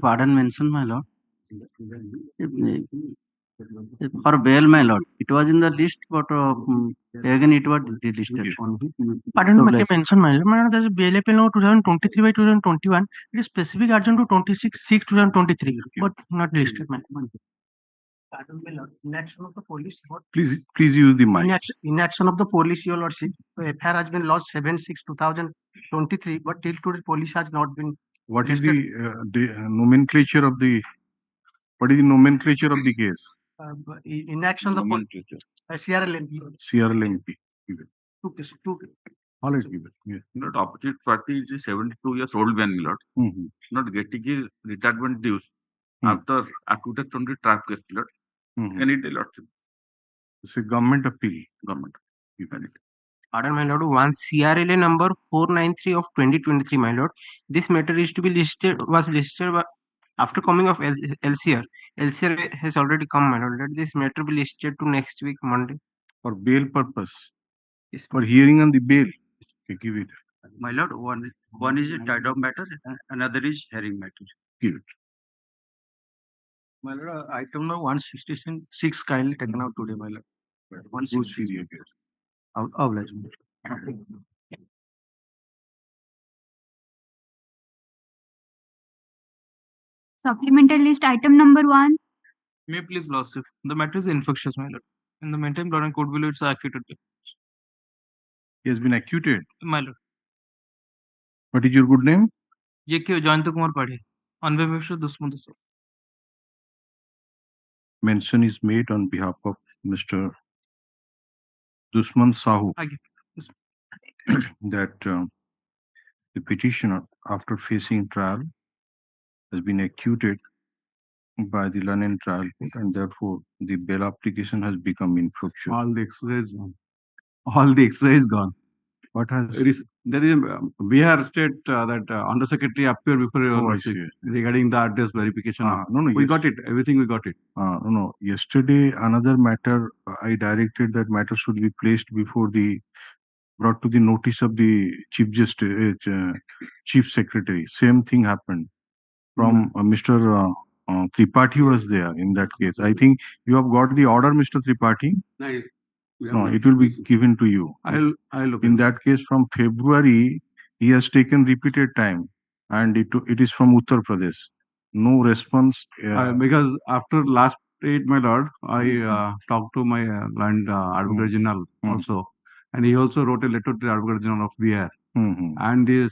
Pardon mention, my lord. For bail, my lord, it was in the list, but again it was delisted. Pardon Two me, places. mention, my lord. My lord, there is bail appeal number 2023 by 2021. It is specific urgent to 26/6/2023, but not listed, my lord. Pardon me, lord. Inaction of the police. Please use the mic. Inaction of the police, your lordship. FIR has been lodged 7/6/2023, but till today police has not been. What is the nomenclature of the? What is the nomenclature of the case? Inaction of the Nomenclature. CRLMP. CRLMP. Two cases. All right, give it. Yeah. Not opposite party is 72 years old man, my lord. Not getting his retirement dues after acquitted from the trap case, my lord. Any day, lordship. It's a government appeal. Government. Pardon, my lord. One CRLA number 493 of 2023, my lord. This matter is to be listed. Was listed after coming of LCR. LCR has already come, my lord. Let this matter be listed to next week, Monday. For bail purpose. Yes, for hearing on the bail. Okay, give it. My lord, one is a tied-up matter, another is hearing matter. Give it. My lord, item number 166 kindly taken out today, my lord. 166. Supplemental list item number 1. May please lordship. The matter is infectious, my lord. In the meantime, Lord and Court below it's acquitted. He has been acquitted. My lord. What is your good name? J.K. Jayanta Kumar Padhe. On behalf of Dusman sir. Mention is made on behalf of Mr. Dusman SAHOO that the petitioner, after facing trial, has been acquitted by the London trial court, and therefore the bail application has become infructuous. All the exercise gone. All the exercise gone. What has there is Bihar state that undersecretary appeared before your lordship regarding the address verification. We got it. Everything we got it. No. Yesterday, another matter I directed that matter should be placed before brought to the notice of the chief justice, chief secretary. Same thing happened from Mr. Tripathi was there in that case. I think you have got the order, Mr. Tripathi. No, it will be given to you. I'll look. In that case, from February, he has taken repeated time, and it is from Uttar Pradesh. No response. Because after last date, my lord, I talked to my land Advocate General also, and he also wrote a letter to the Advocate General of Bihar. And the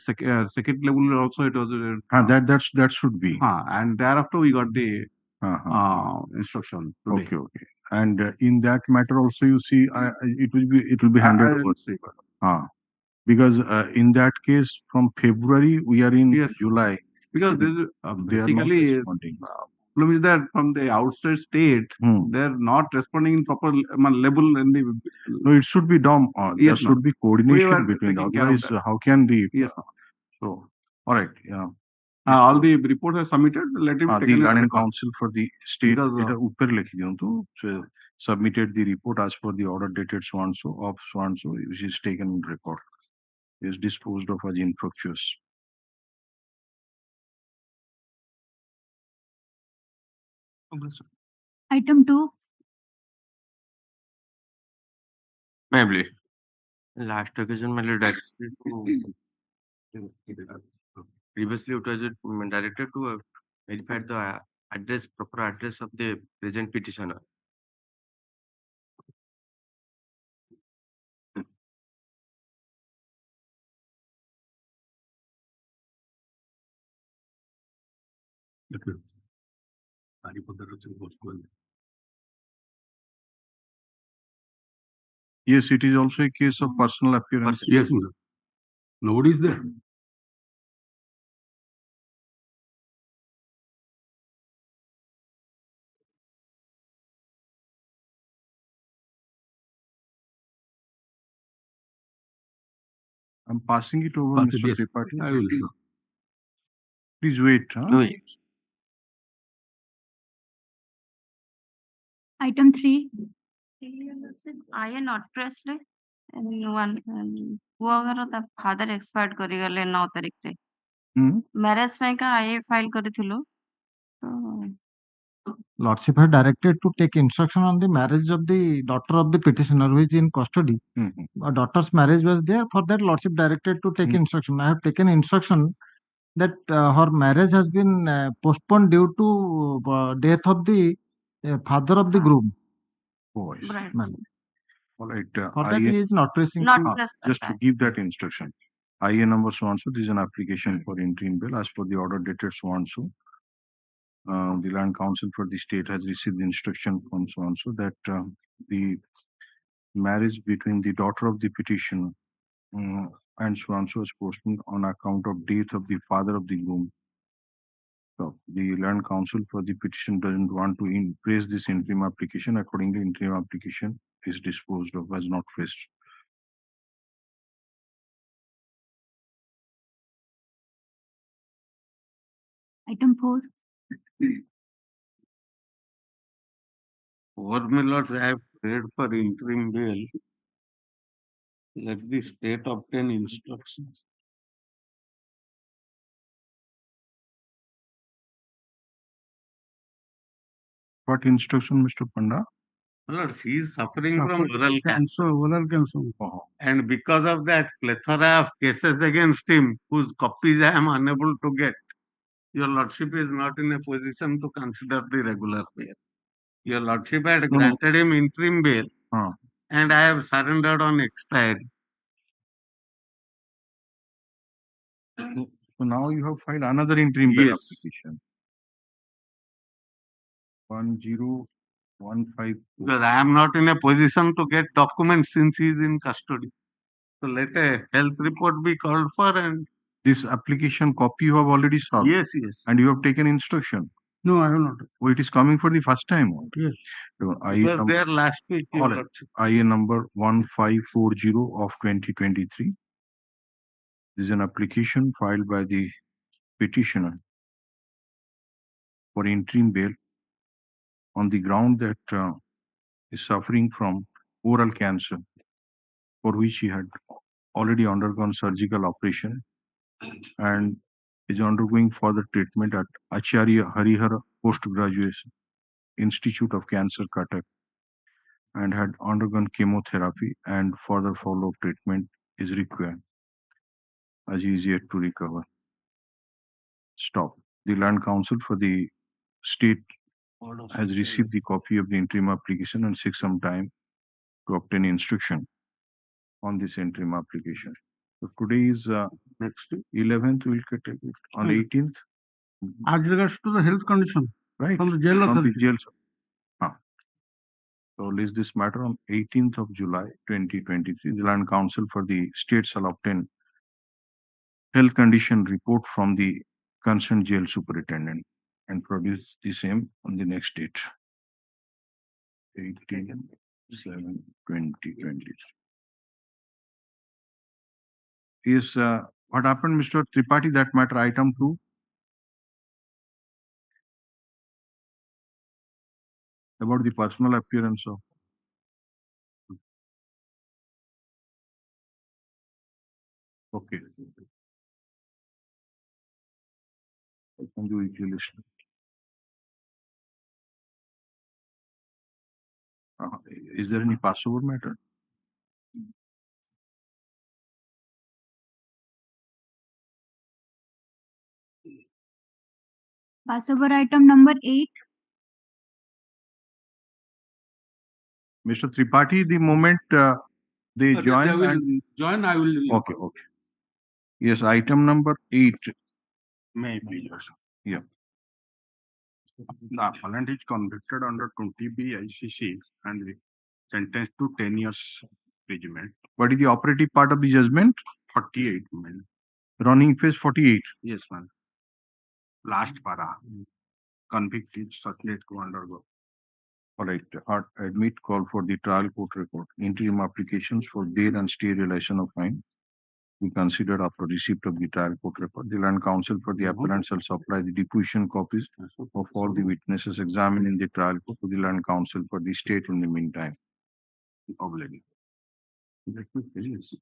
second level also it was. That should be. And thereafter we got the instruction today. Okay. And in that matter also, you see, it will be handled over. Because in that case, from February we are in July. Because this is basically problem is that from the outside state they are not responding in proper level in the. No, it should be done. There should be coordination between them. Otherwise, how can the? So, all right. Yeah. All the reports are submitted. Let him take the Land Council for the state submitted the report as per the order dated so and so of so and so, which is taken in record. Is disposed of as infructuous. Item 2. Maybe. Last occasion, my lord, previously it was directed to verify the proper address of the present petitioner. Yes, it is also a case of personal appearance. Yes, nobody is there. I'm passing it over, Mr. Tripathi. I will. Please wait. Wait. Item 3. I am not pressed. One ପୁଅଙ୍କର ତା father ଏକ୍ସପାୟର୍ଡ କରିଗଲେ 9 ତାରିଖରେ marriage ପାଇଁ କା I file କରିଥିଲୁ Lordship had directed to take instruction on the marriage of the daughter of the petitioner who is in custody. A daughter's marriage was there. For that, Lordship directed to take instruction. I have taken instruction that her marriage has been postponed due to death of the father of the groom. Oh, I see. Right. All right. For that, he is not pressing Not to press just to that. give that instruction. IA number so and so. This is an application for interim bail as per the order dated so and so. The Land Council for the state has received the instruction from so and so that the marriage between the daughter of the petitioner and so and so is postponed on account of death of the father of the groom. So the Land Council for the petition doesn't want to praise this interim application. Accordingly, interim application is disposed of as not raised. Item 4. Over my lords, I have prayed for interim bail. Let the state obtain instructions. What instruction, Mr. Panda? Lords, he is suffering from oral cancer. And because of that, plethora of cases against him, whose copies I am unable to get. Your Lordship is not in a position to consider the regular bail. Your Lordship had granted him interim bail, and I have surrendered on expiry. So now you have filed another interim bail application. 10154. Because I am not in a position to get documents since he is in custody. So let a health report be called for, and This application copy you have already solved. yes. And you have taken instruction. No, I will not. Oh, it is coming for the first time. Yes. So, It was there last week. Your Lordship. IA number 1540 of 2023. This is an application filed by the petitioner for interim bail on the ground that is suffering from oral cancer, for which he had already undergone surgical operation and is undergoing further treatment at Acharya Harihara Postgraduate Institute of Cancer, Cuttack, and had undergone chemotherapy, and further follow-up treatment is required as he is yet to recover. Stop. The Land Council for the state has received the copy of the interim application and seeks some time to obtain instruction on this interim application. So today is next 11th. We'll take it on 18th. As regards to the health condition, Right? from the jail From the authority. jail. So list this matter on 18th of July 2023. The Land Council for the state shall obtain health condition report from the concerned jail superintendent and produce the same on the next date. 18/7/2023. Is what happened, Mr. Tripathi, that matter item 2? About the personal appearance of. Okay. I can do it list. Is there any Passover matter? Passover item number 8. Mr. Tripathi, the moment they join. They will join. I will. Okay. Yes, item number 8. Maybe. Yes. Yeah. The appellant is convicted under 20B ICC and sentenced to 10 years imprisonment. What is the operative part of the judgment? 48 men. Running phase 48. Yes, man. Last para. Convict is subject to undergo. All right. Admit call for the trial court report. Interim applications for bail and stay realization of fine we considered after receipt of the trial court report. The Land Council for the appellant shall supply the deposition copies of all the witnesses examined in the trial court to the Land Council for the state in the meantime. Obligation. Let me finish.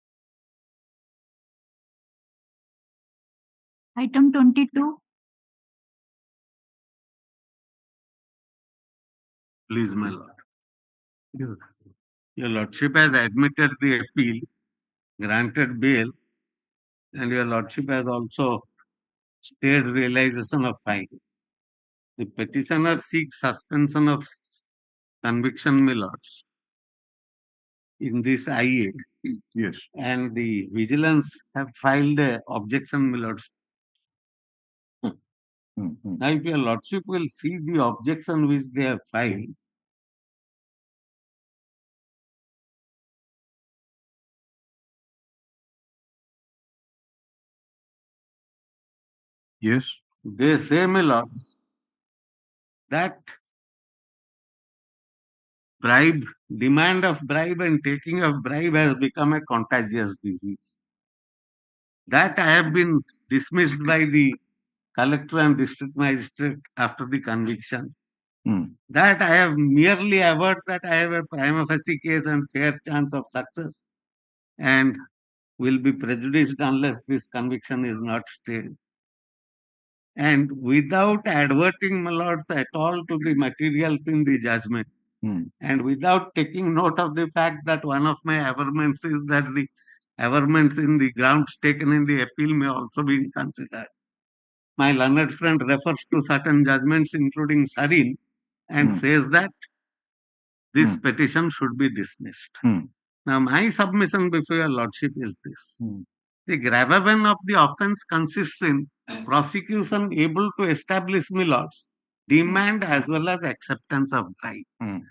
Item 22. Please, my lord. Your lordship has admitted the appeal, granted bail, and your lordship has also stayed realization of fine. The petitioner seeks suspension of conviction, my lords, in this IA. Yes. And the vigilance have filed a objection, my lords. Now, if your lordship will see the objection which they have filed, Yes. they say, my lords, that bribe, demand of bribe and taking of bribe has become a contagious disease. That I have been dismissed by the collector and district magistrate after the conviction. That I have merely averred that I have a prima facie case and fair chance of success and will be prejudiced unless this conviction is not stayed. And without adverting, my lords, at all to the materials in the judgment, and without taking note of the fact that one of my averments is that the averments in the grounds taken in the appeal may also be considered. My learned friend refers to certain judgments, including Sarin, and says that this petition should be dismissed. Now, my submission before your lordship is this. The gravamen of the offence consists in prosecution able to establish, my lords, demand as well as acceptance of bribe.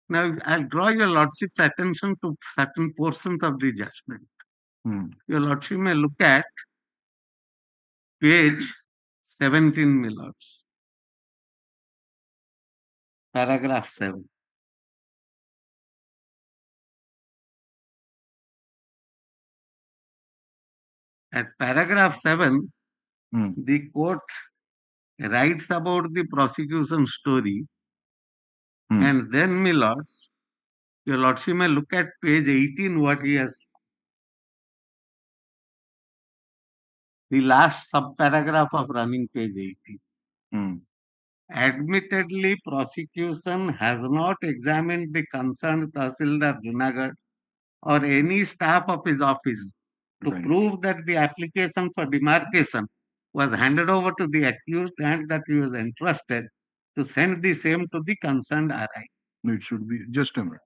Now, I'll draw your lordship's attention to certain portions of the judgment. Your lordship may look at page 17, my lords, paragraph 7. At paragraph 7, the court writes about the prosecution story, and then, my lords, your lordship may look at page 18, what he has. The last subparagraph of running page 18. Admittedly, prosecution has not examined the concerned Tahsildar Junagadh or any staff of his office to prove that the application for demarcation was handed over to the accused and that he was entrusted to send the same to the concerned RI. No, it should be just a minute.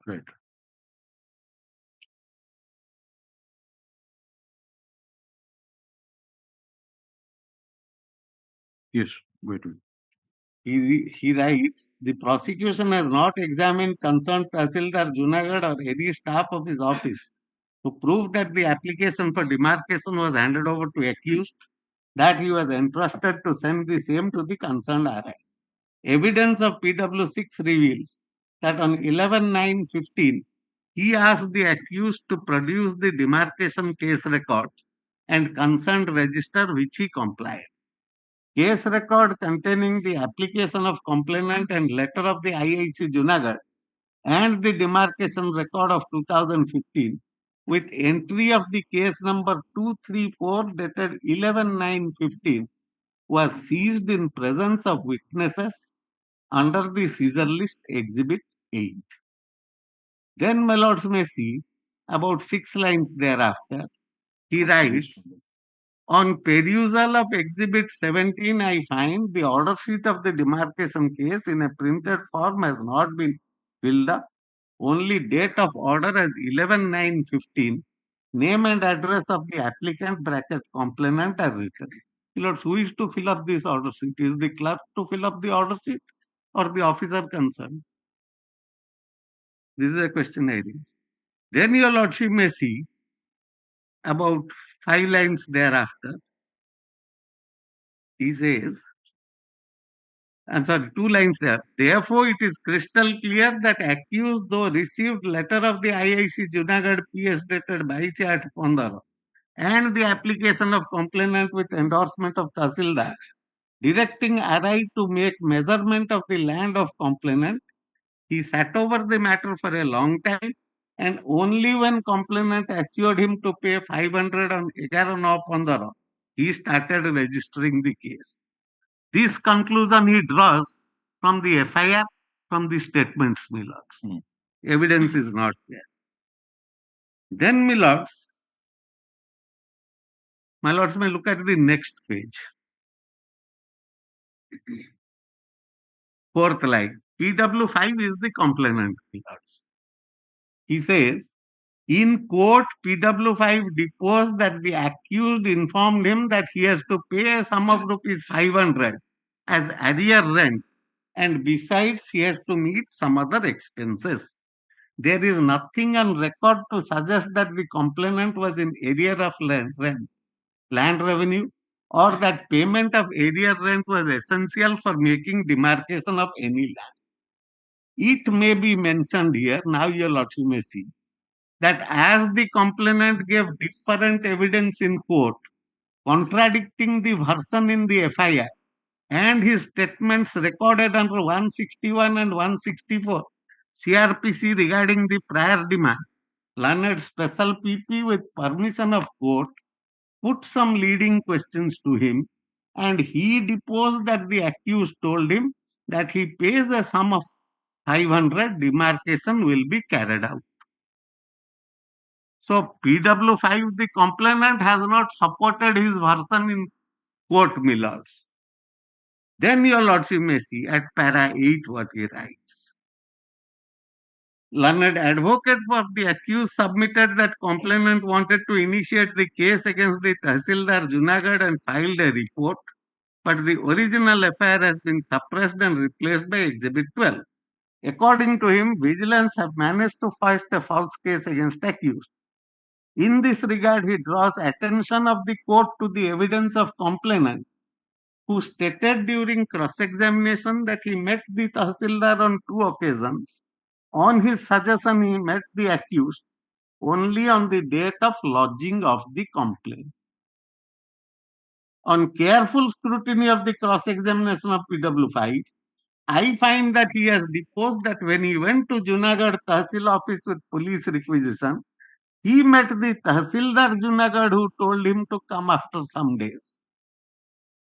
Right. Yes, wait. He writes, the prosecution has not examined concerned Tahsildar Junagadh or any staff of his office to prove that the application for demarcation was handed over to accused, that he was entrusted to send the same to the concerned RI. Evidence of PW6 reveals that on 11/9/15, he asked the accused to produce the demarcation case record and concerned register, which he complied. Case record containing the application of complainant and letter of the IIC Junagadh and the demarcation record of 2015 with entry of the case number 234 dated 11/9/15 was seized in presence of witnesses under the seizure list exhibit 8. Then, my lords may see, about 6 lines thereafter, he writes, on perusal of exhibit 17, I find the order sheet of the demarcation case in a printed form has not been filled up. Only date of order as 11/9/15, name and address of the applicant bracket complainant are written. Lords, who is to fill up this order sheet? Is the clerk to fill up the order sheet or the officer concerned? This is a question I raise. Then your lordship may see, about 5 lines thereafter, he says, I'm sorry, 2 lines there. Therefore, it is crystal clear that accused, though received letter of the IIC Junagadh PS dated 22/8/15 and the application of complainant with endorsement of Tahsildar, directing RI to make measurement of the land of complainant, he sat over the matter for a long time, and only when complainant assured him to pay 500 on 11/9/15, he started registering the case. This conclusion he draws from the FIR from the statements, my lords. Evidence is not there. Then, my lords may look at the next page. Fourth line. PW5 is the complainant, my lords. He says, in court, PW5 deposed that the accused informed him that he has to pay a sum of rupees 500 as arrear rent, and besides he has to meet some other expenses. There is nothing on record to suggest that the complainant was in arrear of land revenue, or that payment of arrear rent was essential for making demarcation of any land. It may be mentioned here, now your lordship may see, that as the complainant gave different evidence in court, contradicting the version in the FIR, and his statements recorded under 161 and 164 CRPC regarding the prior demand, learned special PP with permission of court put some leading questions to him, and he deposed that the accused told him that he pays a sum of 500, demarcation will be carried out. So PW5, the complainant, has not supported his version in court, my lords. Then your lordship may see at para 8 what he writes. Learned advocate for the accused submitted that complainant wanted to initiate the case against the Tahsildar Junagadh and filed a report, but the original FIR has been suppressed and replaced by Exhibit 12. According to him, vigilance have managed to foist a false case against accused. In this regard, he draws attention of the court to the evidence of complainant, who stated during cross-examination that he met the Tahsildar on 2 occasions. On his suggestion, he met the accused only on the date of lodging of the complaint. On careful scrutiny of the cross-examination of PW5, I find that he has deposed that when he went to Junagadh Tahsil office with police requisition, he met the Tahsildar Junagadh who told him to come after some days.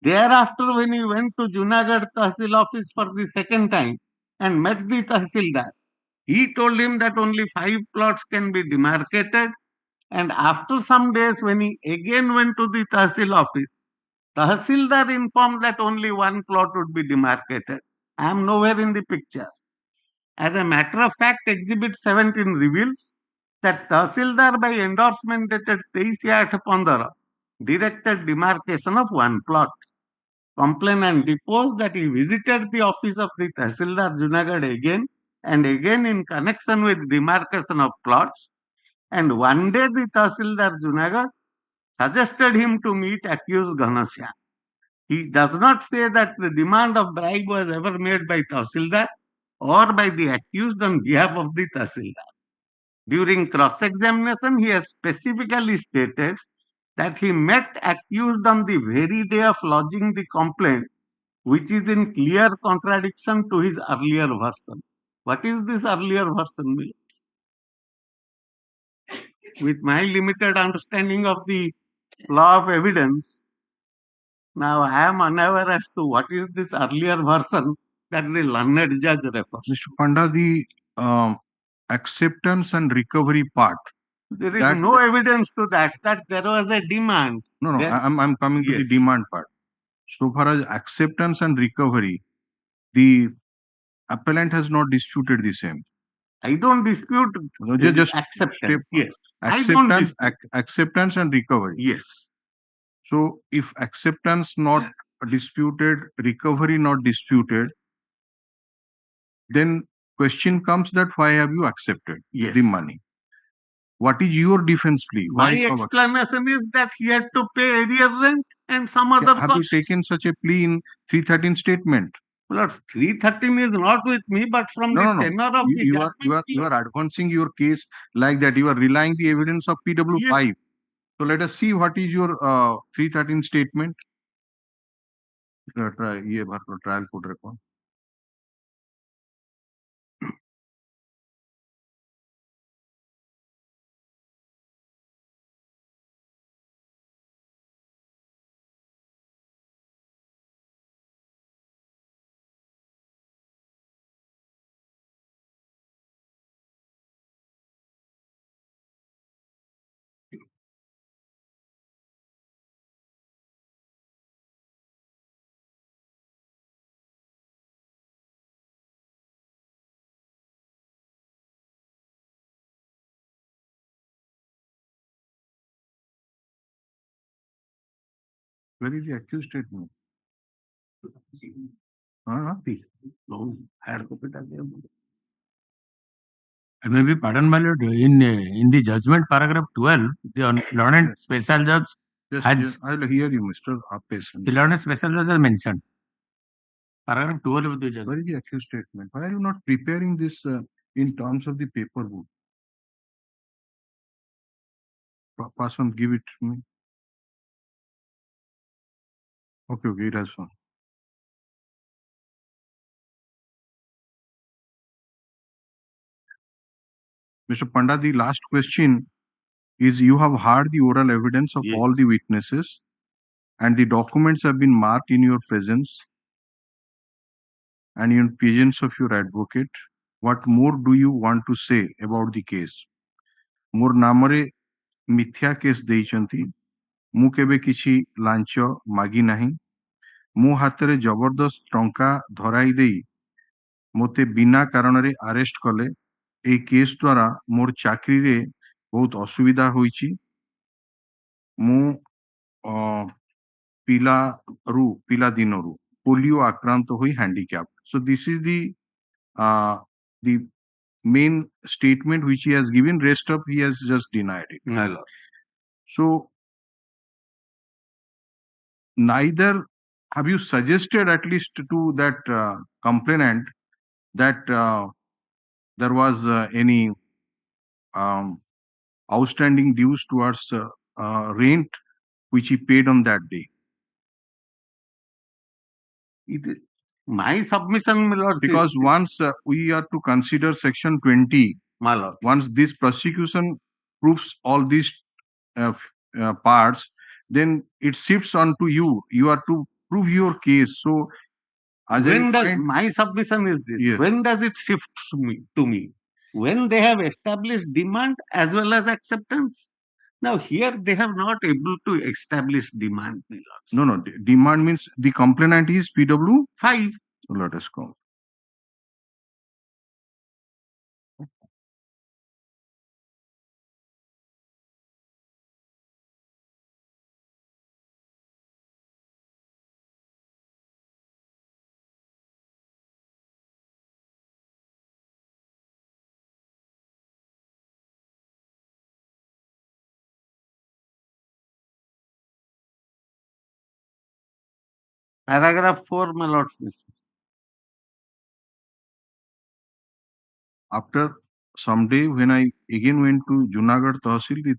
Thereafter, when he went to Junagadh Tahsil office for the second time and met the Tahsildar, he told him that only 5 plots can be demarcated, and after some days when he again went to the Tahsil office, Tahsildar informed that only 1 plot would be demarcated. I am nowhere in the picture. As a matter of fact, Exhibit 17 reveals that Tahsildar by endorsement dated 23/8/15 directed demarcation of 1 plot. Complainant deposed that he visited the office of the Tahsildar Junagadh again and again in connection with demarcation of plots, and one day the Tahsildar Junagadh suggested him to meet accused Ghanashyam. He does not say that the demand of bribe was ever made by Tahsildar or by the accused on behalf of the Tahsildar. During cross-examination, he has specifically stated that he met accused on the very day of lodging the complaint, which is in clear contradiction to his earlier version. What is this earlier version? With my limited understanding of the law of evidence, now I am unaware as to what is this earlier version that the learned judge refers. Mr. Panda, the acceptance and recovery part. There is no evidence to that there was a demand. No, I'm coming to the demand part. So far as acceptance and recovery, the appellant has not disputed the same. I don't dispute just acceptance. Yes. Acceptance and recovery. Yes. So if acceptance not disputed, recovery not disputed, then question comes that why have you accepted the money? What is your defense plea? My explanation is that he had to pay arrear rent and some other costs. Have you taken such a plea in 313 statement? Well, 313 is not with me, but from the tenor of the judgment. You are advancing your case like that. You are relying the evidence of PW5. Yes. So let us see what is your 313 statement. Trial court record. Where is the accused statement? Maybe, pardon my lord, in the judgment paragraph 12, the learned special judge has, I will hear you, Mr. Patient. the learned special judge has mentioned. Paragraph 12 of the judgment. Where is the accused statement? Why are you not preparing this in terms of the paper book? Pass on, give it to me. Okay, it has one. Mr. Panda, the last question is, you have heard the oral evidence of all the witnesses and the documents have been marked in your presence and in presence of your advocate. What more do you want to say about the case? More namare mithya case देइचंती, मु केबे किछि launch मागी नाही, मु हातरे जबरदस्त टंका धराई देई मोते बिना कारण रे अरेस्ट कले, ए केस द्वारा मोर चाकरी रे बहुत असुविधा होईची, मु पिला दिनरू पोलियो आक्रांत होई handicap. So this is the main statement which he has given. Rest of he has just denied it. No. So neither have you suggested, at least to that complainant, that there was any outstanding dues towards rent which he paid on that day? My submission, my lord, because once we are to consider section 20, my lord, once this prosecution proves all these parts, then it shifts on to you. You are to prove your case. So my submission is this. Yes. When does it shift to me? When they have established demand as well as acceptance. Now here they have not able to establish demand, my lords. No. Demand means the complainant is PW 5. So let us go. Paragraph 4, my lords. After some day, when I again went to Junagadh Tahsil, the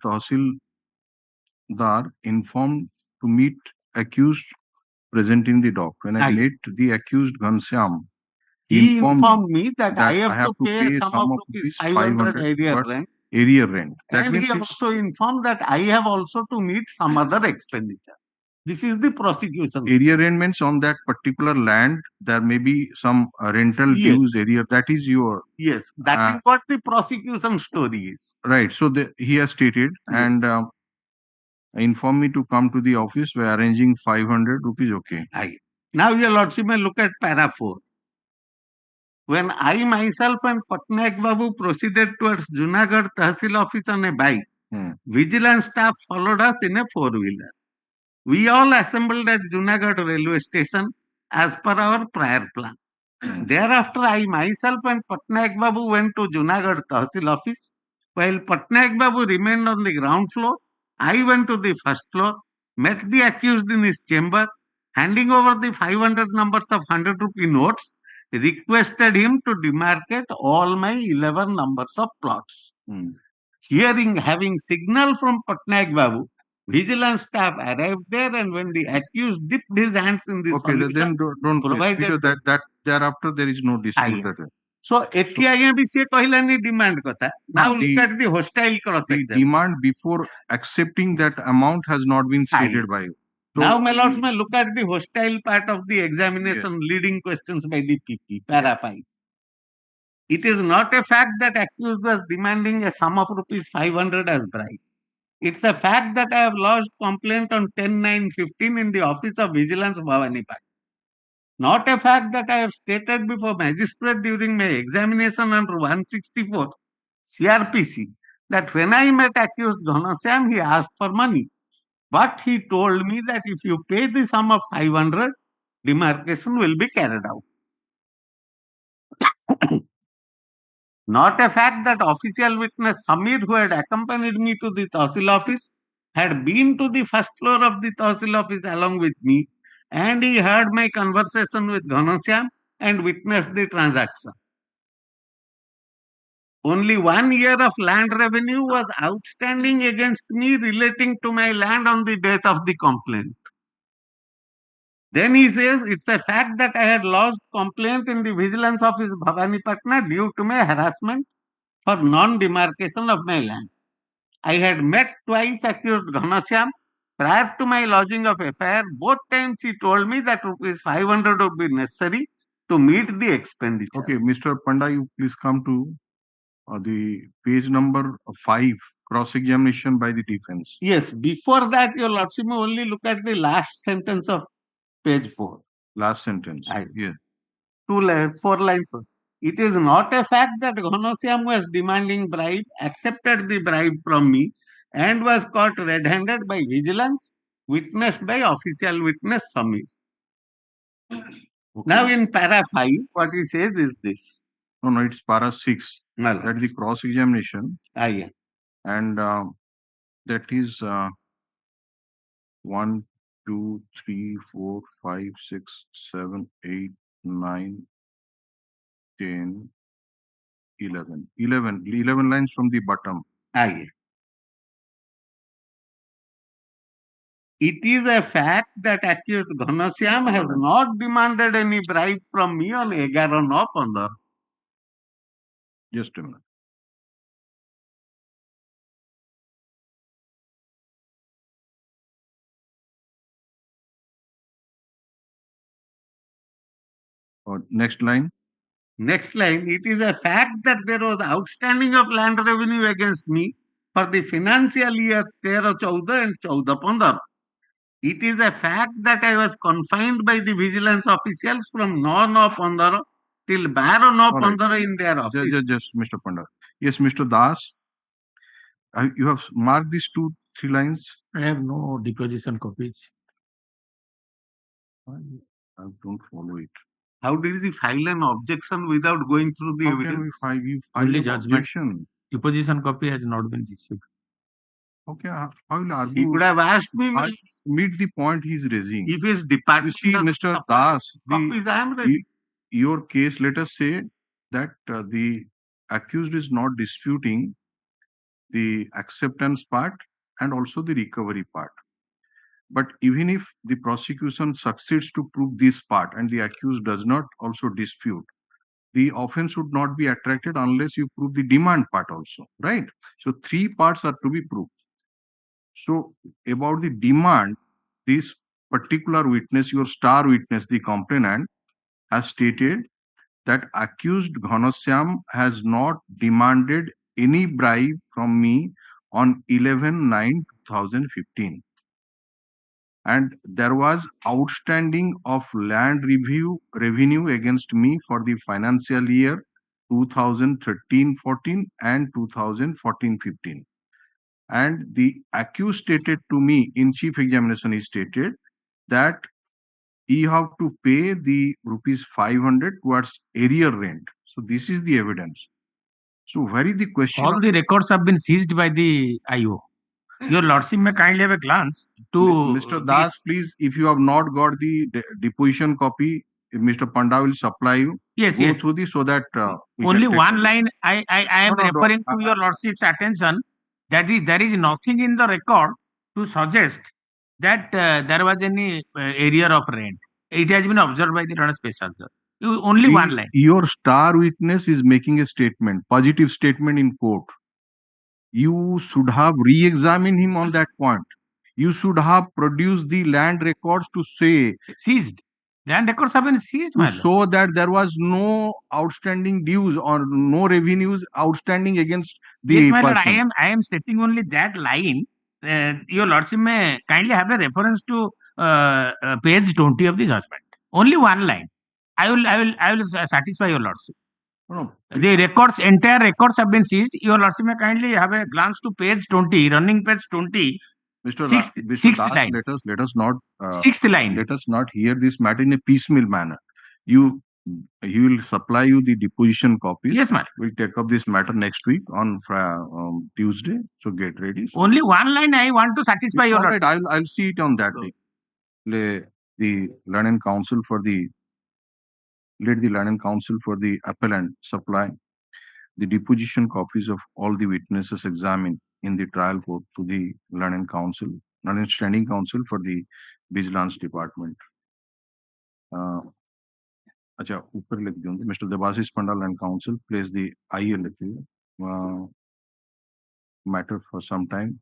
Tahsildar informed to meet accused presenting the doc. When I met the accused Ghanshyam, he informed me that I have to pay a sum of rupees 500 area rent. That and he also informed that I have also to meet some other expenditure. This is the prosecution. Area rent means on that particular land, there may be some rental dues area. That is your... Yes, that is what the prosecution story is. Right. So he has stated and informed me to come to the office by arranging 500 rupees. Okay. Now your lordship may look at para 4. When I myself and Patnaik Babu proceeded towards Junagadh Tahsil office on a bike, vigilance staff followed us in a 4-wheeler. We all assembled at Junagadh railway station as per our prior plan. Thereafter, I myself and Patnaik Babu went to Junagadh Tahsil office. While Patnaik Babu remained on the ground floor, I went to the first floor, met the accused in his chamber, handing over the 500 numbers of 100 rupee notes, requested him to demarcate all my 11 numbers of plots. Having signal from Patnaik Babu, vigilance staff arrived there, and when the accused dipped his hands in the solution, then don't provided that thereafter there is no dispute. So, demand kotha. Now look at the hostile cross examination. The demand before accepting that amount has not been stated by you. So, now, my lords, may look at the hostile part of the examination, leading questions by the PP, para 5. It is not a fact that accused was demanding a sum of rupees 500 as bribe. It's a fact that I have lodged complaint on 10/9/15 in the office of Vigilance Bhavanipat. Not a fact that I have stated before magistrate during my examination under 164 CRPC that when I met accused Ghanshyam, he asked for money. But he told me that if you pay the sum of 500, demarcation will be carried out. Not a fact that official witness Samir, who had accompanied me to the Tahsil office, had been to the first floor of the Tahsil office along with me, and he heard my conversation with Ghanshyam and witnessed the transaction. Only 1 year of land revenue was outstanding against me relating to my land on the date of the complaint. Then he says, it's a fact that I had lodged complaint in the vigilance office Bhavanipatna due to my harassment for non-demarcation of my land. I had met twice accused Ghanshyam prior to my lodging of FIR. Both times he told me that rupees 500 would be necessary to meet the expenditure. Okay, Mr. Panda, you please come to the page number 5, cross-examination by the defense. Yes, before that, your Lordship may only look at the last sentence of page 4. Last sentence. Yeah. 4 lines. It is not a fact that Ghanshyam was demanding bribe, accepted the bribe from me, and was caught red-handed by vigilance, witnessed by official witness Samir. Okay. Now in para 5, what he says is this. No, it's para 6. That's the cross-examination. Yeah. And that is 1, 2, 3, 4, 5, 6, 7, 8, 9, 10, 11. 11 lines from the bottom. Yeah. It is a fact that accused Ghanshyam has not demanded any bribe from me on 11/15. Just a minute. Next line. Next line, it is a fact that there was outstanding of land revenue against me for the financial year 13-14 and 14-15. It is a fact that I was confined by the vigilance officials from 9/15 till 12/15 in their office. Just Mr. Panda. Yes, Mr. Das. You have marked these 2-3 lines. I have no deposition copies. I don't follow it. How did he file an objection without going through the evidence? How can we file Only an judgment. objection? Deposition copy has not been received. Okay, how will argue? He could have asked me. Meet the point he is raising. If his department. You see, Mr. Das, copies I am ready. Your case, let us say that the accused is not disputing the acceptance part and also the recovery part. But even if the prosecution succeeds to prove this part and the accused does not also dispute, the offense would not be attracted unless you prove the demand part also, right? So 3 parts are to be proved. So about the demand, this particular witness, your star witness, the complainant, has stated that accused Ghanshyam has not demanded any bribe from me on 11/9/2015. And there was outstanding of land revenue against me for the financial year 2013-14 and 2014-15. And the accused stated to me in chief examination, he stated that you have to pay the rupees 500 towards area rent. So this is the evidence. So where is the question? All the records have been seized by the IO. Your Lordship may kindly have a glance to... Mr. Das, please, if you have not got the deposition copy, if Mr. Panda will supply you. Yes, go yes. through this so that... Only one line I am referring to your Lordship's attention, that there is nothing in the record to suggest that there was any area of rent. It has been observed by the special judge. Only one line. Your star witness is making a statement, positive statement in court. You should have re-examined him on that point. You should have produced the land records to say... Seized. Land records have been seized, to show that there was no outstanding dues or no revenues outstanding against the yes, my person. Lord, I am stating only that line. Your Lordship may kindly have a reference to page 20 of the judgment. Only one line. I will satisfy your Lordship. No. The records, entire records have been seized. Your Lordship may kindly have a glance to page 20, running page 20 Sixth Das, line. let us not Sixth line. let us not hear this matter in a piecemeal manner. He will supply you the deposition copies. Yes, ma'am. We'll take up this matter next week on Tuesday. So get ready. So Only one line I want to satisfy it's your all right. lordship. I'll see it on that day. The Learned Counsel for the let the Learned Counsel for the appellant supply the deposition copies of all the witnesses examined in the trial court to the Learned Standing Counsel for the Vigilance Department. अच्छा ऊपर लिख दूँ Mr. Debashish Pandal and Counsel place the IL matter for some time,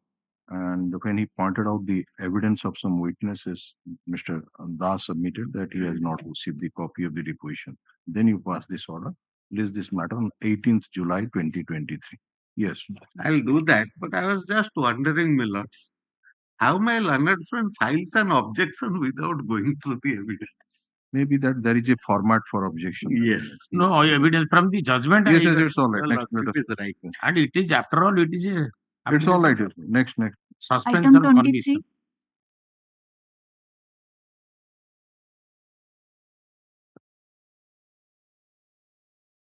and when he pointed out the evidence of some witnesses, Mr. Das submitted that he has not received the copy of the deposition. Then you pass this order. List this matter on 18th July 2023. Yes. I'll do that, but I was just wondering, my lords, how my learned friend files an objection without going through the evidence? Maybe that there is a format for objection. Yes. No evidence from the judgment. Yes, it's all right. Your Next, lordship is right. And it is, after all, it is a it's all right. Next. suspension Item 23. condition.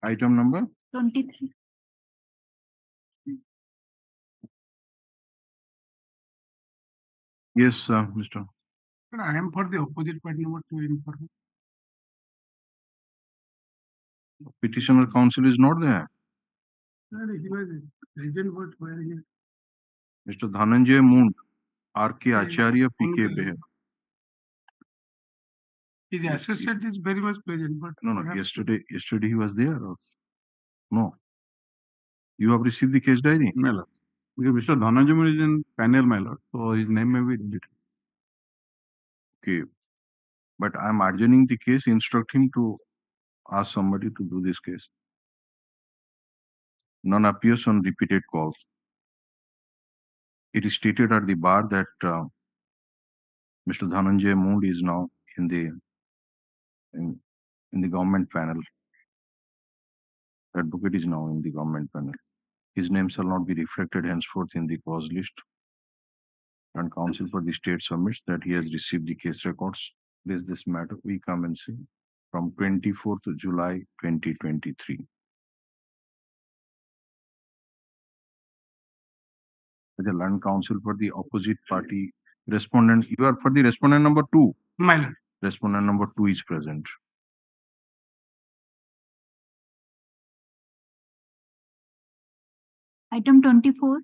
Item number 23. yes, Mr. I am for the opposite party number 2 information. Petitioner counsel is not there. He was present, but where he Mr. Dhananjay Mund, R.K. Acharya, P.K. Beher. his associate is very much present, but No. Yesterday he was there. Or? No. You have received the case diary. My lord. Because Mr. Dhananjay Mund is in panel, my lord. So his name may be deleted. Okay. But I am adjourning the case. Instruct him to ask somebody to do this case. None appears on repeated calls. It is stated at the bar that Mr. Dhananjay Mund is now in the government panel. Advocate is now in the government panel. His name shall not be reflected henceforth in the cause list. And counsel for the state submits that he has received the case records. Please this matter we come and see from 24th July 2023. The Learned Counsel for the opposite party respondent. You are for the respondent number 2. my lord. Respondent number 2 is present. Item 24.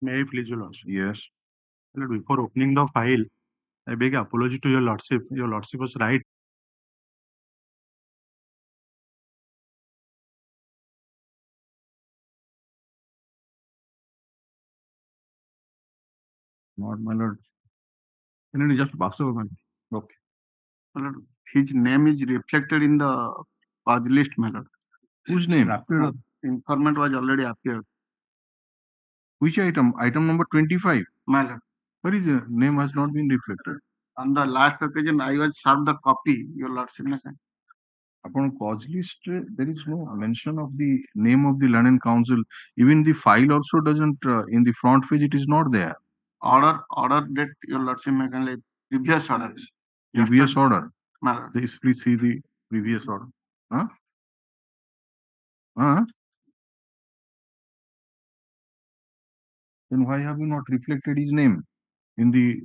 May I please, your lordship? Yes. Before opening the file, I beg apology to your lordship. Your lordship was right. Not my lord. Can you just pass over, my lord? Okay. My lord, his name is reflected in the purge list, my lord. Whose name? Informant was already appeared. Which item? Item number 25. My lord. Where is the name has not been reflected? On the last occasion, I was served the copy, your lordship. Upon cause list, there is no mention of the name of the Learned Counsel. Even the file also doesn't, in the front page, it is not there. Order date, your lordship, previous order. Previous order. My lord. Please see the previous order. Huh? Then why have you not reflected his name in the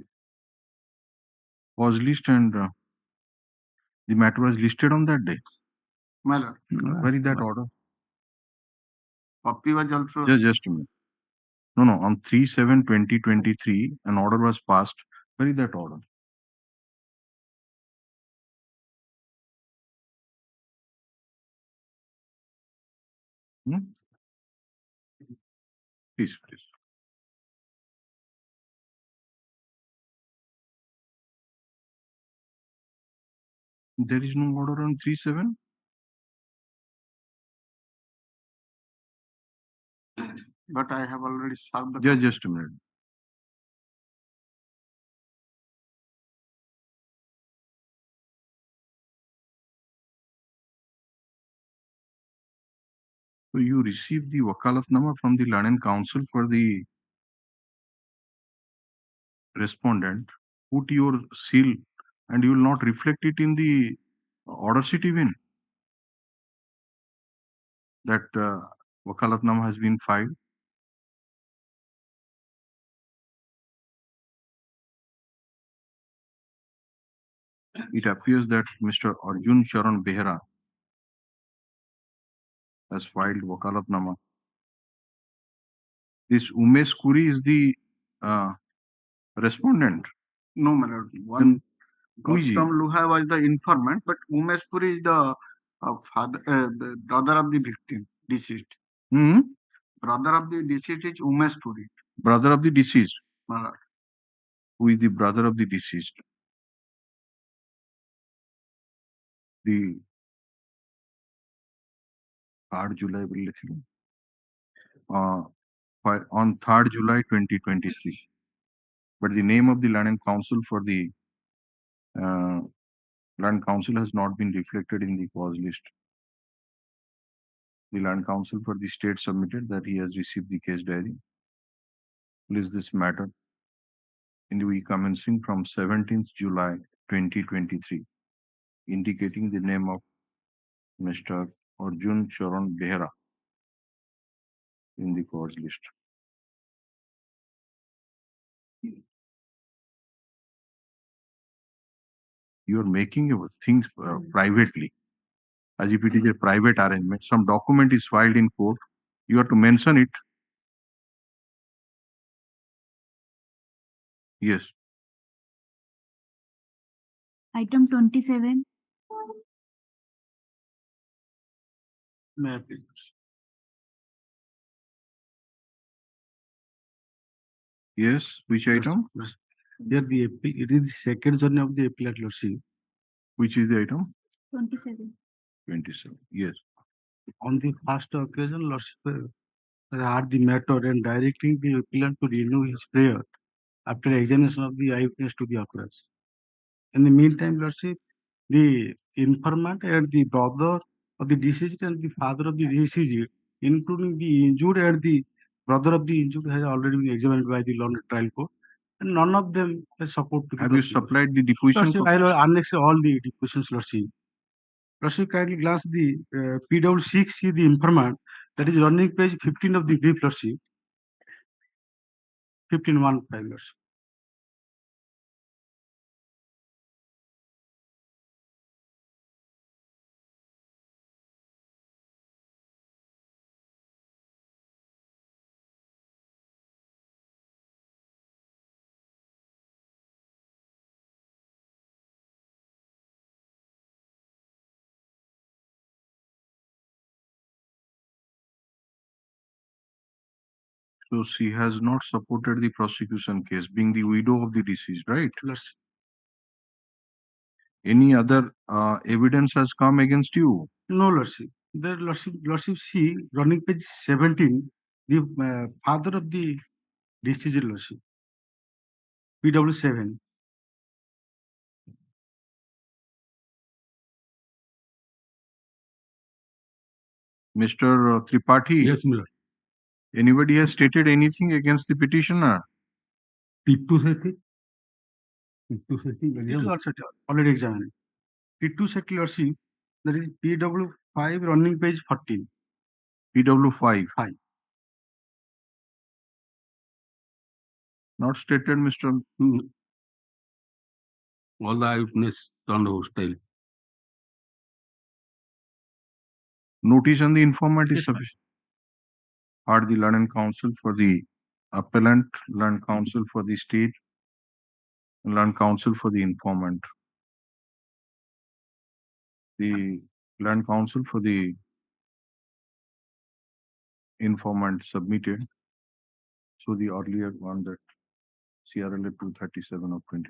cause list and the matter was listed on that day? My lord. Where is that order? Copy was also. Just a minute. No. On 3/7/2023, an order was passed. Where is that order? Please. There is no order on 3/7. But I have already served the. Just a minute. So you received the wakalatnama from the Learned Counsel for the respondent, put your seal, and you will not reflect it in the order sheet even that wakalatnama has been filed. It appears that Mr. Arjun Sharan Behra has filed wakalatnama. This Umesh Kuri is the respondent. No, my lord. One Gautam Luha was the informant, but Umesh Puri is the brother of the victim, deceased. Brother of the deceased is Umesh Puri. Brother of the deceased. My lord. Who is the brother of the deceased? The 3rd July will let you know. On 3rd July 2023. But the name of the Learned Counsel for the Learned Counsel has not been reflected in the cause list. The Learned Counsel for the state submitted that he has received the case diary. Please this matter in the week commencing from 17th July 2023, indicating the name of Mr. Arjun Sharan Behra in the cause list. You are making things privately, as if it is a private arrangement. Some document is filed in court. You have to mention it. Yes. Item 27. May I please? Yes. Which item? Here the appeal, it is the second journey of the appeal at Lordship. Which is the item? 27. 27. Yes. On the first occasion, Lordship heard the matter and directing the appellant to renew his prayer after examination of the eyewitness to the occurrence. In the meantime, Lordship, the informant and the brother of the deceased and the father of the deceased, including the injured and the brother of the injured, has already been examined by the London trial court, and none of them has support to the Have you supplied the deposition? Lordship, I will annex all the depositions, Lordship. Lordship, kindly glance the PW6, the informant, that is running page 15 of the brief, Lordship. 15:15, Lordship. So she has not supported the prosecution case, being the widow of the deceased, right? Lordship. Any other evidence has come against you? No, Lordship. The Lordship, see, running page 17, the father of the deceased, Lordship. PW7. Mr. Tripathi? Yes, Miller. Anybody has stated anything against the petitioner? P2 setting. Already examined. P2 setting, Lordship, that is PW5, running page 14. PW5? 5. Not stated, Mr. All the eyewitness turned hostile. Notice on the informant is sufficient. Are the Learned Counsel for the appellant, Learned Counsel for the state, Learned Counsel for the informant. The Learned Counsel for the informant submitted. So the earlier one, that CRLA 237 of 20.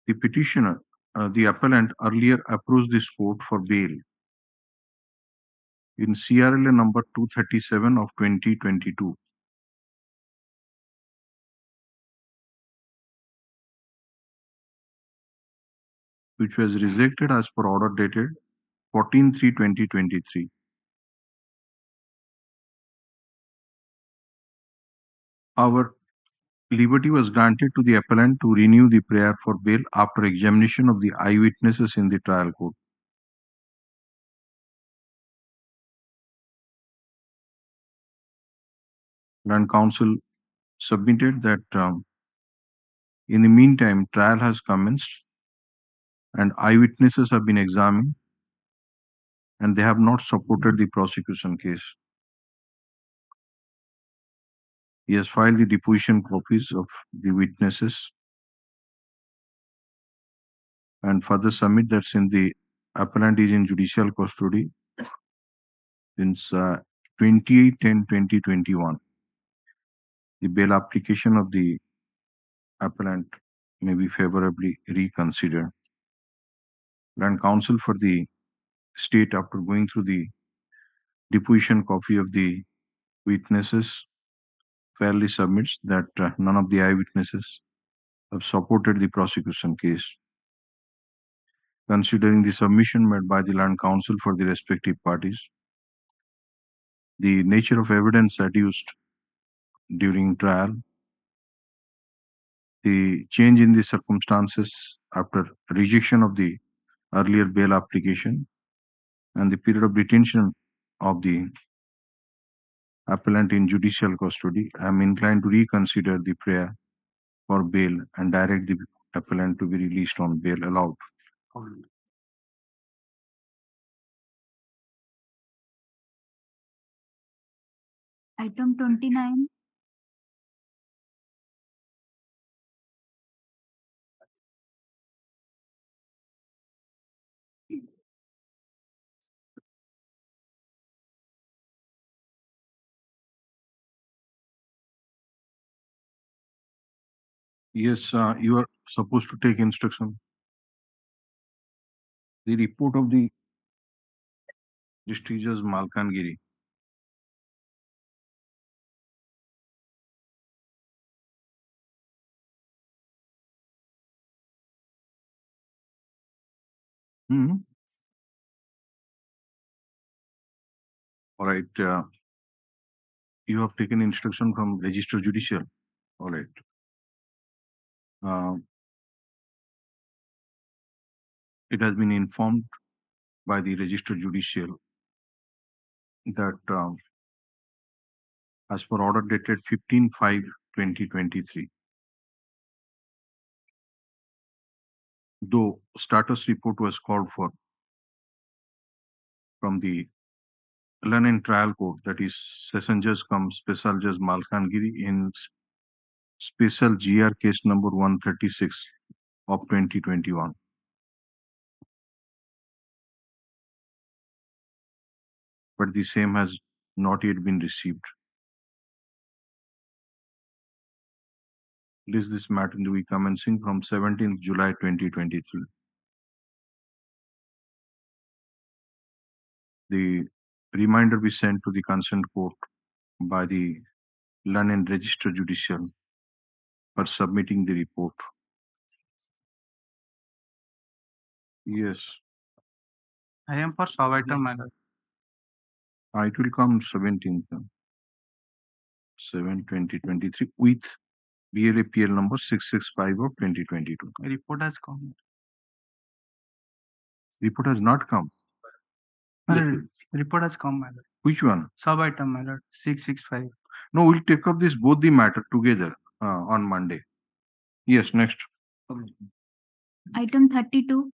The petitioner, the appellant, earlier approached this court for bail in CRLA number 237 of 2022. which was rejected as per order dated 14/3/2023. Our liberty was granted to the appellant to renew the prayer for bail after examination of the eyewitnesses in the trial court. And counsel submitted that in the meantime, trial has commenced and eyewitnesses have been examined and they have not supported the prosecution case. He has filed the deposition copies of the witnesses and further submit that since the appellant is in judicial custody since 28/10/2021, the bail application of the appellant may be favorably reconsidered. And counsel for the state, after going through the deposition copy of the witnesses, fairly submits that none of the eyewitnesses have supported the prosecution case. Considering the submission made by the land counsel for the respective parties, the nature of evidence adduced during trial, the change in the circumstances after rejection of the earlier bail application, and the period of detention of the appellant in judicial custody, I am inclined to reconsider the prayer for bail and direct the appellant to be released on bail allowed. Item 29. Yes, you are supposed to take instruction. The report of the district judge Malkangiri. All right. You have taken instruction from Register Judicial. All right. It has been informed by the Register Judicial that as per order dated 15/5/2023, though status report was called for from the London Trial Court, that is Session Judge cum Special Judge Malkangiri in Special GR case number 136 of 2021. But the same has not yet been received. This matter to be commencing from 17th July 2023. The reminder be sent to the consent court by the London Register Judicial for submitting the report. Yes. I am for sub item, my lord. It will come 17th, 7/2023 with BLAPL number 665 of 2022. Report has come. Report has not come. Yes, report has come, my lord. Which one? Sub item, my lord. 665. No, we'll take up this both the matter together on Monday. Yes, next. Item 32.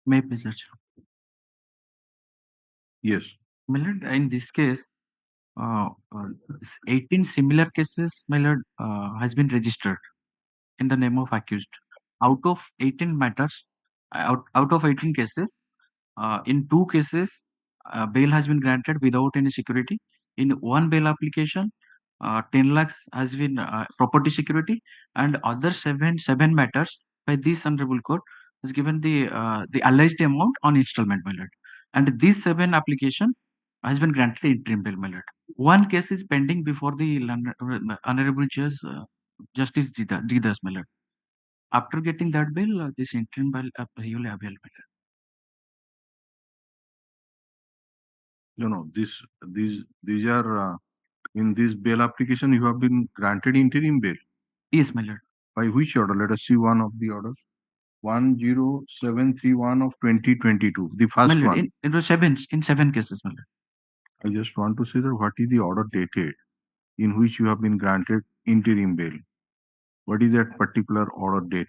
May I please, Judge? Yes. My lord, in this case, 18 similar cases, my lord, has been registered in the name of accused. Out of 18 matters, out of 18 cases, in 2 cases, bail has been granted without any security. In one bail application, 10 lakhs has been property security, and other seven matters by this honorable court has given the alleged amount on installment, my lord. And this 7 application has been granted interim bail, my lord. one case is pending before the Honorable Judge Justice Didas, my lord. After getting that bill, this interim bill he will avail, my lord. These are in this bail application you have been granted interim bail. Yes, my lord. By which order? Let us see one of the orders. 10731 of 2022, the first my lord, one. It was in seven cases, my lord. I just want to say that what is the order dated in which you have been granted interim bail? What is that particular order date?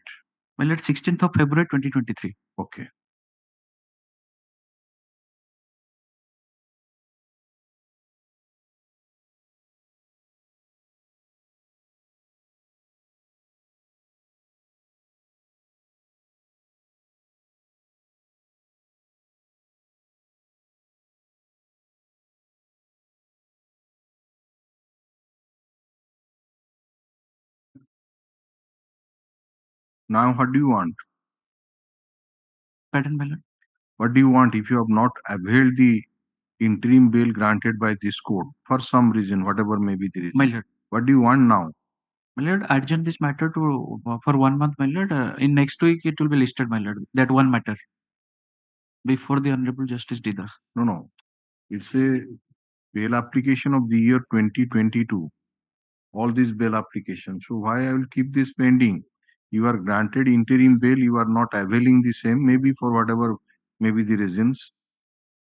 My lord, 16th of February 2023. Okay. Now, what do you want? Pardon, my lord. What do you want if you have not availed the interim bail granted by this court for some reason, whatever may be the reason? My lord. What do you want now? My lord, adjourn this matter to for 1 month, my lord. In next week it will be listed, my lord. That one matter before the Honorable Justice Didas. No. It's a bail application of the year 2022. All these bail applications. So why I will keep this pending? You are granted interim bail, you are not availing the same, maybe for whatever may be the reasons.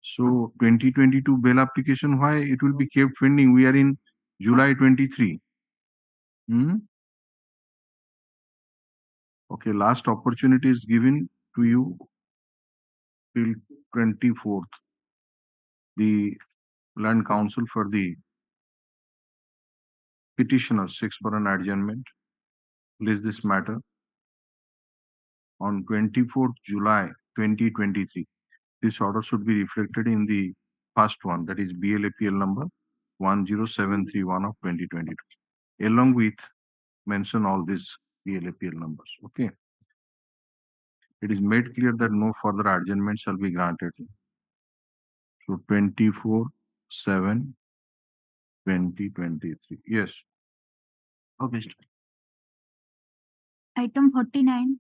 So 2022 bail application, why it will be kept pending? We are in July 23. Okay, last opportunity is given to you till 24th. The Land Council for the petitioner seeks for an adjournment. Place this matter on 24th July 2023. This order should be reflected in the first one, that is BLAPL number 10731 of 2022. Along with mention all these BLAPL numbers. Okay. It is made clear that no further adjournment shall be granted. So 24/7/2023. Yes. Okay. Item 49.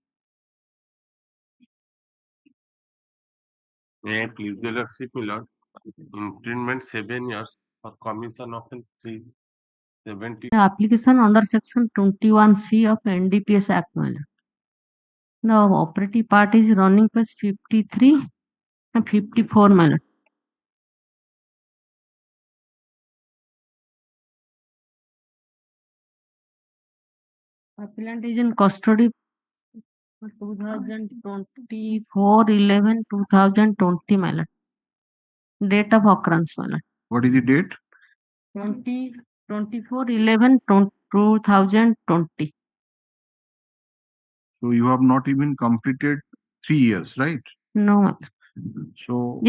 May I please the lordship, my lord, imprisonment 7 years for commission offence 370. Application under section 21C of NDPS Act, my lord. The operative part is running page 53 and 54, my lord. Appellant is in custody 2024/11/2020, my lord. Date of occurrence, my lord. What is the date? 2024/11/2020. So you have not even completed 3 years, right? No, my lord. So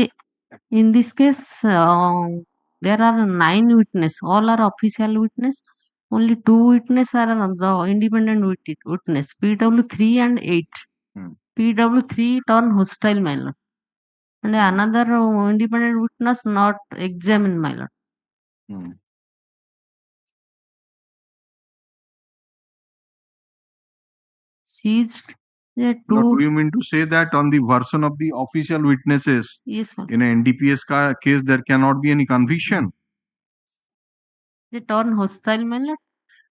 in this case, there are 9 witnesses. All are official witness. Only 2 witnesses are the independent witness, PW3 and 8. PW3 turned hostile, my lord. And another independent witness not examined, my lord. Seized. Do you mean to say that on the version of the official witnesses, yes, in an NDPS case, there cannot be any conviction? They turn hostile, my lord?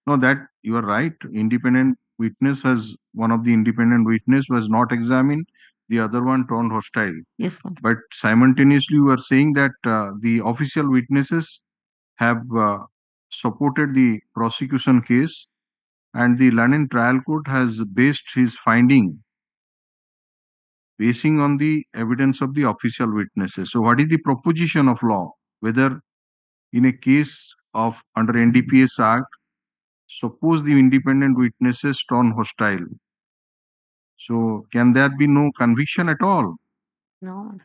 No, that you are right. Independent witness has, one of the independent witness was not examined, the other one turned hostile. Yes, ma'am. But simultaneously, you are saying that the official witnesses have supported the prosecution case, and the London Trial Court has based his finding basing on the evidence of the official witnesses. So what is the proposition of law? Whether in a case of under NDPS Act, suppose the independent witnesses turn hostile. So can there be no conviction at all? No.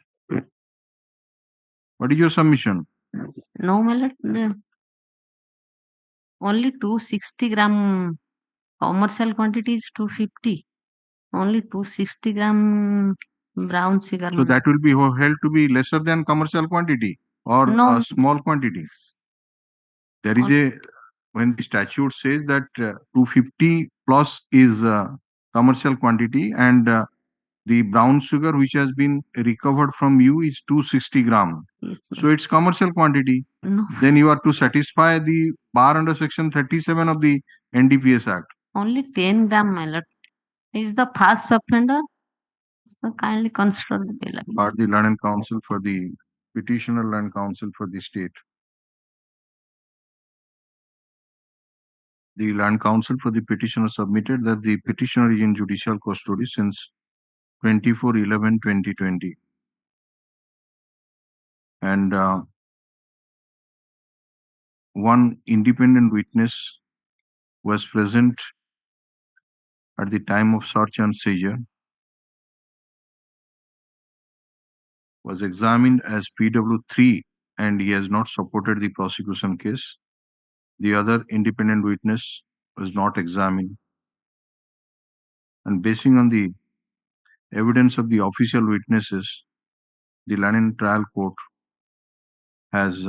What is your submission? No, my lord. Only 260-gram commercial quantity is 250. Only 260-gram brown sugar. So that will be held to be lesser than commercial quantity or no, a small quantity. There is a, when the statute says that 250 plus is commercial quantity, and the brown sugar which has been recovered from you is 260 gram. Yes, sir. So it's commercial quantity. No, Then you are to satisfy the bar under section 37 of the NDPS Act. only 10 gram, my lord. Is the first offender? So kindly consider the bill. Or the Land Council for the petitioner, Land Council for the state. The Land Council for the petitioner submitted that the petitioner is in judicial custody since 24/11/2020. And one independent witness was present at the time of search and seizure, was examined as PW3, and he has not supported the prosecution case. The other independent witness was not examined. And basing on the evidence of the official witnesses, the Land Trial Court has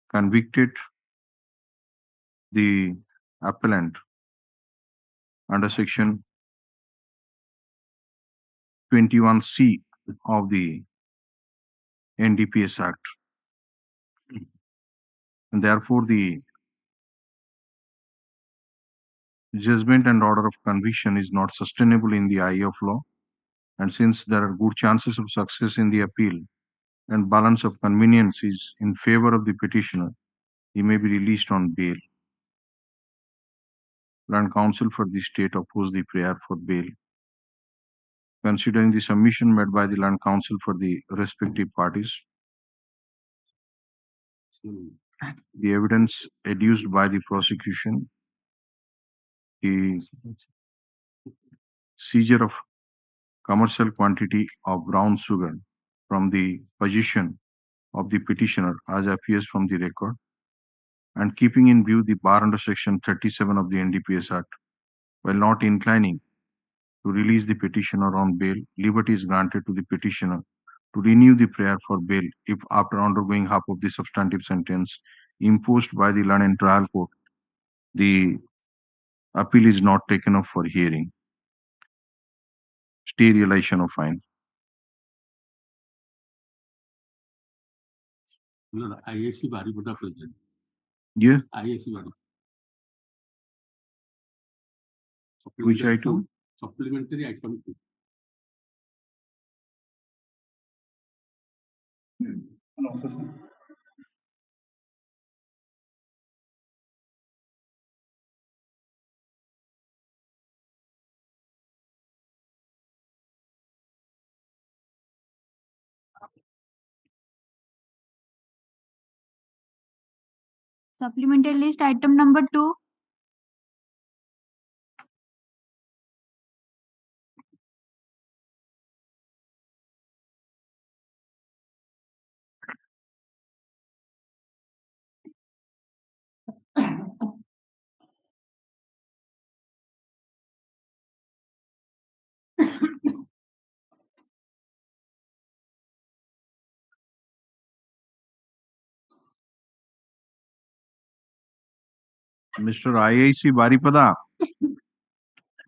convicted the appellant under section 21C of the NDPS Act. And therefore, the judgment and order of conviction is not sustainable in the eye of law. And since there are good chances of success in the appeal and balance of convenience is in favor of the petitioner, he may be released on bail. Land Council for the state opposed the prayer for bail. Considering the submission made by the Land Council for the respective parties, the evidence adduced by the prosecution, the seizure of commercial quantity of brown sugar from the possession of the petitioner as appears from the record, and keeping in view the bar under section 37 of the NDPS Act, while not inclining to release the petitioner on bail, liberty is granted to the petitioner to renew the prayer for bail if after undergoing half of the substantive sentence imposed by the Land Trial Court, the appeal is not taken up for hearing. Stay realization of fine. IAC Baripada present. Yeah. IAC Baripada. Which item? Supplementary item 2. No, sir. Supplementary list item number 2. Mr. IAC Baripada.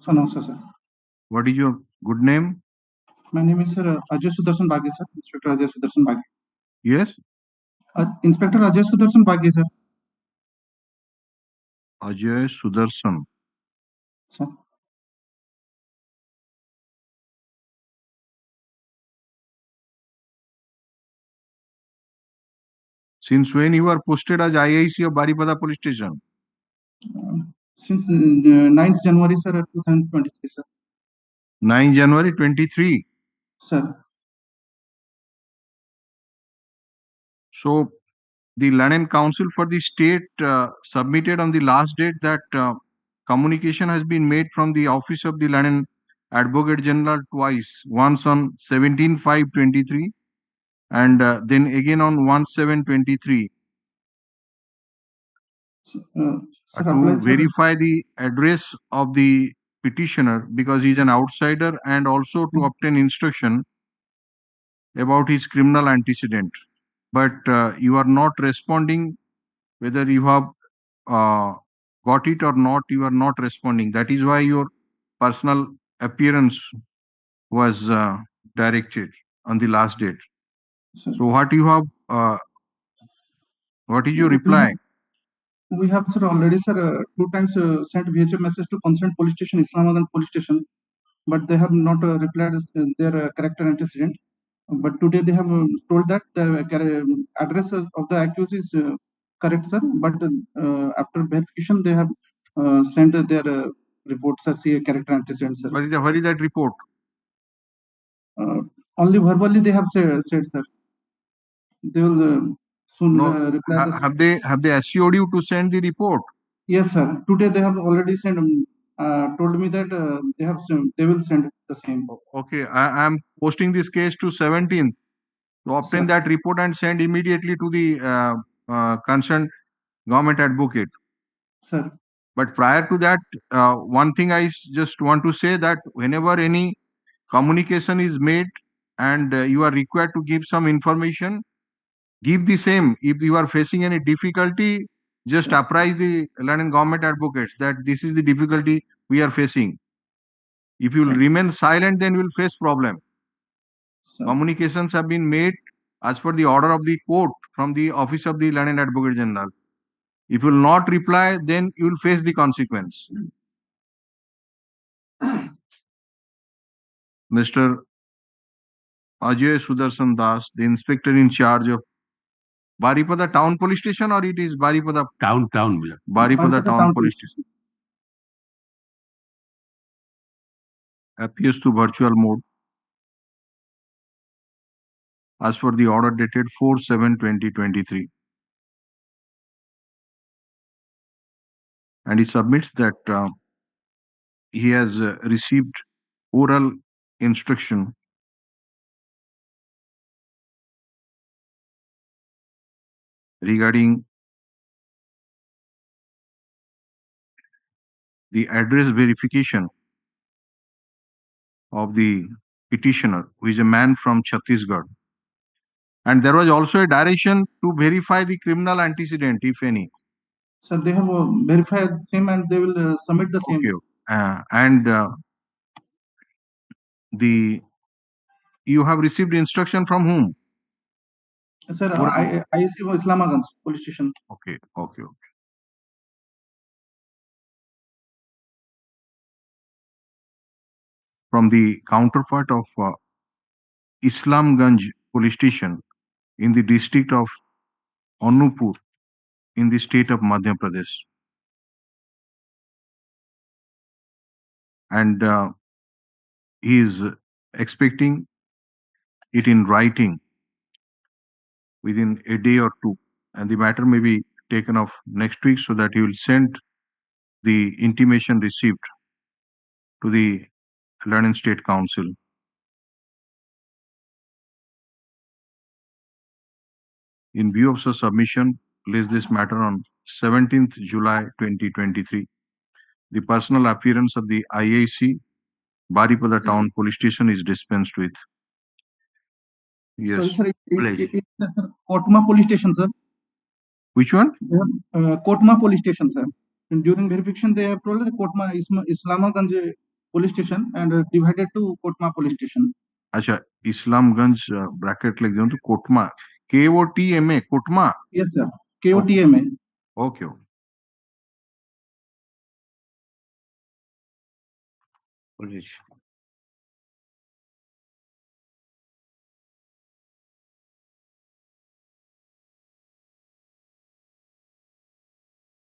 Sir, no, sir. What is your good name? My name is Sir Ajay Sudarshan Bagge, sir. Inspector Ajay Sudarshan Bagge. Yes? Inspector Ajay Sudarshan Bagge, sir. Ajay Sudarshan. Sir. Since when you are posted as IIC of Baripada Police Station? Since 9th January, sir, 2023, sir. 9 January 23. Sir. So, the Land Council for the state submitted on the last date that communication has been made from the office of the Land Advocate General twice, once on 17/5/23 and then again on 1/7/23 to verify the address of the petitioner because he is an outsider, and also to obtain instruction about his criminal antecedent. But you are not responding whether you have got it or not, you are not responding. That is why your personal appearance was directed on the last date. Sir. So what you have, what is your reply? We have, sir, already, sir, 2 times sent VHF message to concerned police station, Islamabad police station, but they have not replied their character antecedent. But today they have told that the address of the accused is correct, sir. But after verification, they have sent their reports as a character antecedent, sir. What is that report? Only verbally they have said, sir. They will soon reply. Have they assured you to send the report? Yes, sir. Today they have already sent. Told me that they will send the same. Okay, I am posting this case to 17th to obtain that report and send immediately to the concerned government advocate. Sir. But prior to that, one thing I just want to say that whenever any communication is made and you are required to give some information, give the same. If you are facing any difficulty, just apprise the land and government advocates that this is the difficulty we are facing. If you remain silent, then you will face problem. Communications have been made as per the order of the court from the office of the Land and Advocate General. If you will not reply, then you will face the consequence. Mr. Ajay Sudarshan Das, the inspector in charge of Baripada Town Police Station, or it is Baripada Town. Baripada Town Police Station. Appears to virtual mode as per the order dated 4/7/2023. And he submits that he has received oral instruction regarding the address verification of the petitioner, who is a man from Chhattisgarh. And there was also a direction to verify the criminal antecedent, if any. So they have verified the same and they will submit the same. Okay. You have received instruction from whom? Sir, I received Islamabad police station. Okay. From the counterpart of Islamganj police station in the district of Anuppur in the state of Madhya Pradesh. And he is expecting it in writing within a day or two, and the matter may be taken off next week, so that he will send the intimation received to the Learning State Council. In view of such submission, place this matter on 17th July 2023. The personal appearance of the IAC Baripada Town Police Station is dispensed with. Yes. Sorry, Kotma police station, sir. Which one? Kotma police station, sir. And during verification, they have told the Kotma Islamganj police station and divided to Kotma police station. Acha, Islamganj bracket like to Kotma. KOTMA, Kotma? Yes, sir. KOTMA. Okay.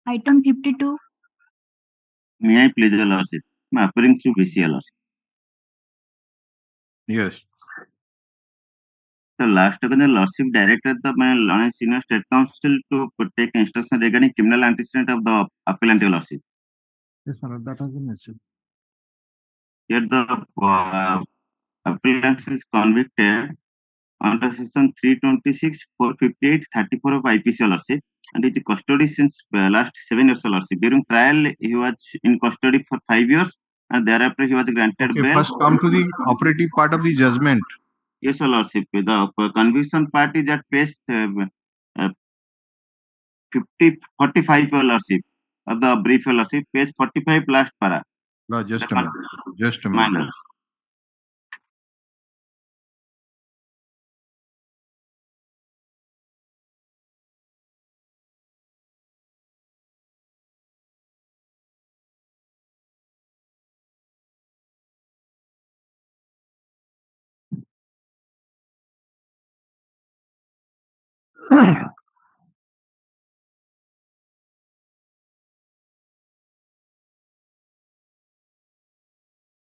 Item 52. May I please, Your Lordship? I am appearing through VCL, Lordship. Yes. So last time the Lordship directed the Learning Senior State Council to take instruction regarding criminal antecedent of the appellant, Your Lordship. Yes, sir. That has been mentioned. Here the appellant is convicted under section 326, 458, 34 of IPC, Your Lordship, and is in custody since last 7 years, Your Lordship. During trial, he was in custody for 5 years, and thereafter he was granted bail. First come to the operative part of the judgment. Yes, Your Lordship. The conviction part is at page 45, your lordship, of the brief, your lordship, page 45, last para. No, just a minute. Just a My minute. lord.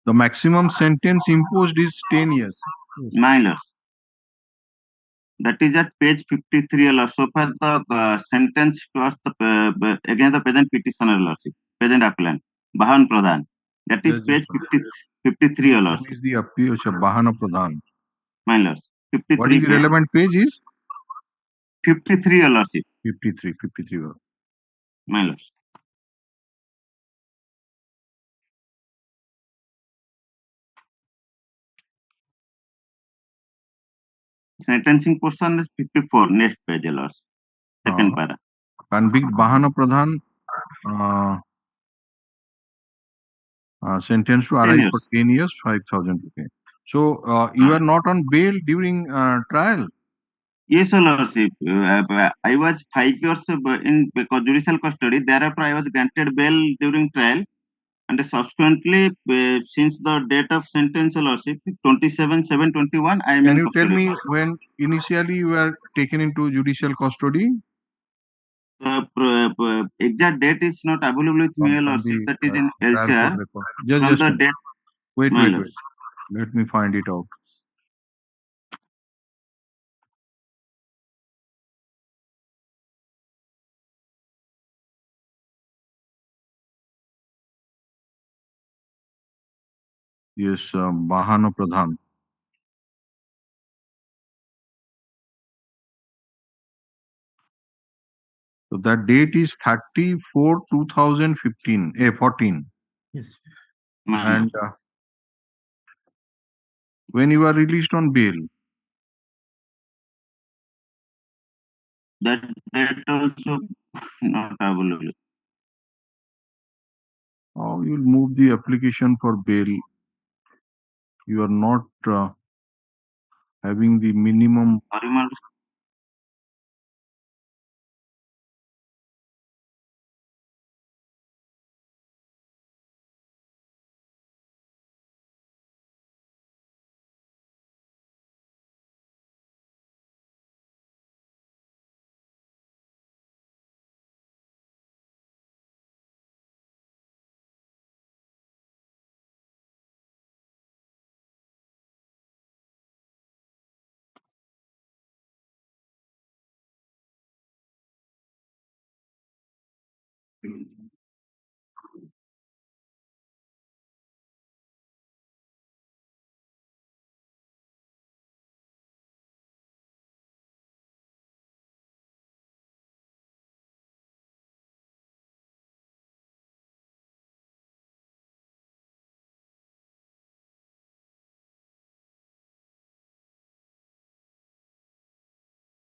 The maximum sentence imposed is 10 years. My lord. That is at page 53, your lord. So far, the sentence towards the against the present petitioner, lordship, present appellant, Bahan Pradhan. That is Just- page 53, your lord. What is the appeal? Bahana Pradhan. My lord. 53. What is the relevant page is? 53, your lordship. 53. My lord. Sentencing portion is 54, next page, your lord. Second para. Convict Bahana Pradhan sentenced to arrive for 10 years, 5,000 rupees. So you are not on bail during trial? Yes, your lordship. I was 5 years in judicial custody. Thereafter, I was granted bail during trial. And subsequently, since the date of sentence, your lordship, 27/7/21, I am Can in you tell custody. me when initially you were taken into judicial custody? Exact date is not available with me, your lordship. That is in LCR. From the date. Wait. Let me find it out. Yes, Bahana Pradhan. So that date is 30/4/2015, 14. Yes. And when you are released on bail? That date also not available. How you will move the application for bail? You are not having the minimum.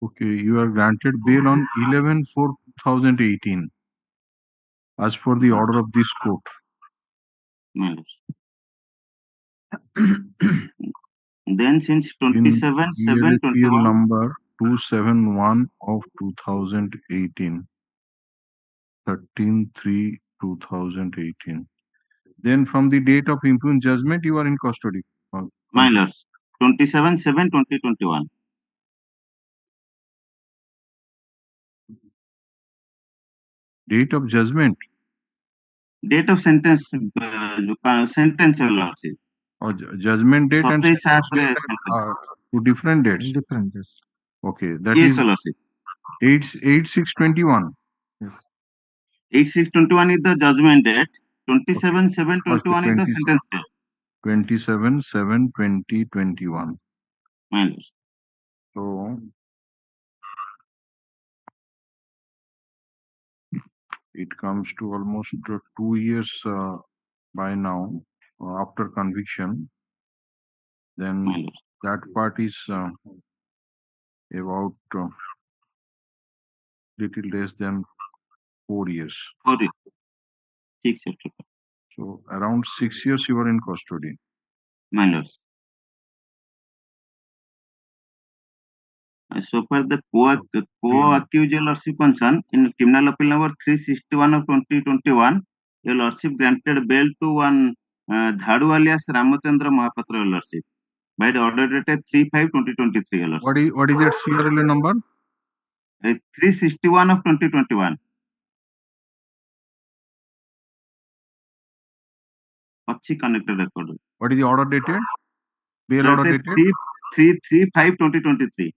Okay, you are granted bail on 11/4/2018 as per the order of this court. Then since 27/7/21 number 271 of 2018, 13/3/2018. Then from the date of impugned judgment, you are in custody. My lords, 27/7/2021. Date of judgment? Date of sentence, sentence, your lordship. Or judgment date and sentence date are two different dates. Different dates. Okay, that Yes, is your lordship. 8/6/21. Yes. 8/6/21 is the judgment date. 27/7/21 is the sentence date. 27/7/2021. My lords. So it comes to almost 2 years by now after conviction. Then that part is about little less than 4 years. 4 years. 6 years. So around 6 years you were in custody. My lords. So far, the co-accused, your lordship concern in criminal appeal number 361 of 2021, your lordship granted bail to one Dhadu alias Ramachandra Mahapatra, your lordship, by the order dated 3/5/2023, your lordship. What is that CRLA number? 361 of 2021. Achhi connected record. What is the order dated? Bail order dated? 3/5/2023.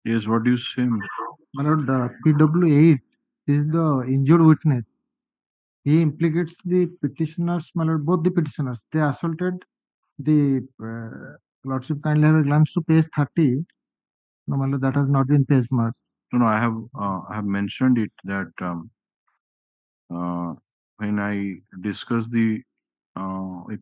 Yes, what do you say? My lord, PW8 is the injured witness. He implicates the petitioners, my lord, both the petitioners. They assaulted the lordship kindly have a glance to page 30. No, my lord, that has not been page marked. No, I have mentioned it that when I discussed I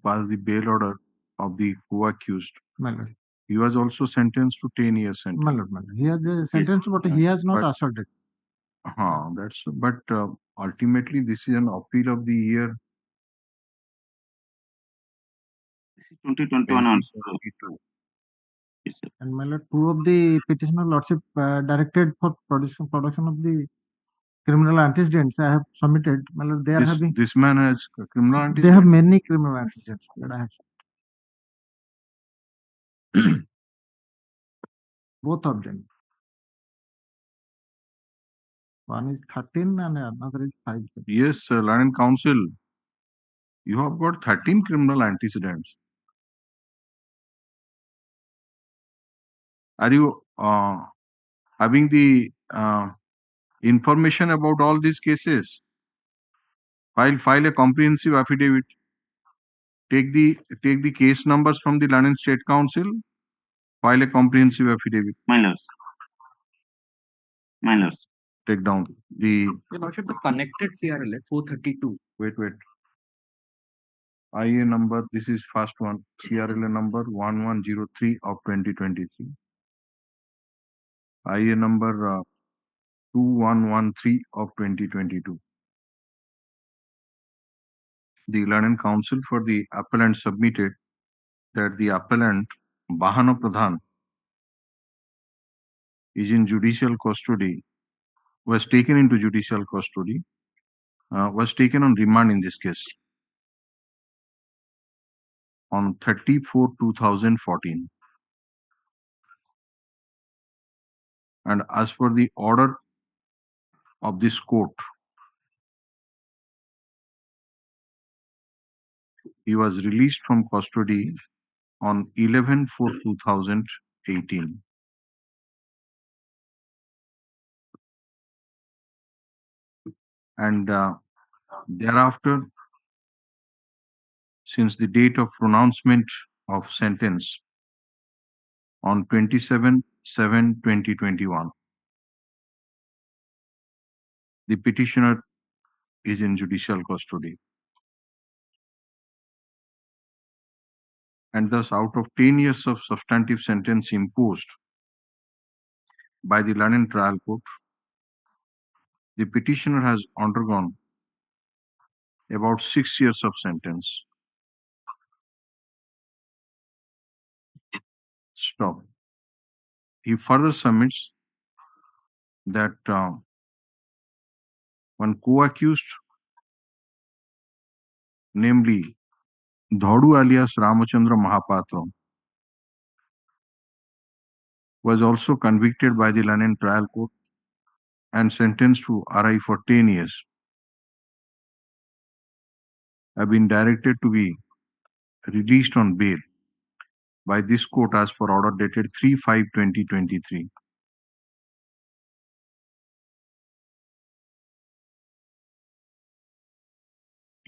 passed the bail order of the co-accused. My lord. He was also sentenced to 10 years sentence. My lord, my lord. He has a sentence, but he has not assaulted. But ultimately this is an appeal of the year 2021 also. And my lord, two of the petitioner lordship directed for production of the criminal antecedents I have submitted. My lord, they are having. This man has criminal antecedents. They have many criminal antecedents that I have. Both of them. One is 13 and another is 5. Yes, Learned Counsel. You have got 13 criminal antecedents. Are you having the information about all these cases? File a comprehensive affidavit. Take the case numbers from the Learned State Council. File a comprehensive affidavit. My lords. Take down the. Your lordship, the connected CRLA 432. Wait. IA number. This is first one. CRLA number 1103 of 2023. IA number 2113 of 2022. The Learned Counsel for the appellant submitted that the appellant Bahana Pradhan is in judicial custody, was taken into judicial custody, was taken on remand in this case on 30/4/2014. And as per the order of this court, he was released from custody on 11/4/2018. And thereafter, since the date of pronouncement of sentence on 27/7/2021, the petitioner is in judicial custody. And thus, out of 10 years of substantive sentence imposed by the Learned Trial Court, the petitioner has undergone about 6 years of sentence. Stop. He further submits that one co-accused, namely Dhadu alias Ramachandra Mahapatra, was also convicted by the Learned Trial Court and sentenced to RI for 10 years, have been directed to be released on bail by this court as per order dated 3/5/2023.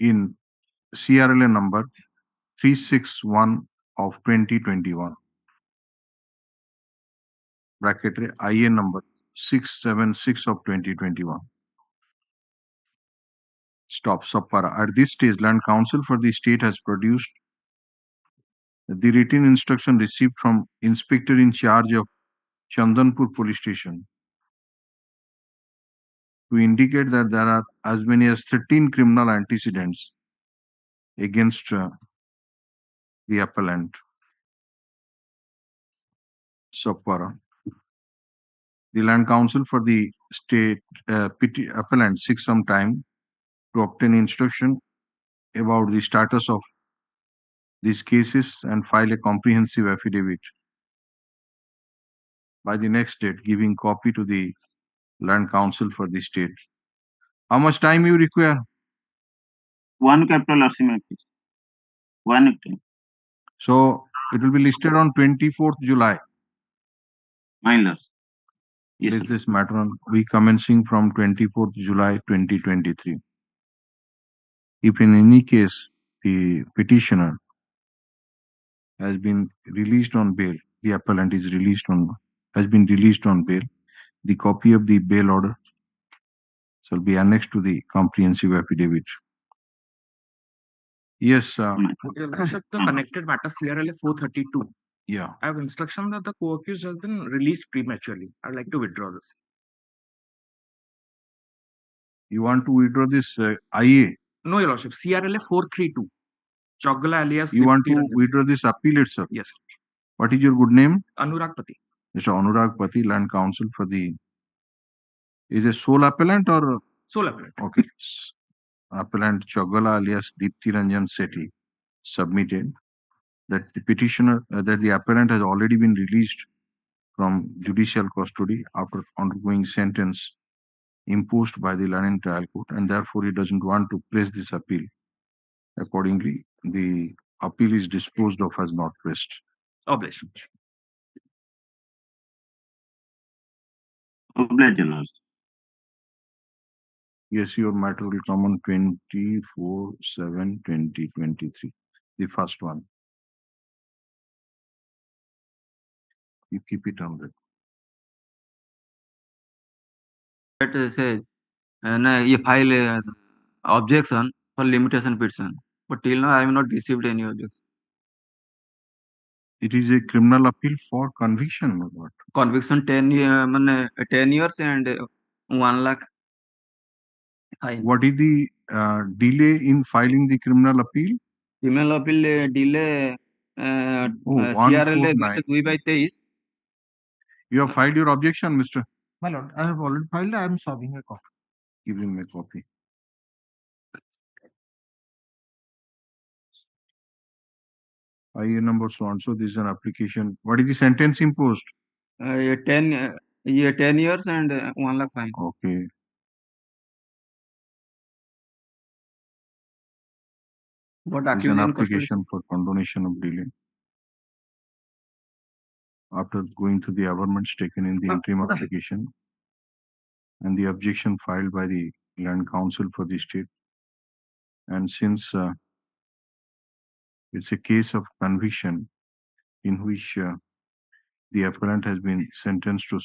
In CRLA number 361 of 2021. Bracket IA number 676 of 2021. Stop. Subpara. At this stage, Land Council for the state has produced the written instruction received from Inspector in charge of Chandanpur Police Station to indicate that there are as many as 13 criminal antecedents against the appellant. Subpara. The Land Council for the state appellant seeks some time to obtain instruction about the status of these cases and file a comprehensive affidavit by the next date, giving copy to the Land Council for the state. How much time you require? 1 capital RC, please. 1 time. So it will be listed on 24th July. Minors. Yes, is this matter on we commencing from 24th July 2023. If in any case the petitioner has been released on bail, the appellant is has been released on bail, the copy of the bail order shall be annexed to the comprehensive affidavit. Yes, The connected matter CRLA 432. Yeah. I have instruction that the co-accused has been released prematurely. I'd like to withdraw this. You want to withdraw this IA? No, Your Lordship. CRLA 432. Chogala alias. You want to withdraw this appeal itself? Yes. What is your good name? Anurag Pati. Mr. Anurag Pati, Land Council for the. Is a sole appellant or? Sole appellant. Okay. Appellant Chogala alias Deepti Ranjan Sethi submitted that the petitioner, that the appellant has already been released from judicial custody after undergoing sentence imposed by the Learning Trial Court, and therefore he doesn't want to press this appeal. Accordingly, the appeal is disposed of as not pressed. Obliged. Obliged. Yes, your matter will come on 24/7/2023. The first one. You keep it on that. That says, you file objection for limitation petition. But till now, I have not received any objection. It is a criminal appeal for conviction or what? Conviction 10 years and 1 lakh. Fine. What is the delay in filing the criminal appeal? Criminal appeal delay CRL 2/23. You have filed your objection, Mr. My lord, I have already filed. I am serving a copy. Give him a copy. IA number so on. So this is an application. What is the sentence imposed? 10 years and 1 lakh fine. Okay. What This is an application for condonation of delay. After going through the averments taken in the interim application and the objection filed by the Land Council for the state, and since it's a case of conviction in which the appellant has been sentenced to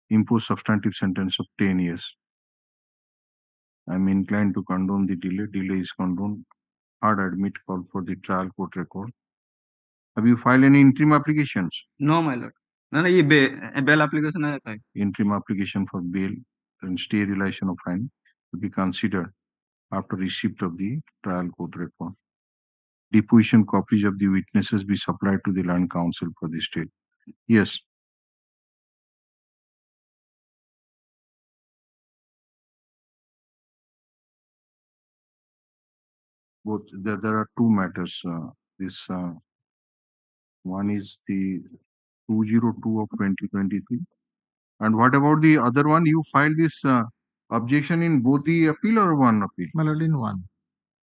impose substantive sentence of 10 years, I'm inclined to condone the delay. Delay is condoned. Hard admit call for the trial court record. Have you filed any interim applications? No, my lord. No, ये bail application है भाई. Interim application for bail and stay realization of fine to be considered after receipt of the trial court record. Deposition copies of the witnesses be supplied to the Land Council for the state. Yes. Both there are two matters. This one is the 202 of 2023. And what about the other one? You filed this objection in both the appeal or one appeal? My lord, in one.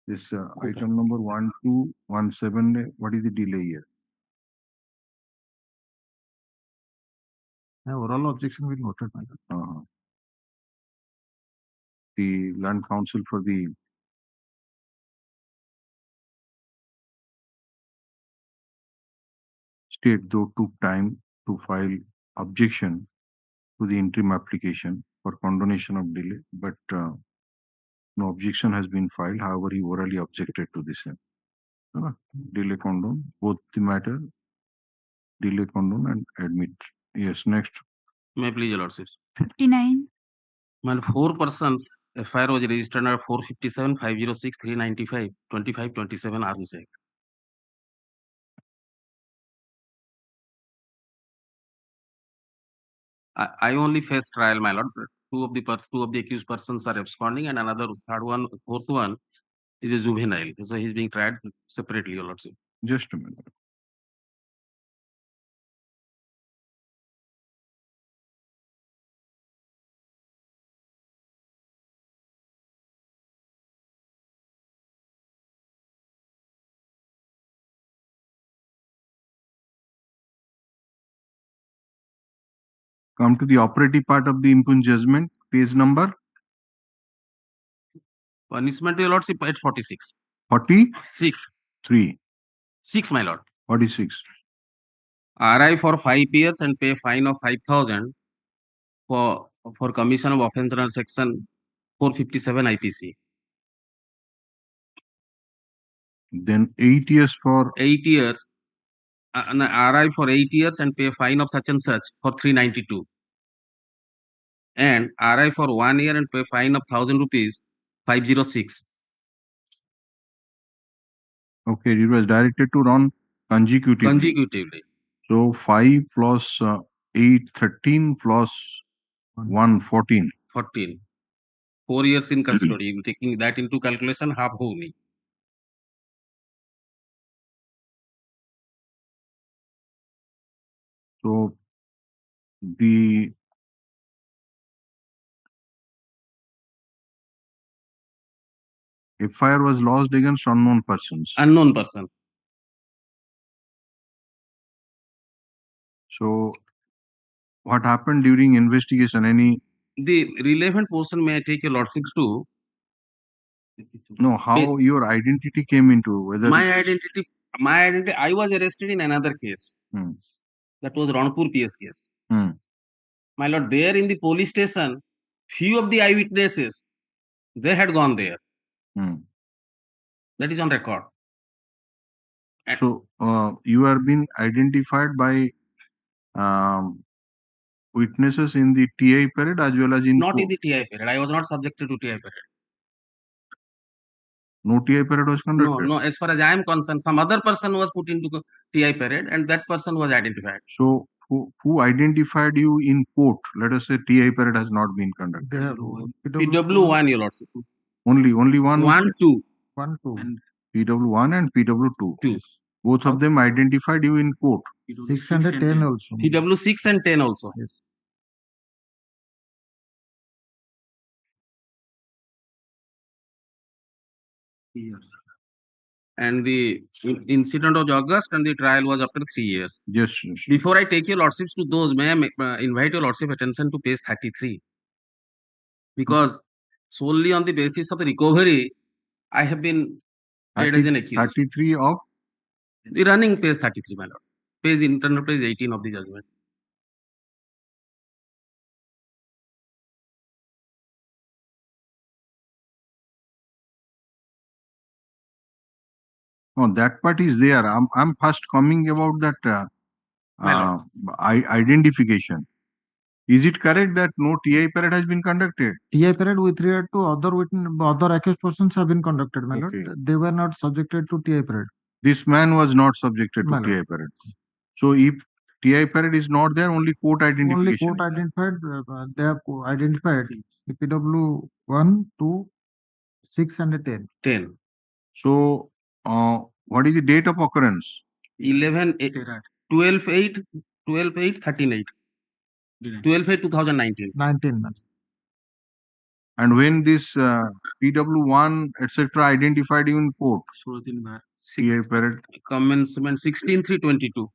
This item number 1217. What is the delay here? Oral objection will noted, my lord. The Land Council for the state though took time to file objection to the interim application for condonation of delay, but no objection has been filed. However, he orally objected to this. Delay condone, both the matter, delay condone and admit. Yes, next. May I please, your lordship? 59. Well, 4 persons, FIR was registered under 457, 506, 395, 25, 27 Arms Act. I only face trial, my lord. Two of the accused persons are absconding, and fourth one is a juvenile. So he's being tried separately, your lordship. Just a minute. Come to the operative part of the impugned judgment, page number. Punishment, your lordship, at 46. 46? 3. 6, my lord. 46. RI for 5 years and pay fine of 5,000 for commission of offence under section 457 IPC. Then 8 years for 8 years. RI for 8 years and pay fine of such and such for 392. And RI for 1 year and pay fine of 1,000 rupees, 506. Okay, it was directed to run consecutively. Consecutively. So 5 plus 8, 13 plus 1, 14. 14. 4 years in custody. Taking that into calculation, half only. So the FIR was lodged against unknown persons. Unknown person. So what happened during investigation? Any? The relevant portion, may I take your lordships to? No, how your identity came into, whether my identity, I was arrested in another case. That was Ranpur PS case. My lord, there in the police station, few of the eyewitnesses, they had gone there. That is on record. So you are being identified by witnesses in the TI period as well as in not in the TI period. I was not subjected to TI period. No TI period was conducted? No, as far as I am concerned, some other person was put into TI period and that person was identified. So who identified you in court? Let us say TI period has not been conducted. PW1, your lordship. Only one? 1, 2. 1, 2. And PW1 and PW2. 2. Both of them identified you in court. 6 and 10 also. PW6 and 10 also. Yes. And the incident of August and the trial was after 3 years. Yes. Before I take your lordships to those, may I invite your lordship attention to page 33. Because solely on the basis of recovery, I have been paid as an accused. 33 of? The running page 33, my lord. Internal page 18 of the judgment. No, that part is there. I'm first coming about that identification. Is it correct that no TI period has been conducted? TI period with regard to other accused persons have been conducted, my lord. They were not subjected to TI period. This man was not subjected to TI period. So if TI period is not there, only court identification. Only court identified. They have identified PW 1, 2, 6 and 10. 10. So what is the date of occurrence? 12/8, 13/8. 12/8, 2019. 19 months. And when this PW1 etc. identified you in court? TI period. Commencement 16/3/22.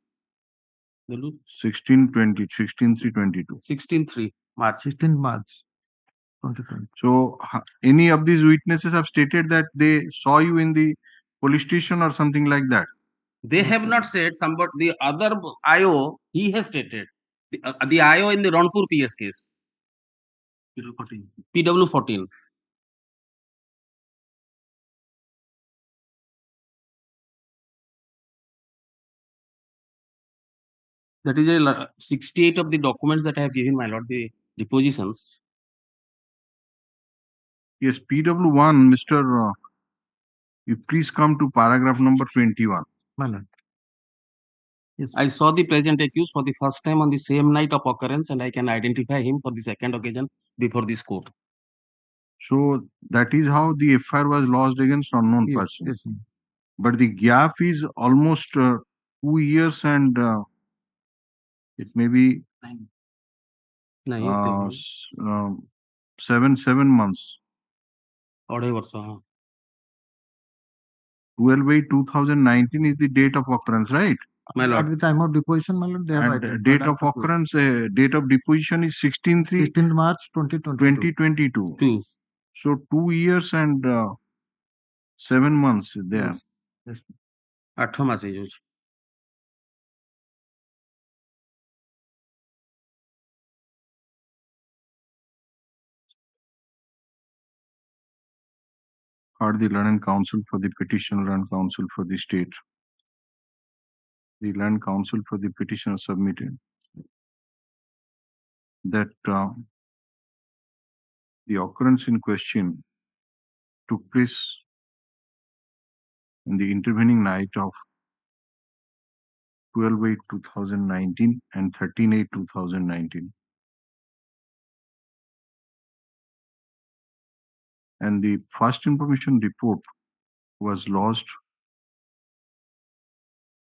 16/3/22. 16/3 March. 16 March 2020. So any of these witnesses have stated that they saw you in the police station or something like that? They have not said. The other IO, he has stated. The IO in the Ranpur PS case. PW 14. That is a 68 of the documents that I have given, my lord, the depositions. Yes, PW1, Mr. You please come to paragraph number 21. My lord. Yes. I saw the present accused for the first time on the same night of occurrence, and I can identify him for the second occasion before this court. So that is how the FIR was lodged against unknown person. Yes. But the gap is almost 2 years and it may be 7 months. 12/8/2019 is the date of occurrence, right? At the time of deposition, my lord, they have And date of occurrence, date of deposition is 16th March 2022. So 2 years and 7 months there. Yes. 8 मास है जो Are the learned counsel for the petitioner and counsel for the state. The learned counsel for the petitioner submitted that the occurrence in question took place in the intervening night of 12/8/2019 and 13/8/2019. And the first information report was lodged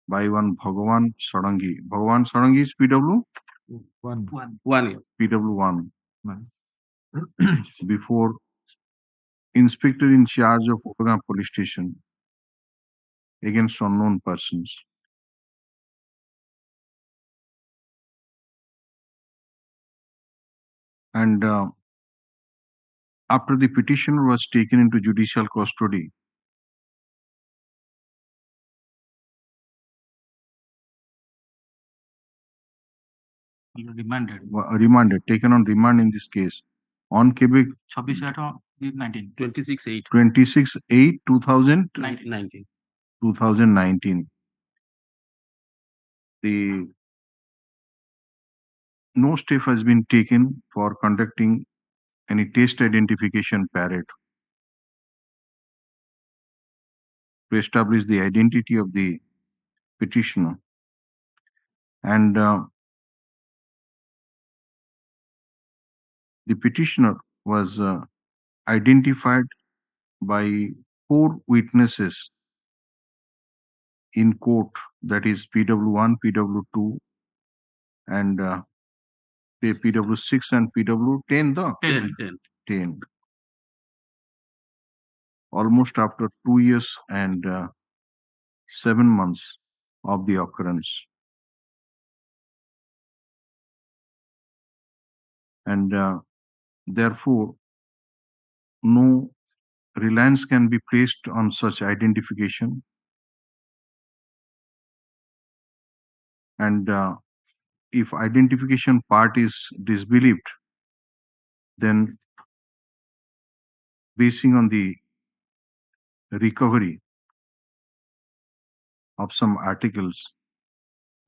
by one Bhagavan Sarangi. Bhagavan Sarangi is PW? One. PW1. Before Inspector in charge of Oga Police Station against unknown persons. And after the petitioner was taken into judicial custody, remanded, taken on remand in this case, on Quebec 26/8/2019. No step has been taken for conducting any test identification parade to establish the identity of the petitioner. And the petitioner was identified by 4 witnesses in court, that is PW1, PW2, and PW6 and PW10. 10. Almost after 2 years and 7 months of the occurrence. And therefore, no reliance can be placed on such identification. And if identification part is disbelieved, then basing on the recovery of some articles,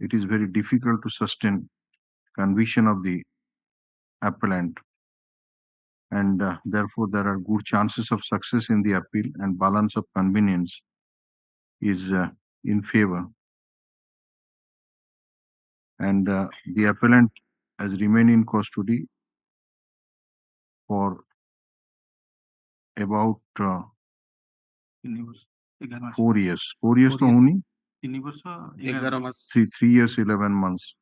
it is very difficult to sustain conviction of the appellant. And therefore, there are good chances of success in the appeal, and balance of convenience is in favor. And the appellant has remained in custody for about 4 years. 4 years to only? 3 years, 11 months.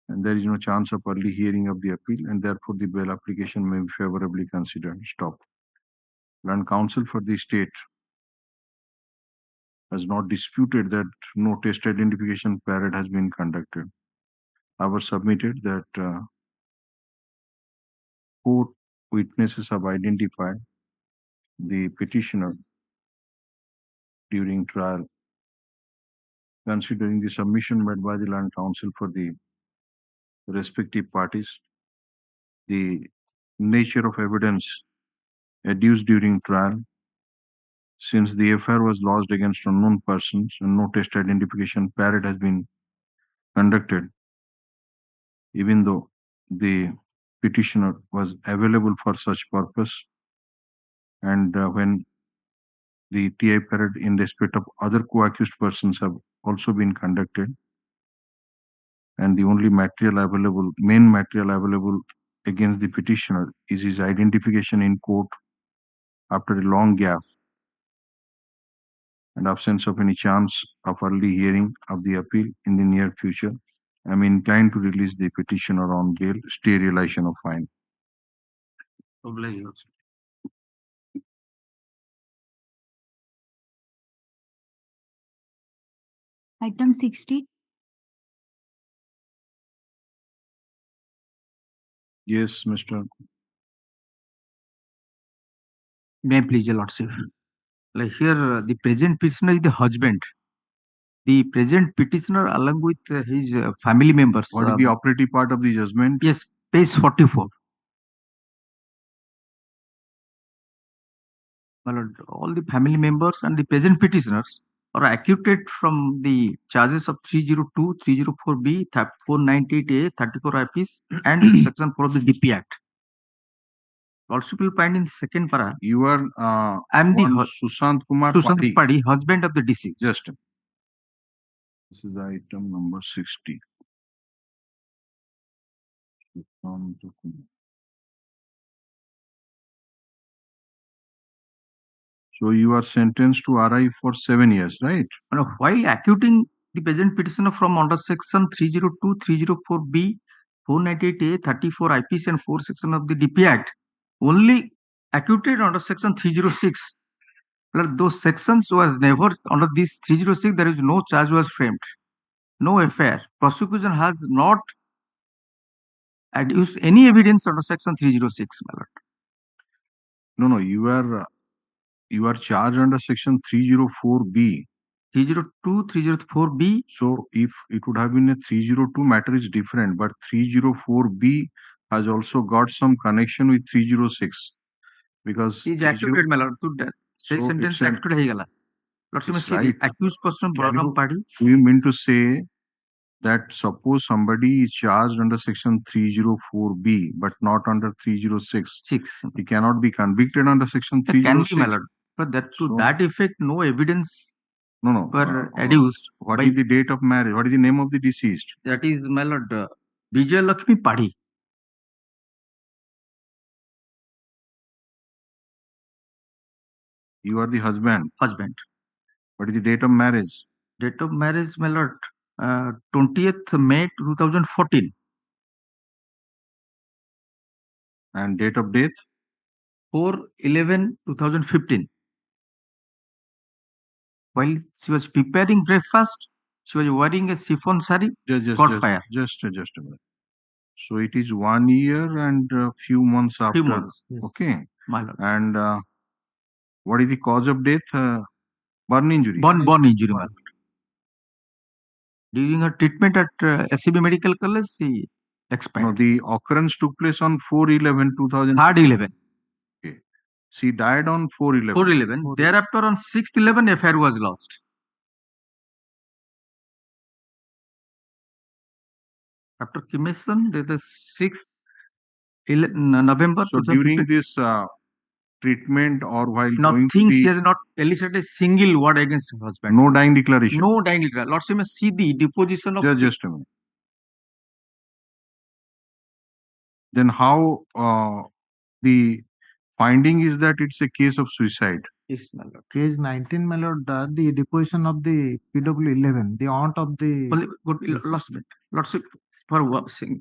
And there is no chance of early hearing of the appeal, and therefore the bail application may be favorably considered. Stop. Learned counsel for the state has not disputed that no test identification parade has been conducted. I was submitted that 4 witnesses have identified the petitioner during trial. Considering the submission made by the learned counsel for the respective parties, the nature of evidence adduced during trial, since the FIR was lodged against unknown persons and no test identification parade has been conducted, even though the petitioner was available for such purpose, and when the TI parade in respect of other co-accused persons have also been conducted, and the only main material available against the petitioner is his identification in court after a long gap and absence of any chance of early hearing of the appeal in the near future, I am inclined to release the petitioner on bail, stay realization of fine. Item 60. Yes, Mr. May I please, your lordship? Like here, the present petitioner is the husband. The present petitioner, along with his family members. What is the operative part of the judgment? Yes, page 44. Well, all the family members and the present petitioners are acquitted from the charges of 302, 304B, 498A, 34 IPs, and Section 4 of the DP Act. Lordship will find in second para. You are I am the Sushant Kumar Sushant Padi, husband of the deceased. Just this is item number 60. So you are sentenced to RI for 7 years, right? While acquitting the present petitioner from under section 302, 304B, 498A, 34 IPC and 4 section of the DP Act, only acquitted under section 306. Well, those sections was never under this 306. There is no charge was framed, no affair. Prosecution has not adduced any evidence under section 306. No, you are charged under section 304B. 302, 304B. So if it would have been a 302 matter is different, but 304B has also got some connection with 306 because is acquitted, my lord, to death. So sentence acquitted hegala. Right. Accused person program party. Do you mean to say that suppose somebody is charged under section 304B but not under 306, he cannot be convicted under section 306? Can be, my lord. But that to that effect, no evidence were adduced. What is the date of marriage? What is the name of the deceased? That is, my lord, Vijay Lakshmi Padi. You are the husband. Husband. What is the date of marriage? Date of marriage, my lord, 20th May 2014. And date of death? 4/11/2015. While she was preparing breakfast, she was wearing a chiffon sari. Caught fire. Just a minute. So it is 1 year and a few months after. Few months. Yes. Okay. My lord. And what is the cause of death? Burn injury. Burn injury, my lord. During her treatment at SCB Medical College, she expired. No, the occurrence took place on 4/11/2000. 3/11. Okay. She died on 4/11. 4/11. Thereafter, on 6/11, affair was lost. After cremation, the 6th November. So during this treatment or while nothing, she has not elicited a single word against her husband. No dying declaration. No dying declaration. Lordship may see the deposition of. Just a minute. Then how the finding is that it's a case of suicide? Yes, my lord. Case 19, my lord, the deposition of the PW11, the aunt of the. Lordship, for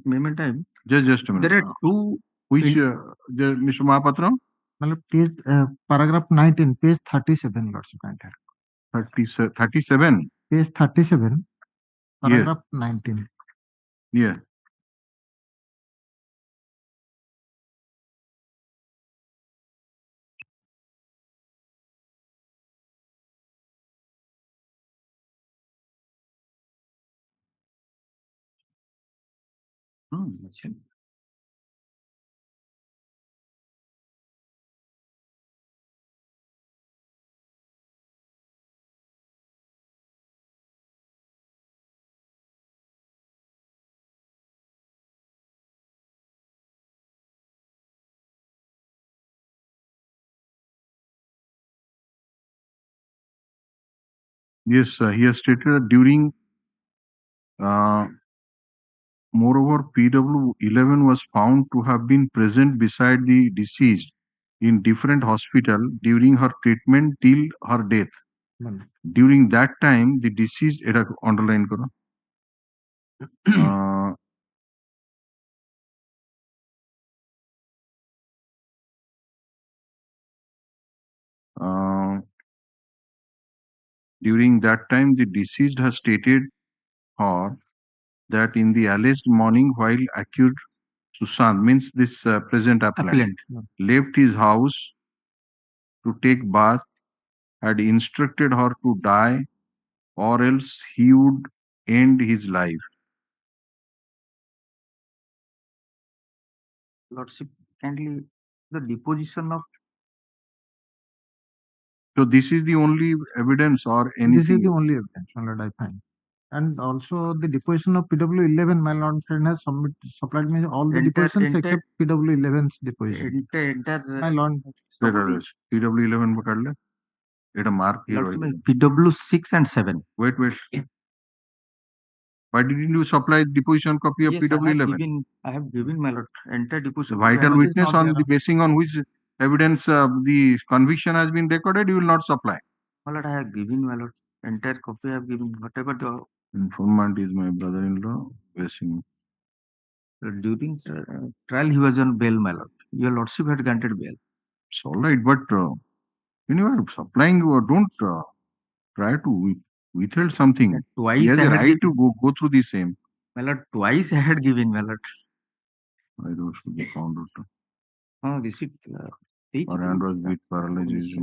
moment time. Just a minute. There are two. Which, Mr. Mahapatra? Page, paragraph 19, page 37, Lordship. 37? Page 37, paragraph 19. Yeah. Yes, he has stated that during, moreover, PW11 was found to have been present beside the deceased in different hospital during her treatment till her death. During that time, the deceased, এটা underline করো, during that time, the deceased has stated her that in the alleged morning while accused Sushant, means this present appellant, left his house to take bath, had instructed her to die or else he would end his life. Lordship, kindly the deposition of. So this is the only evidence or anything? This is the only evidence, my lord, I find. And also the deposition of PW11, my lord friend has supplied me all the depositions except PW11's deposition. My lord, PW11 पकड़ এটা mark here. PW6 and 7. Wait. Why didn't you supply deposition copy of PW11? I have given, my lord, entire deposition. Vital witness on the basing on which evidence the conviction has been recorded, you will not supply. My lord, I have given, my lord, entire copy I have given. Whatever the informant is my brother-in-law, basing. During trial, he was on bail, my lord. Your lordship had granted bail. It's all right, but when you are supplying, don't try to withhold something. Twice he has I a had right to go through the same. My lord, twice I had given, my lord. I don't should be found out. Receipt. Or hand was with paralysis.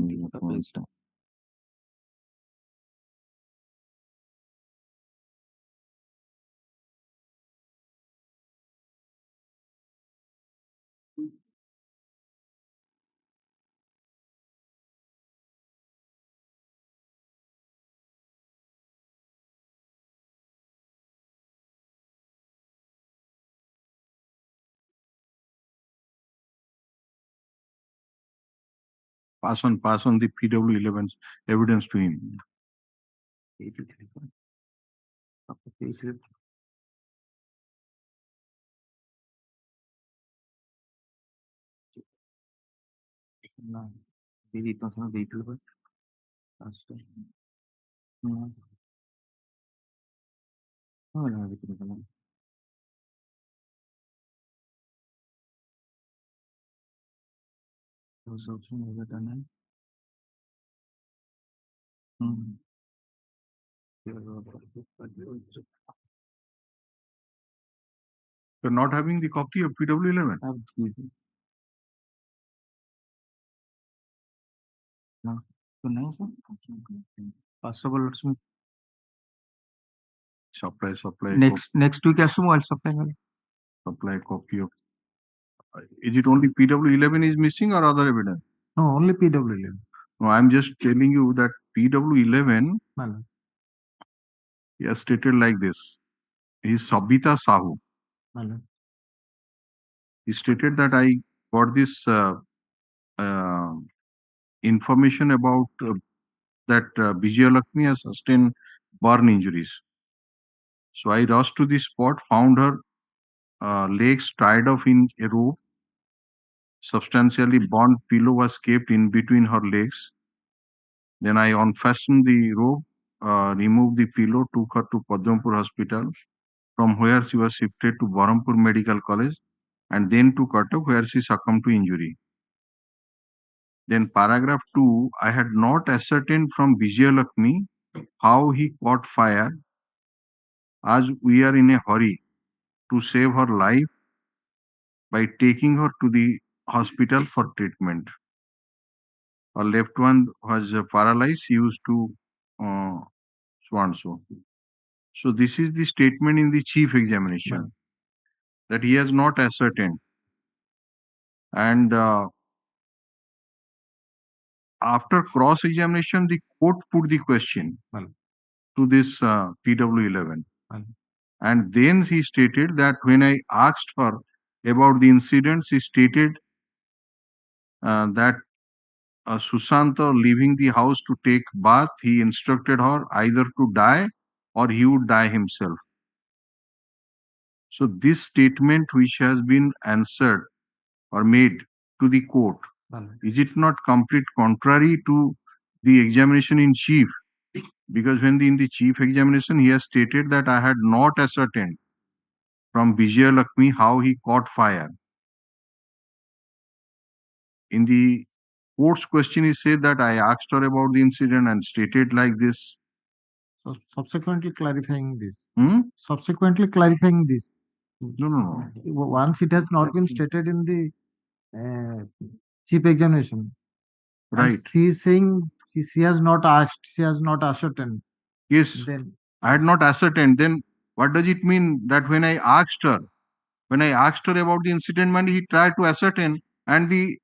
Pass on the PW11's evidence to him. You're not having the copy of PW11? No. Possible. Supply. Next week, I'll supply. Supply copy of. Is it only PW11 is missing or other evidence? No, only PW11. No, I'm just telling you that PW11, he has stated like this. He is S.K.SAHOO. He stated that I got this information about that Vijayalakshmi has sustained burn injuries. So I rushed to the spot, found her legs tied off in a rope. Substantially burnt pillow was kept in between her legs. Then I unfastened the rope, removed the pillow, took her to Padmampur Hospital, from where she was shifted to Barampur Medical College, and then to Cuttack, where she succumbed to injury. Then paragraph 2, I had not ascertained from Vijayalakshmi how he caught fire, as we are in a hurry to save her life by taking her to the hospital for treatment. Her left one was paralyzed, she used to so and so. So this is the statement in the chief examination. that he has not ascertained. And after cross-examination, the court put the question to this PW11. And then he stated that when I asked her about the incident, she stated that Sushanta leaving the house to take bath, he instructed her either to die or he would die himself. So this statement which has been answered or made to the court, is it not complete contrary to the examination in chief? Because when in the chief examination, he has stated that I had not ascertained from Vijay Lakshmi how he caught fire. In the court's question, he said that I asked her about the incident and stated like this. So subsequently clarifying this. Hmm? Subsequently clarifying this. No. Once it has not been stated in the chief examination. Right. And she is saying she has not asked, she has not ascertained. Yes. Then I had not ascertained. Then what does it mean that when I asked her about the incident, man, he tried to ascertain, and the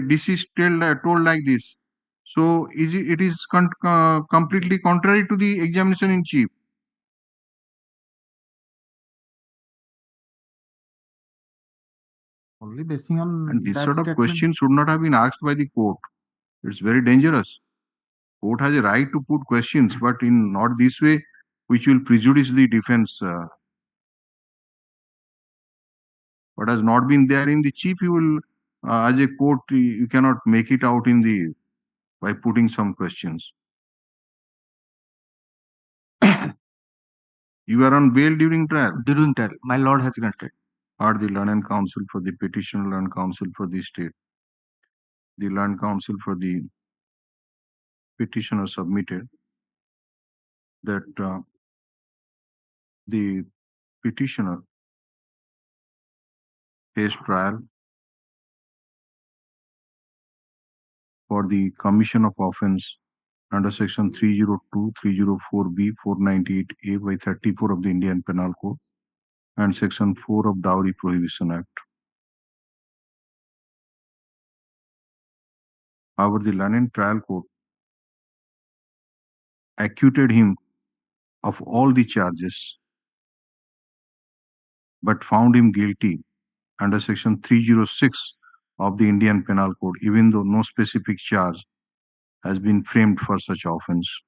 deceased told like this. So it is completely contrary to the examination in chief. Only basing on And this that sort of statement. question should not have been asked by the court. It's very dangerous. Court has a right to put questions, but in not this way, which will prejudice the defense. What has not been there in the chief, you will, as a court, you cannot make it out in the by putting some questions. You are on bail during trial. During trial, my lord has granted. Are the learned counsel for the petitioner, learned counsel for the state? The learned counsel for the petitioner submitted that the petitioner faced trial for the commission of offense under section 302, 304B, 498A by 34 of the Indian Penal Code and section 4 of Dowry Prohibition Act. However, the learned trial court acquitted him of all the charges but found him guilty under section 306 of the Indian Penal Code, even though no specific charge has been framed for such offense.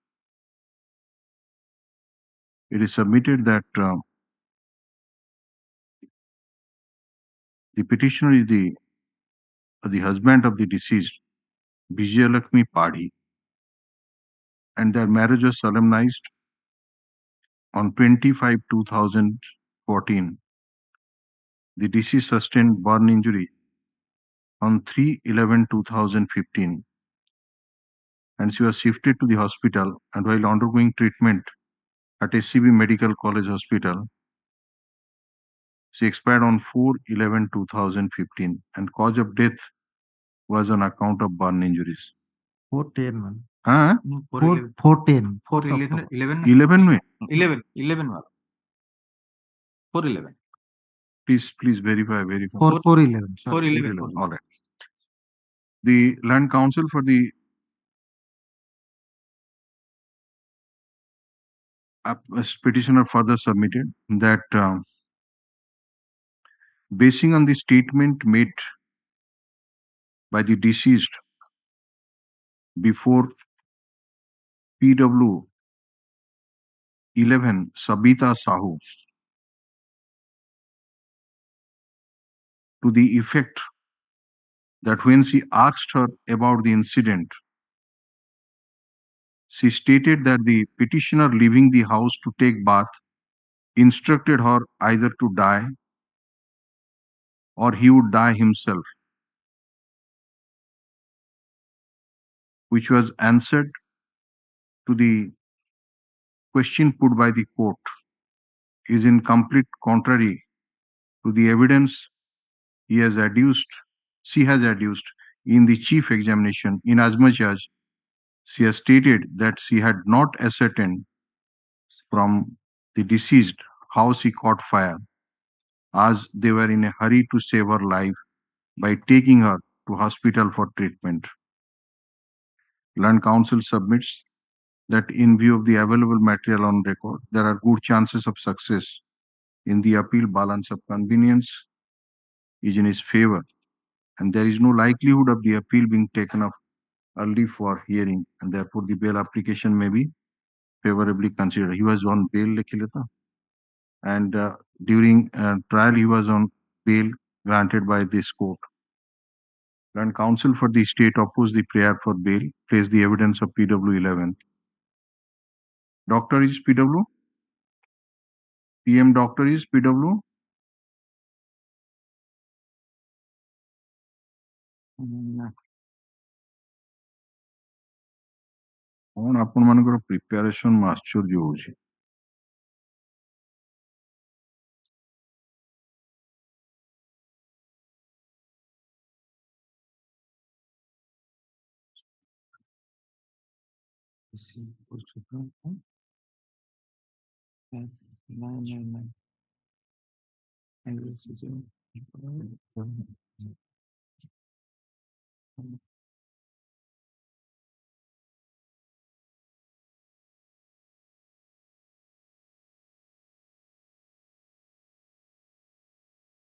It is submitted that the petitioner is the husband of the deceased, Vijay Lakshmi Padhi, and their marriage was solemnized on 25/2014. The deceased sustained burn injury on 3/11/2015, and she was shifted to the hospital, and while undergoing treatment at SCB Medical College Hospital, she expired on 4/11/2015, and cause of death was on account of burn injuries. 410 man. Huh? 410. 11 में 11 411. Please verify. 411. 411. All right. The land counsel for the petitioner further submitted that basing on the statement made by the deceased before PW 11 Sabita Sahu to the effect that when she asked her about the incident, she stated that the petitioner leaving the house to take bath instructed her either to die or he would die himself, which was answered to the question put by the court, is in complete contrary to the evidence she has adduced in the chief examination, in as much as she has stated that she had not ascertained from the deceased how she caught fire. as they were in a hurry to save her life by taking her to hospital for treatment. Land Council submits that in view of the available material on record, there are good chances of success in the appeal. Balance of convenience is in his favor, and there is no likelihood of the appeal being taken up early for hearing, and therefore the bail application may be favorably considered. He was on bail, and during trial he was on bail granted by this court. Land Counsel for the state opposed the prayer for bail, placed the evidence of PW 11. Doctor is PW? PM doctor is PW? କଣ ଆପଣମାନଙ୍କର preparation ଆଶ୍ଚର୍ଯ୍ୟ ହଉଛି।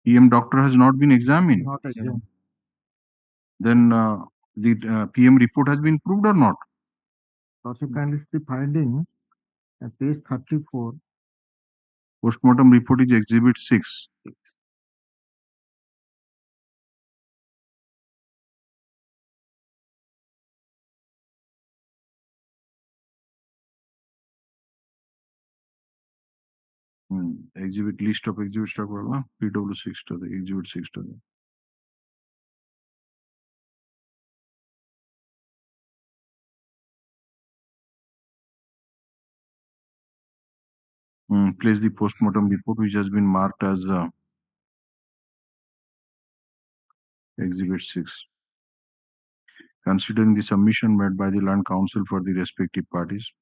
PM doctor has not been examined. Not examined. Then the PM report has been proved or not? Consequently, the finding at page 34. Postmortem report is Exhibit 6. Exhibit list of exhibits PW 6 to the Exhibit 6 to the. Place the postmortem report which has been marked as Exhibit 6. Considering the submission made by the Land Council for the respective parties,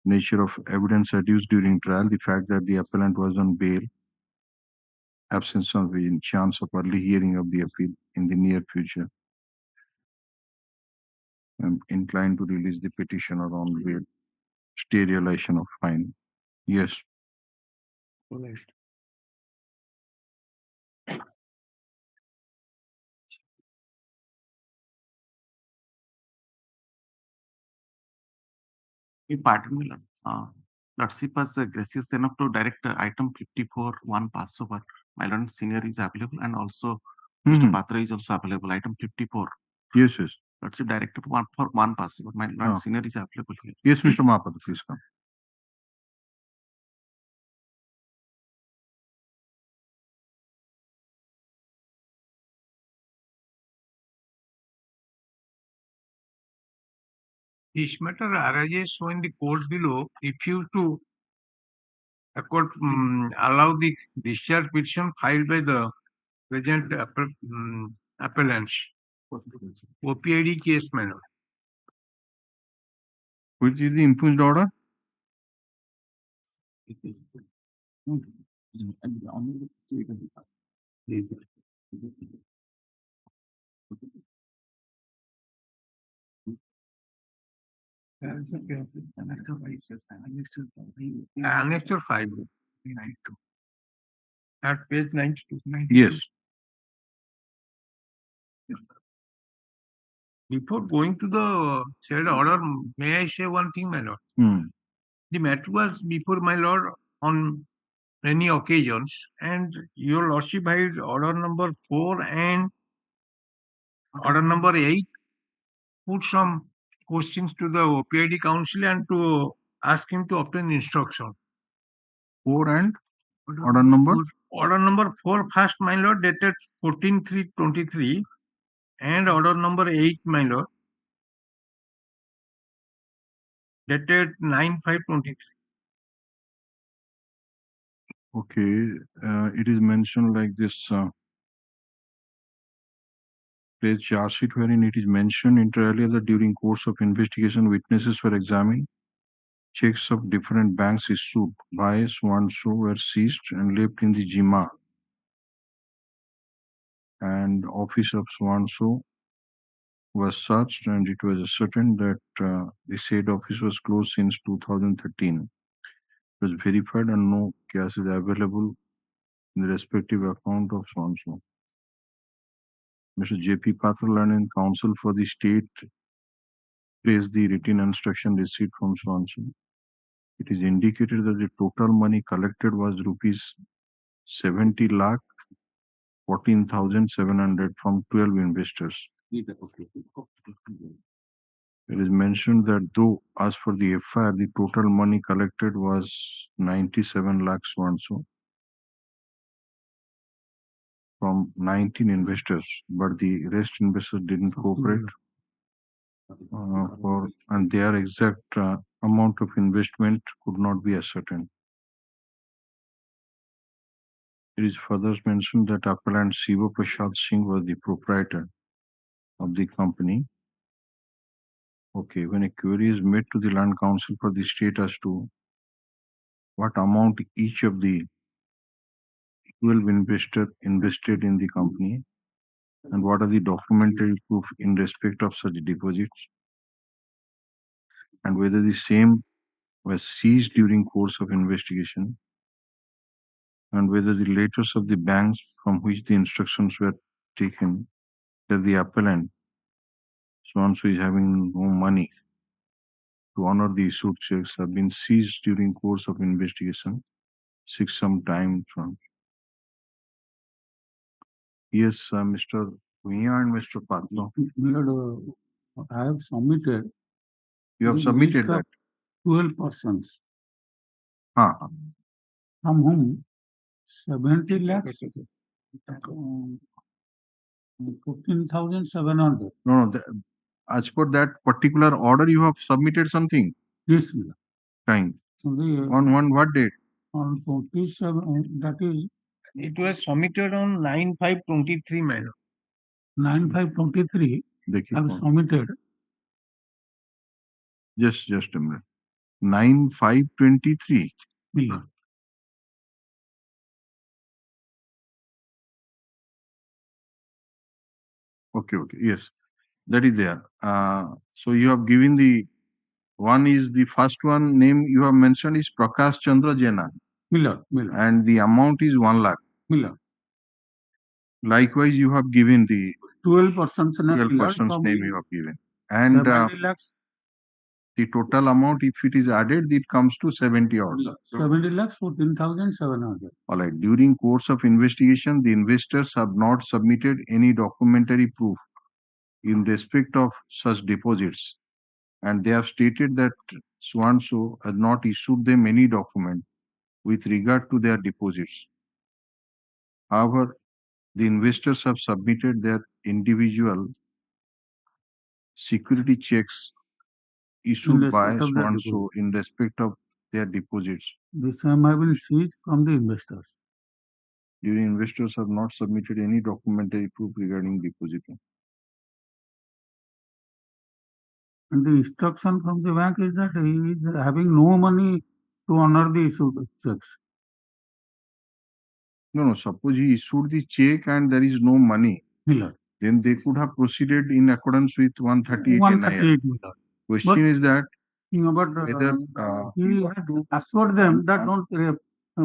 nature of evidence adduced during trial, the fact that the appellant was on bail, absence of a chance of early hearing of the appeal in the near future, I'm inclined to release the petitioner on bail. Stay realization of fine. Yes. Pardon me, Lordship was gracious enough to direct item 54 one pass over. My Lord Senior is available and also Mr. Patra is also available. Item 54. Yes, yes. Lordship directed one pass over. My Lord Senior is available here. Yes, Mr. Mahapatra, please come. This matter arises when the court below refused to allow the discharge petition filed by the present appellants. OPID case manner. Which is the infringed order? Annexure 5. At page 92. Yes. Before going to the said order, may I say one thing, my lord? The matter was before my lord on many occasions, and your lordship had order number 4 and order number 8 put some questions to the OPID counsel and to ask him to obtain instruction. 4 and order number? Order number 4 first, my lord, dated 14/3/23, and order number 8, my lord, dated 9/5/23. Okay, it is mentioned like this page charge sheet wherein it is mentioned inter alia that during course of investigation witnesses were examined. checks of different banks issued by so-and-so were seized and left in the Jima and office of so-and-so was searched, and it was ascertained that the said office was closed since 2013. It was verified and no cash is available in the respective account of so-and-so. Mr. J.P. Pathalanan, counsel for the state, placed the written instruction receipt from so-and-so. It is indicated that the total money collected was rupees 70 lakh 14,700 from 12 investors. It is mentioned that though, as for the FIR, the total money collected was 97 lakhs so-and-so from 19 investors, but the rest investors didn't cooperate and their exact amount of investment could not be ascertained. It is further mentioned that appellant Shiva Prasad Singh was the proprietor of the company. Okay, when a query is made to the Land Council for the state as to what amount each of the 12 investors invested in the company and what are the documentary proof in respect of such deposits and whether the same was seized during course of investigation and whether the letters of the banks from which the instructions were taken that the appellant so-and-so is having no money to honor the issued checks have been seized during course of investigation, seek some time from. Yes, Mr. Bhuiya and Mr. Patno. I have submitted. You have submitted that? 12 persons. From whom 70 lakhs 14,700. No, as per that particular order, you have submitted something? Yes, Time. On what date? On 27, that is. It was submitted on 9/5/23, madam. 9/5/23. I have submitted. Just a minute. 9/5/23. Okay, yes, that is there. So you have given the one is the first one name you have mentioned is Prakash Chandra Jena. Miller. And the amount is 1 lakh. Miller. Likewise, you have given the 12 persons name you have given. And 70 lakhs. The total amount, if it is added, it comes to 70 odd. 70 lakhs 14,700. All right. During course of investigation, the investors have not submitted any documentary proof in respect of such deposits. And they have stated that so-and-so has not issued them any document with regard to their deposits. However, the investors have submitted their individual security checks issued by so-and-so in respect of their deposits. The same have been seized from the investors. During investors have not submitted any documentary proof regarding depositing. And the instruction from the bank is that he is having no money to honor the issued checks. No, suppose he issued the check and there is no money. Miller. Then they could have proceeded in accordance with 138 138 NIL. Question is that whether he has assured them that don't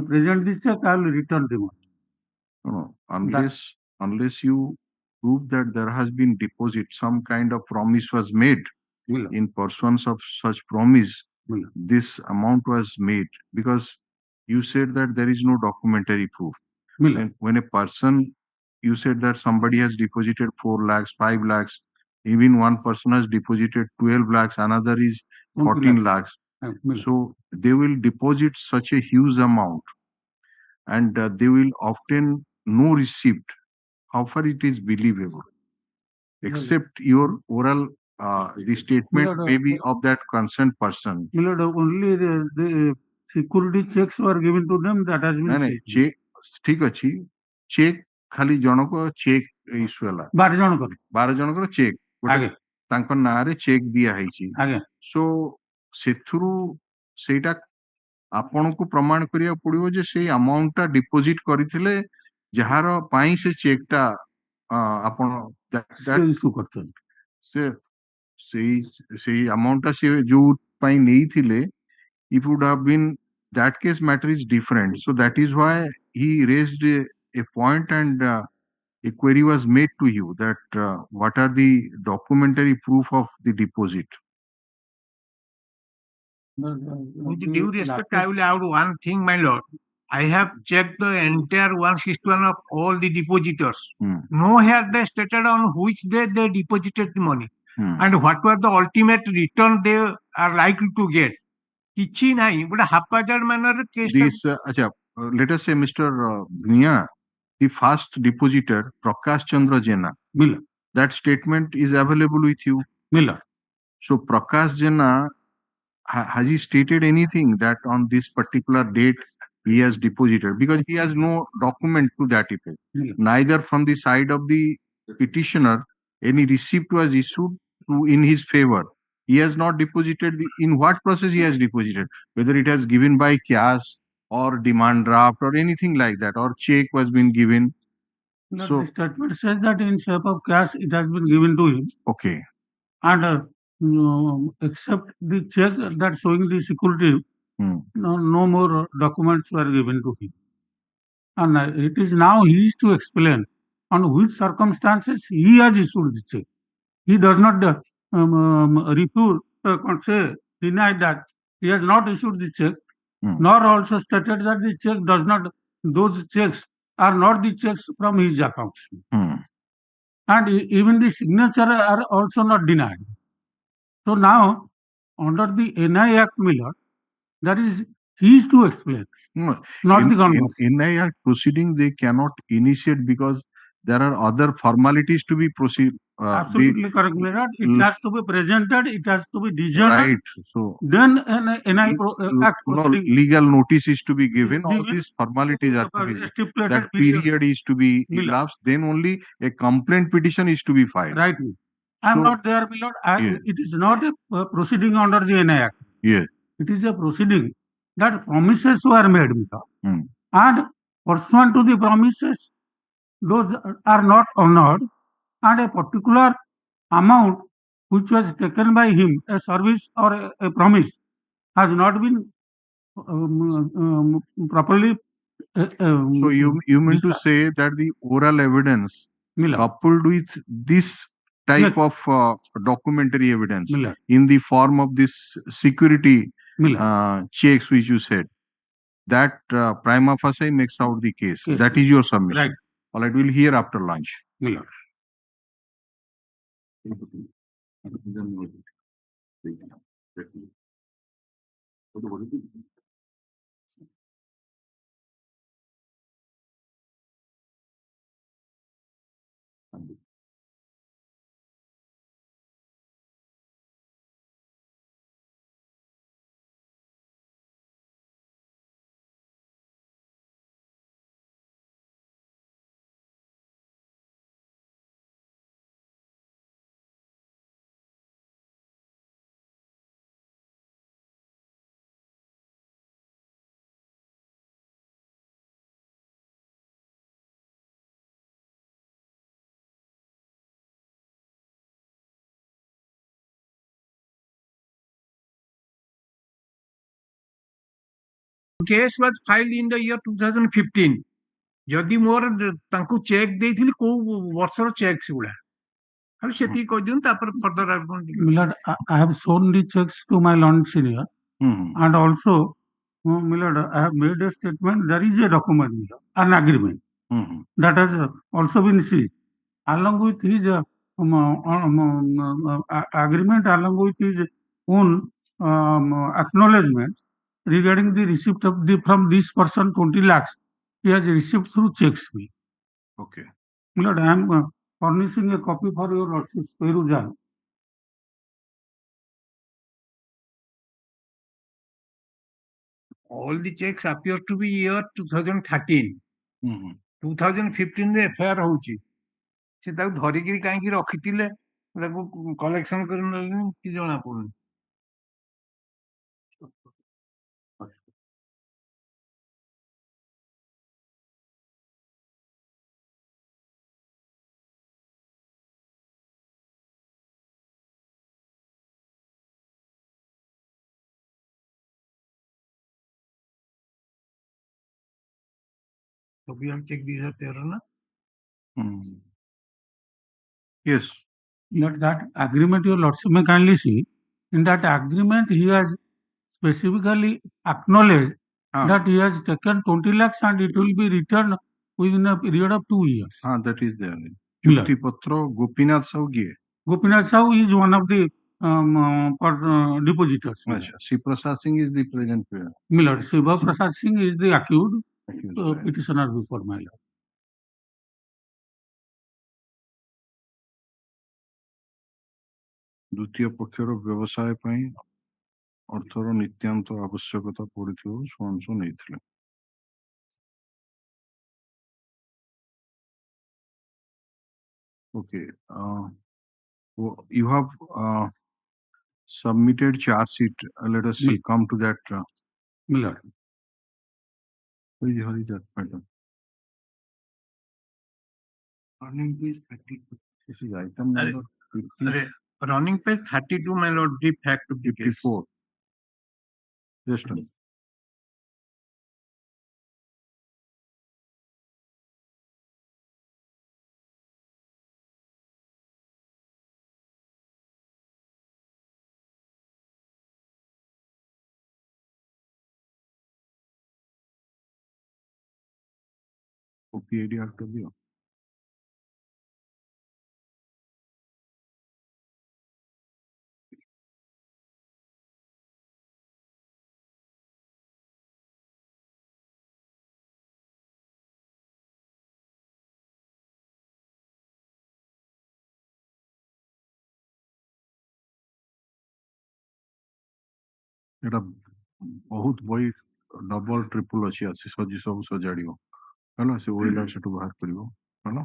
present the check, I will return the money. No, unless you prove that there has been deposit, some kind of promise was made. Miller. In pursuance of such promise, Miller. this amount was made because you said that there is no documentary proof. Miller. When a person, you said that somebody has deposited 4 lakhs, 5 lakhs, even one person has deposited 12 lakhs, another is 14 lakhs. So they will deposit such a huge amount and they will obtain no receipt. How far it is believable? Except your oral, the statement may be of that concerned person. Only the security checks were given to them that has been check. ठीक ଅଛି check खाली जनक check issue होला 12 जनकर check गोटे तांकर नारे check दिया हैछि सो सेथुरु ସେଇଟା ଆପଣଙ୍କୁ ପ୍ରମାଣ କରିବାକୁ ପଡିବ ଯେ ସେଇ ଆମାଉଣ୍ଟ ଟା ଡିପୋଜିଟ କରିଥିଲେ ଯାହାର ପାଇଁ ସେ ଚେକ୍ ଟା ଆପଣ ଇସ୍ୟୁ କରୁଛନ୍ତି ସେ ସେଇ ଆମାଉଣ୍ଟ ଟା ସେ ଯୋଉ ପାଇଁ ନେଇଥିଲେ, if would have been that case, matter is different. So that is why he raised a point, and a query was made to you that what are the documentary proof of the deposit. With due respect, I will add one thing, my lord. I have checked the entire 161 of all the depositors. Nowhere they stated on which day they deposited the money and what was the ultimate return they are likely to get. କିଛି ନାହିଁ ଗୋଟେ haphazard manner case This, let us say, Mr. Bhuniya, the first depositor, Prakash Chandra Jena, that statement is available with you. So Prakash Jena, has he stated anything that on this particular date he has deposited? Because he has no document to that effect. Neither from the side of the petitioner any receipt was issued in his favor. He has not deposited in what process he has deposited, whether it has given by cash or demand draft or anything like that, or check was been given. So the statement says that in shape of cash it has been given to him. Okay. And except the check that showing the security, no more documents were given to him. And it is now he is to explain on which circumstances he has issued the check. He does not refute, say, deny that he has not issued the check, nor also stated that the check does not, those checks are not the checks from his accounts. And even the signature are also not denied. So now, under the NI Act, Miller, that is, he is to explain, not the converse. In NI Act proceeding, they cannot initiate because there are other formalities to be proceed. Absolutely correct, Miller. It has to be presented, it has to be discerned. Right. So then an NI Act proceeding. Legal notice is to be given. All these formalities are to be. That period is to be elapsed. Then only a complaint petition is to be filed. Right. I am not there, Miller. It is not a proceeding under the NI Act. Yes. It is a proceeding that promises were made, Miller. And pursuant to the promises, those are not honored, and a particular amount which was taken by him, a service or a promise, has not been properly. So you mean to say that the oral evidence coupled with this type of documentary evidence in the form of this security checks which you said, that prima facie makes out the case. That is your submission. Right. All right, we'll hear after lunch. case was filed in the year 2015. ଯଦି ମୋର ତାଙ୍କୁ check ଦେଇଥିଲି କୋଉ ବର୍ଷର check ସେଗୁଡା ଖାଲି ସେତିକି କହିଦିଅନ୍ତୁ ତାପରେ further Millard, I have shown the checks to my learned senior, and also, Millard, I have made a statement. There is a document, Millard, an agreement that has also been seized, along with his agreement, along with his own acknowledgement regarding the receipt of from this person 20 lakhs. He has received through checks. Okay. Millard, I am furnishing a copy for your lordship's perusal. all the checks appear to be year 2013. 2015 ରେ FIR ହଉଛି ସେ ତାକୁ ଧରିକିରି କାହିଁକି ରଖିଥିଲେ ତାକୁ collection କରି ନେଲେନି କି ଜଣା ପଡୁନି। So we have checked these are error, na? Yes. That agreement, your lordship may kindly see. In that agreement, he has specifically acknowledged that he has taken 20 lakhs and it will be returned within a period of 2 years. That is there. Chukti Patro Gopinath Sahu giye. Gopinath Sahu is one of the depositors. Shiva Singh is the present player. Milord, Shiva Prasad Singh is the accused petitioner before my lord. ଦ୍ୱିତୀୟ ପକ୍ଷର ବ୍ୟବସାୟ ପାଇଁ ଅର୍ଥର ନିତ୍ୟାନ୍ତ ଆବଶ୍ୟକତା ପଡ଼ିଥିବାରୁ ଶୁଣାଣି ନେଇଥିଲେ। Okay, you have submitted charge sheet. Let us come to that. Milord. Hurry that madam. Running page 32. This is item number 50. Running page 32, my lord, brief fact of the case. 54. Just one. PID after the एटा बहुत बई double triple अछि आसी सजी सब सजाड़ियो हला से Euler सेटु बाहर करिवो हला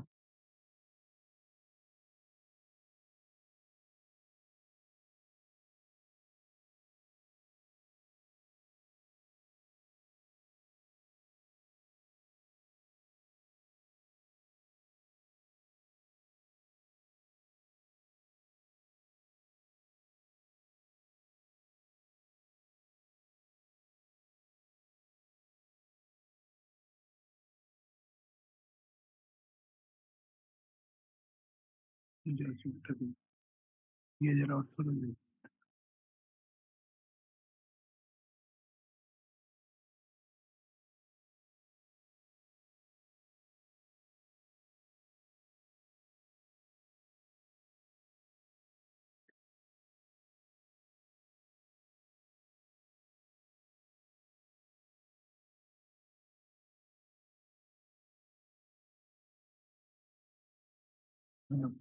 ये जरा और करो।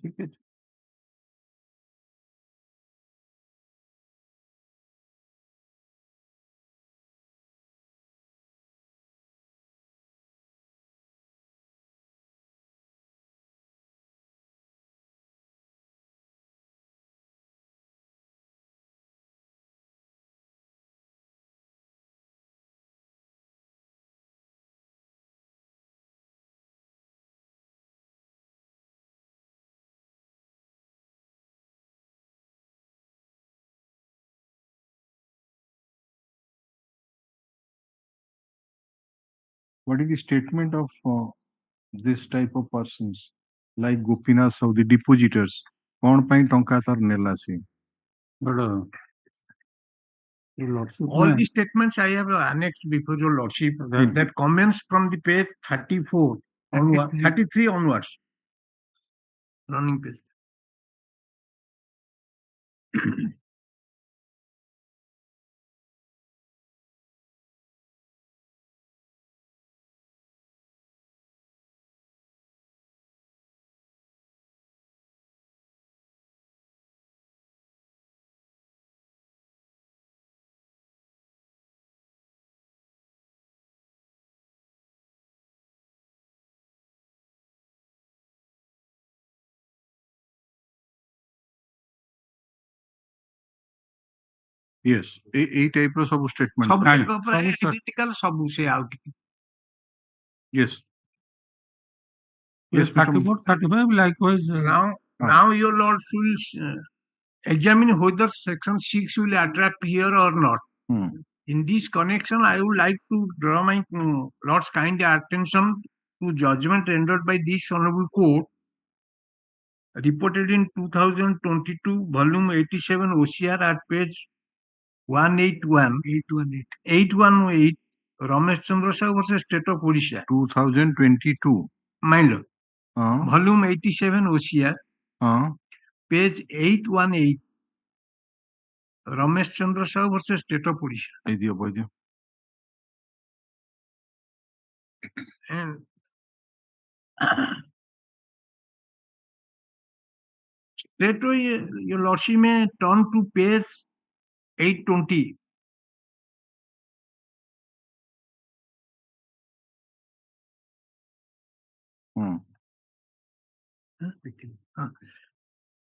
ठीक है। What is the statement of this type of persons like Gopinath Sahu, the depositors? कौन पाई टंका तार नेला से? But your lordship, all the statements I have annexed before your lordship that comments from the page 34 onward, 33 onwards. Running page. Yes, a type of sub statement. सब identical सब से out. Yes. Yes, 34, 35, likewise. Now your lord will examine whether section 6 will attract here or not. In this connection, I would like to draw my lord's kind attention to judgment rendered by this honorable court reported in 2022 volume 87 OCR at page 818 Ramesh Chandra Sahu versus State of Orissa 2022 my lord volume 87 OCR page 818 Ramesh Chandra Sahu versus State of Orissa and straight away your lordship may turn to page 820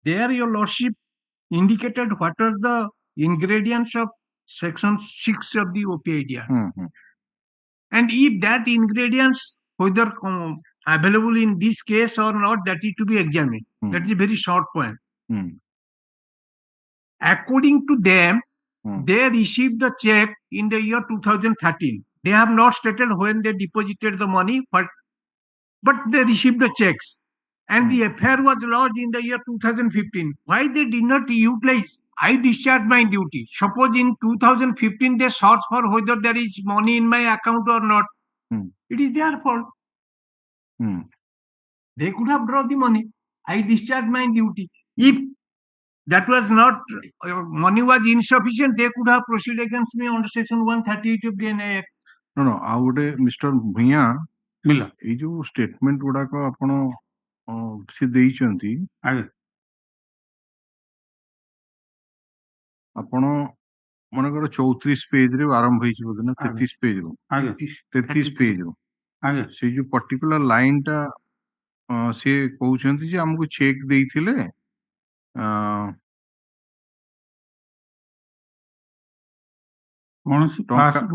there your lordship indicated what are the ingredients of section 6 of the OPIDR. And if that ingredients whether available in this case or not, that is to be examined. That is a very short point. According to them, they received the check in the year 2013. They have not stated when they deposited the money, but they received the checks. And the affair was lodged in the year 2015. Why they did not utilize? I discharge my duty. Suppose in 2015 they search for whether there is money in my account or not. It is their fault. They could have drawn the money. I discharge my duty. If that was not, money was insufficient, they could have proceeded against me under section 138 of the NI Act. No, ଆଉ ଗୋଟେ mister Bhuyan ଏଇ ଯୋଉ statement ଗୁଡାକ ଆପଣ ସେ ଦେଇଛନ୍ତି ଆପଣ ମନେକର 34 ପେଜରେ ଆରମ୍ଭ ହେଇଛି ବୋଧେ ନା 33 ପେଜରୁ 33 ପେଜରୁ ସେଇ ଯୋଉ ପର୍ଟିକୁଲାର ଲାଇନଟା ସେ କହୁଛନ୍ତି ଯେ ଆମକୁ ଚେକ୍ ଦେଇଥିଲେ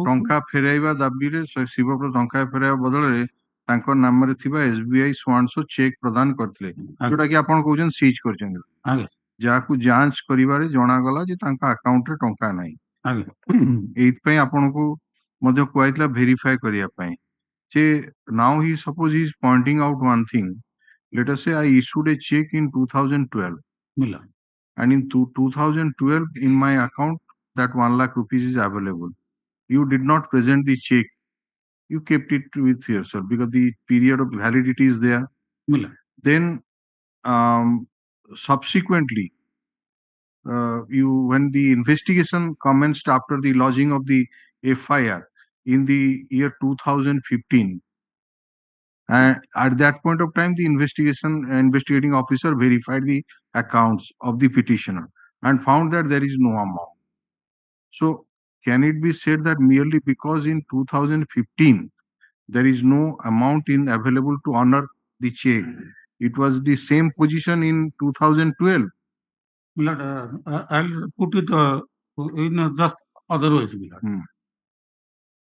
ଟଙ୍କା ଫେରାଇବା ଦାବିରେ ଶିବପ୍ରଦ ଟଙ୍କା ଫେରାଇବା ବଦଳରେ ତାଙ୍କ ନାମରେ ଥିବା SBI ସ୍ୱାଂଶ ଚେକ୍ ପ୍ରଦାନ କରିଥିଲେ ଯୋଉଟା କି ଆପଣ କହୁଛନ୍ତି ସିଜ୍ କରିଛନ୍ତି ଯାହାକୁ ଯାଞ୍ଚ କରିବାରେ ଜଣାଗଲା ଯେ ତାଙ୍କ ଆକାଉଣ୍ଟରେ ଟଙ୍କା ନାହିଁ ଏଇଥିପାଇଁ ଆପଣଙ୍କୁ ମଧ୍ୟ କୁହାଯାଇଥିଲା ଭେରିଫାଏ କରିବା ପାଇଁ ଯେ now he suppose he is pointing out one thing. Let us say I issued a check in 2012 and in 2012 in my account that 1 lakh rupees is available. You did not present the check. You kept it with yourself because the period of validity is there. Then subsequently, when the investigation commenced after the lodging of the FIR in the year 2015, and at that point of time, the investigating officer verified the accounts of the petitioner and found that there is no amount. So, can it be said that merely because in 2015 there is no amount available to honor the check, it was the same position in 2012? I'll put it in just otherwise.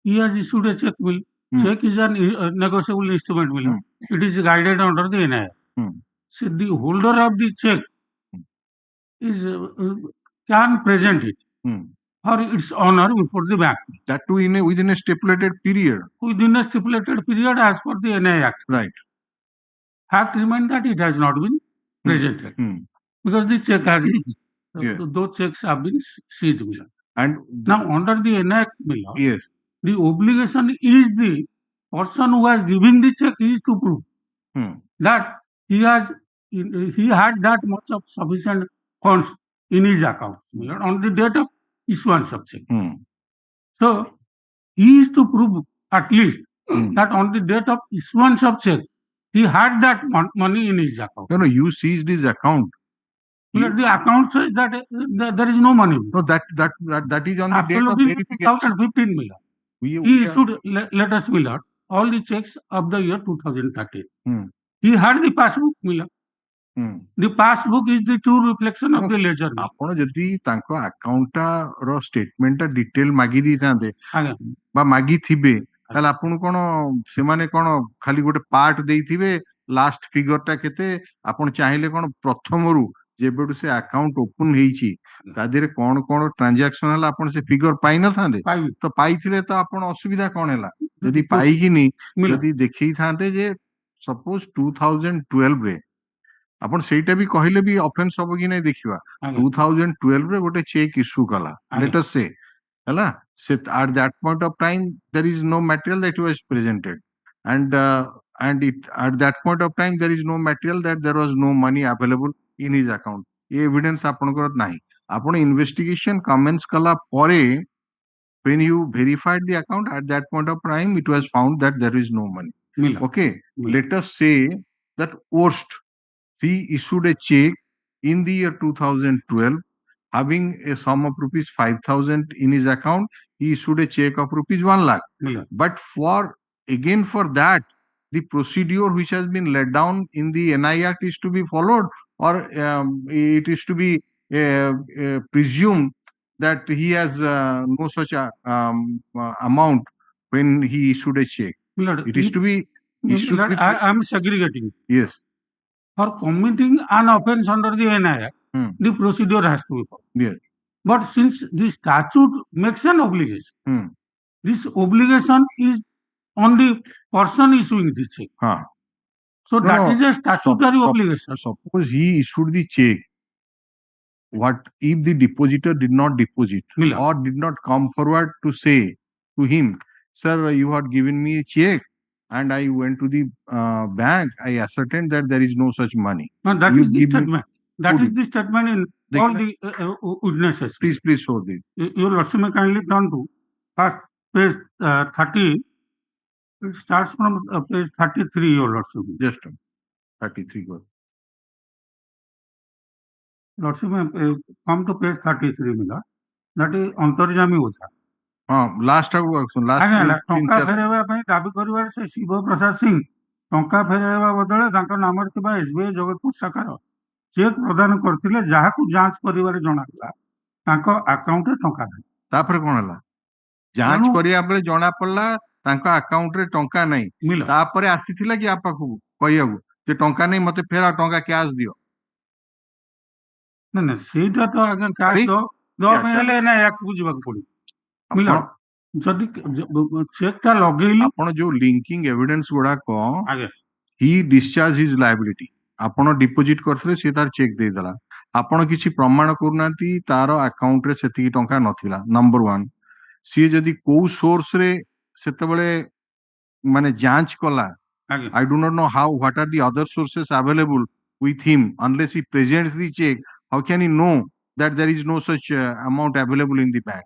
He has issued a check. Check is a negotiable instrument. It is guided under the NI. So the holder of the check is can present it for its honor before the bank. That too within a stipulated period. Within a stipulated period as per the NI Act. Right. Fact remains that it has not been presented because the check has those checks have been seized. And now under the NI Act, yes, the obligation is the person who has given the check is to prove that he had that much of sufficient funds in his account on the date of issuance of check. So he is to prove at least that on the date of issuance of check he had that money in his account. No, you seized his account. The account says that there is no money. No, that is on the date of verification. 2015 he issued letters all the checks of the year 2013. He had the passbook. The passbook is the true reflection of the ledger. ଆପଣ ଯଦି ତାଙ୍କ account ର statement detail ମାଗି ଦେଇଥାନ୍ତେ ବା ମାଗିଥିବେ ତାହେଲେ ଆପଣ କଣ ସେମାନେ କଣ ଖାଲି ଗୋଟେ ପାର୍ଟ ଦେଇଥିବେ ଲାଷ୍ଟ ଫିଗର ଟା କେତେ ଆପଣ ଚାହିଁଲେ କଣ ପ୍ରଥମରୁ ଯେବେଠୁ ସେ ଆକାଉଣ୍ଟ ଓପନ ହେଇଛି ତା ଦେହରେ କଣ କଣ ଟ୍ରାଞ୍ଜାକ୍ସନ ହେଲା ଆପଣ ସେ ଫିଗର ପାଇ ନଥାନ୍ତେ ତ ପାଇଥିଲେ ତ ଆପଣ ଅସୁବିଧା କଣ ହେଲା जदि पाइकिनी जदि देखई थांते जे सपोज 2012 रे आपण सेटा भी कहले भी ऑफेंस हबो कि नै देखिबा 2012 रे गोटे चेक इशू कला लेट अस से हला से at that point of time there is no material that was presented and it at that point of time there is no material that there was no money available in his account ये evidence आपनकर नाही आपण investigation commence कला परे when you verified the account at that point of time it was found that there is no money okay let us say that worst he issued a check in the year 2012 having a sum of rupees 5,000 in his account. He issued a check of rupees 1 lakh. But for that the procedure which has been laid down in the NI Act is to be followed, or it is to be presumed that he has no such amount when he issued a check. It is to be I am segregating. Yes. For committing an offense under the NI Act, the procedure has to be followed. Yes. But since the statute makes an obligation, this obligation is on the person issuing the check. So that is a statutory obligation. Suppose he issued the check. What if the depositor did not deposit or did not come forward to say to him, sir, you had given me a check and I went to the bank, I ascertained that there is no such money. No, that is the statement. That is the statement in all the witnesses. Please show this. Your Lordship may kindly turn to first page 30. It starts from page 33, Your Lordship. Just 33. Go. Lordship may come to page 33, Mila. That is Antarjami Ocha. Last ଟଙ୍କା ଫେରାଇବା ପାଇଁ ଦାବି କରିବାରେ ସେ ଶିବ ପ୍ରସାଦ ସିଂ ଟଙ୍କା ଫେରାଇବା ବଦଳରେ ତାଙ୍କ ନାମରେ ଥିବା SBI ଜଗତପୁର ଶାଖାର ଚେକ୍ ପ୍ରଦାନ କରିଥିଲେ, ଯାହାକୁ ଯାଞ୍ଚ କରିବାରେ ଜଣାଗଲା ତାଙ୍କ ଆକାଉଣ୍ଟରେ ଟଙ୍କା ନାହିଁ। ତାପରେ କଣ ହେଲା? ଯାଞ୍ଚ କରିବା ବେଳେ ଜଣା ପଡିଲା ତାଙ୍କ ଆକାଉଣ୍ଟରେ ଟଙ୍କା ନାହିଁ। ତାପରେ ଆସିଥିଲା କି ଆ ପାଖକୁ କହିବାକୁ ଯେ ଟଙ୍କା ନାହିଁ, ମତେ ଫେରା ଟଙ୍କା କ୍ୟାଶ ଦିଅ? ନା ସେଇଟା ତ ଆଜ୍ଞା କ୍ୟାଶ ଦବା ପାଇଁ ହେଲେ ନା ୟାକୁ ଯିବାକୁ ପଡିବ। ଯଦି ଚେକ୍ ଟା ଲଗେଇଲି, ଆପଣ ଯୋଉ ଲିଙ୍କିଂ ଏଭିଡେନ୍ସ ଗୁଡାକ ହି ଡିସଚାର୍ଜ ହିଜ ଲାୟବିଲିଟି, ଆପଣ ଡିପୋଜିଟ କରିଥିଲେ, ସେ ତାର ଚେକ୍ ଦେଇଦେଲା, ଆପଣ କିଛି ପ୍ରମାଣ କରୁନାହାନ୍ତି ତାର ଆକାଉଣ୍ଟରେ ସେତିକି ଟଙ୍କା ନଥିଲା। ନମ୍ବର 1, ସିଏ ଯଦି କୋଉ ସୋର୍ସ ରେ ସେତେବେଳେ ମାନେ ଯାଞ୍ଚ କଲା, I do not know what are the other sources available with him unless he presents the check. How can he know that there is no such amount available in the bank?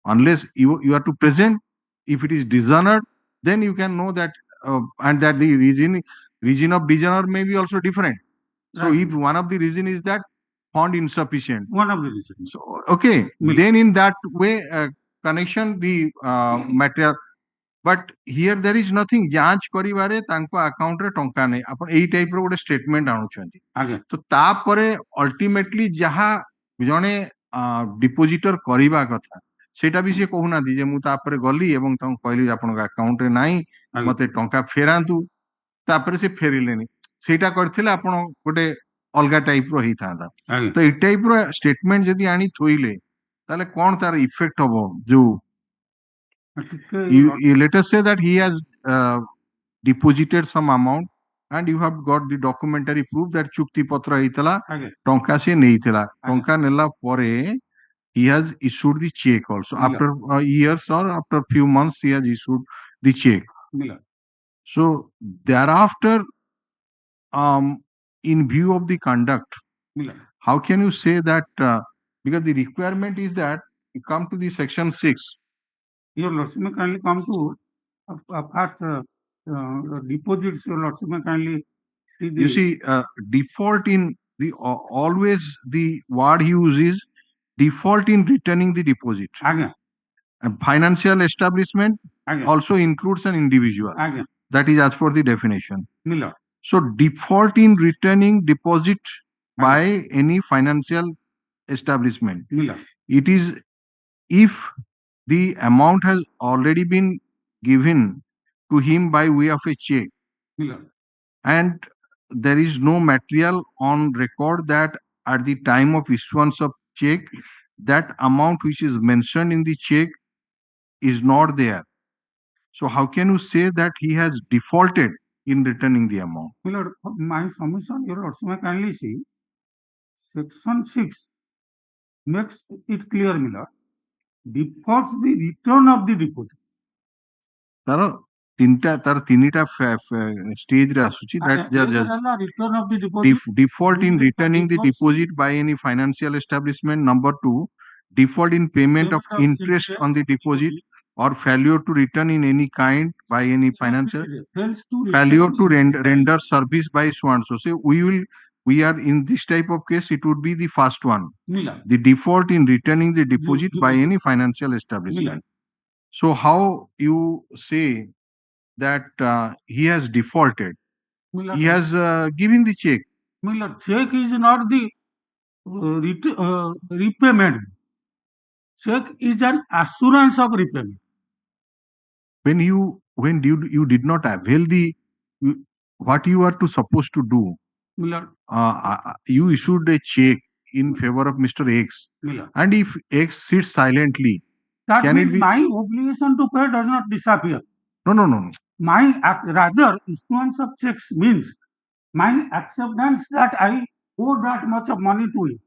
Unless you are to present. If it is dishonored, then you can know that, and that the reason of dishonor may be also different. So if one of the reason is that found insufficient, one of the reasons. So okay, then in that way connection the material. But here there is nothing. जांच करिवारे तांको account रे टंका नै, आपण एई type रो गोटे statement आनुछंती। तो तापरे ultimately जहा जणे डिपोजिटर करिबा कथा सेटा भी से कहूना दी जे मु तापरे गली एवं तां कहली आपण अकाउंट रे नाही, मते टंका फेरांतु, तापरे से फेरिलेनी, सेटा करथिले आपण गोटे अलगा टाइप रो ही थांदा। तो ए टाइप रो स्टेटमेंट जदी आनी थोइले ताले कोन तार इफेक्ट हबो? जो you let us say that he has deposited some amount and you have got the documentary proof that chukti patra heitala, tonka se neitila, tonka nela pore he has issued the check also after years or after few months he has issued the check. So thereafter in view of the conduct, how can you say that because the requirement is that you come to the section 6. Your Lordship may kindly come to first deposits. Your Lordship may kindly see the... You see, default in the always the word he uses default in returning the deposit. A financial establishment also includes an individual. That is as per the definition. So default in returning deposit by any financial establishment. It is if the amount has already been given to him by way of a check and there is no material on record that at the time of issuance of check that amount which is mentioned in the check is not there. So how can you say that he has defaulted in returning the amount? My lord, my submission, your lordship, may kindly see section 6 makes it clear, my lord, defaults the return of the deposit. ତାର ତିନିଟା stage ରେ ଆସୁଛି that return of the deposit, default in returning the deposit by any financial establishment. Number 2, default in payment of interest on the deposit or failure to return in any kind by any financial failure to render service by so and so. So we are in this type of case, it would be the first one, the default in returning the deposit by any financial establishment. So how you say that he has defaulted? He has given the check. Check is not the repayment. Check is an assurance of repayment. When you did not avail the what you are supposed to do, you issued a check in favor of Mr. X, and if X sits silently, that means my obligation to pay does not disappear. No. My rather issuance of checks means my acceptance that I owe that much of money to him.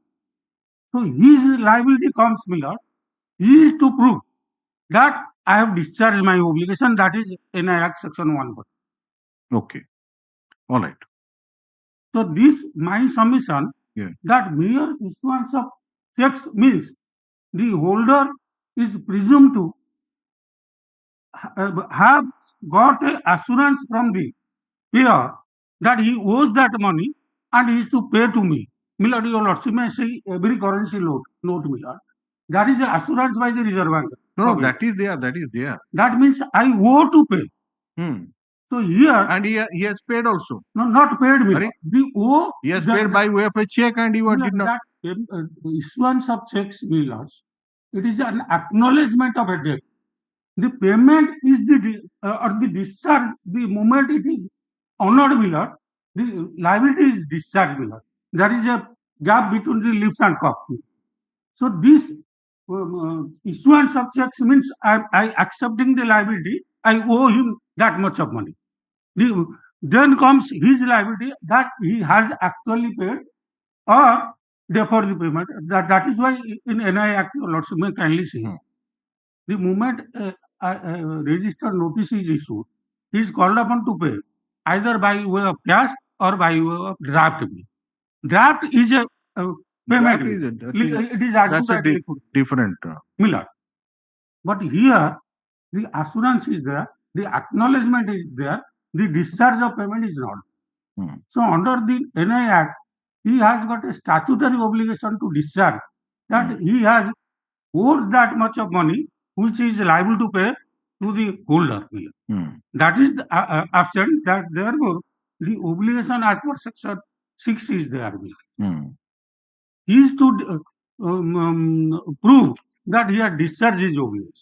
So his liability comes, my lord. He is to prove that I have discharged my obligation, that is NI Act section 1. Okay. All right. So this my submission that mere issuance of checks means the holder is presumed to have got a assurance from the payer that he owes that money and he is to pay to me. Milord, your lordship may say every currency note, milord. That is a assurance by the Reserve Bank. No, that is there. That is there. That means I owe to pay. So here, and he has paid also. No, not paid, milord. The owe. He has paid by way of a check, and you did not. That issuance of checks, milords, it is an acknowledgement of a debt. The payment is or the discharge. The moment it is honored, milord, the liability is discharged, milord. There is a gap between the lips and cup. So this issuance of checks means I accepting the liability. I owe him that much of money. Then comes his liability that he has actually paid or defer the payment. That is why in NI Act, lordship may kindly see. The moment a registered notice is issued, he is called upon to pay either by way of cash or by way of draft. Draft is a payment. It is that's a different. Milord. But here, the assurance is there, the acknowledgement is there, the discharge of payment is not. So under the NI Act, he has got a statutory obligation to discharge that he has owed that much of money which is liable to pay to the holder. That is absent. That therefore the obligation as per section 6 is there. He is to prove that he has discharged his obligation.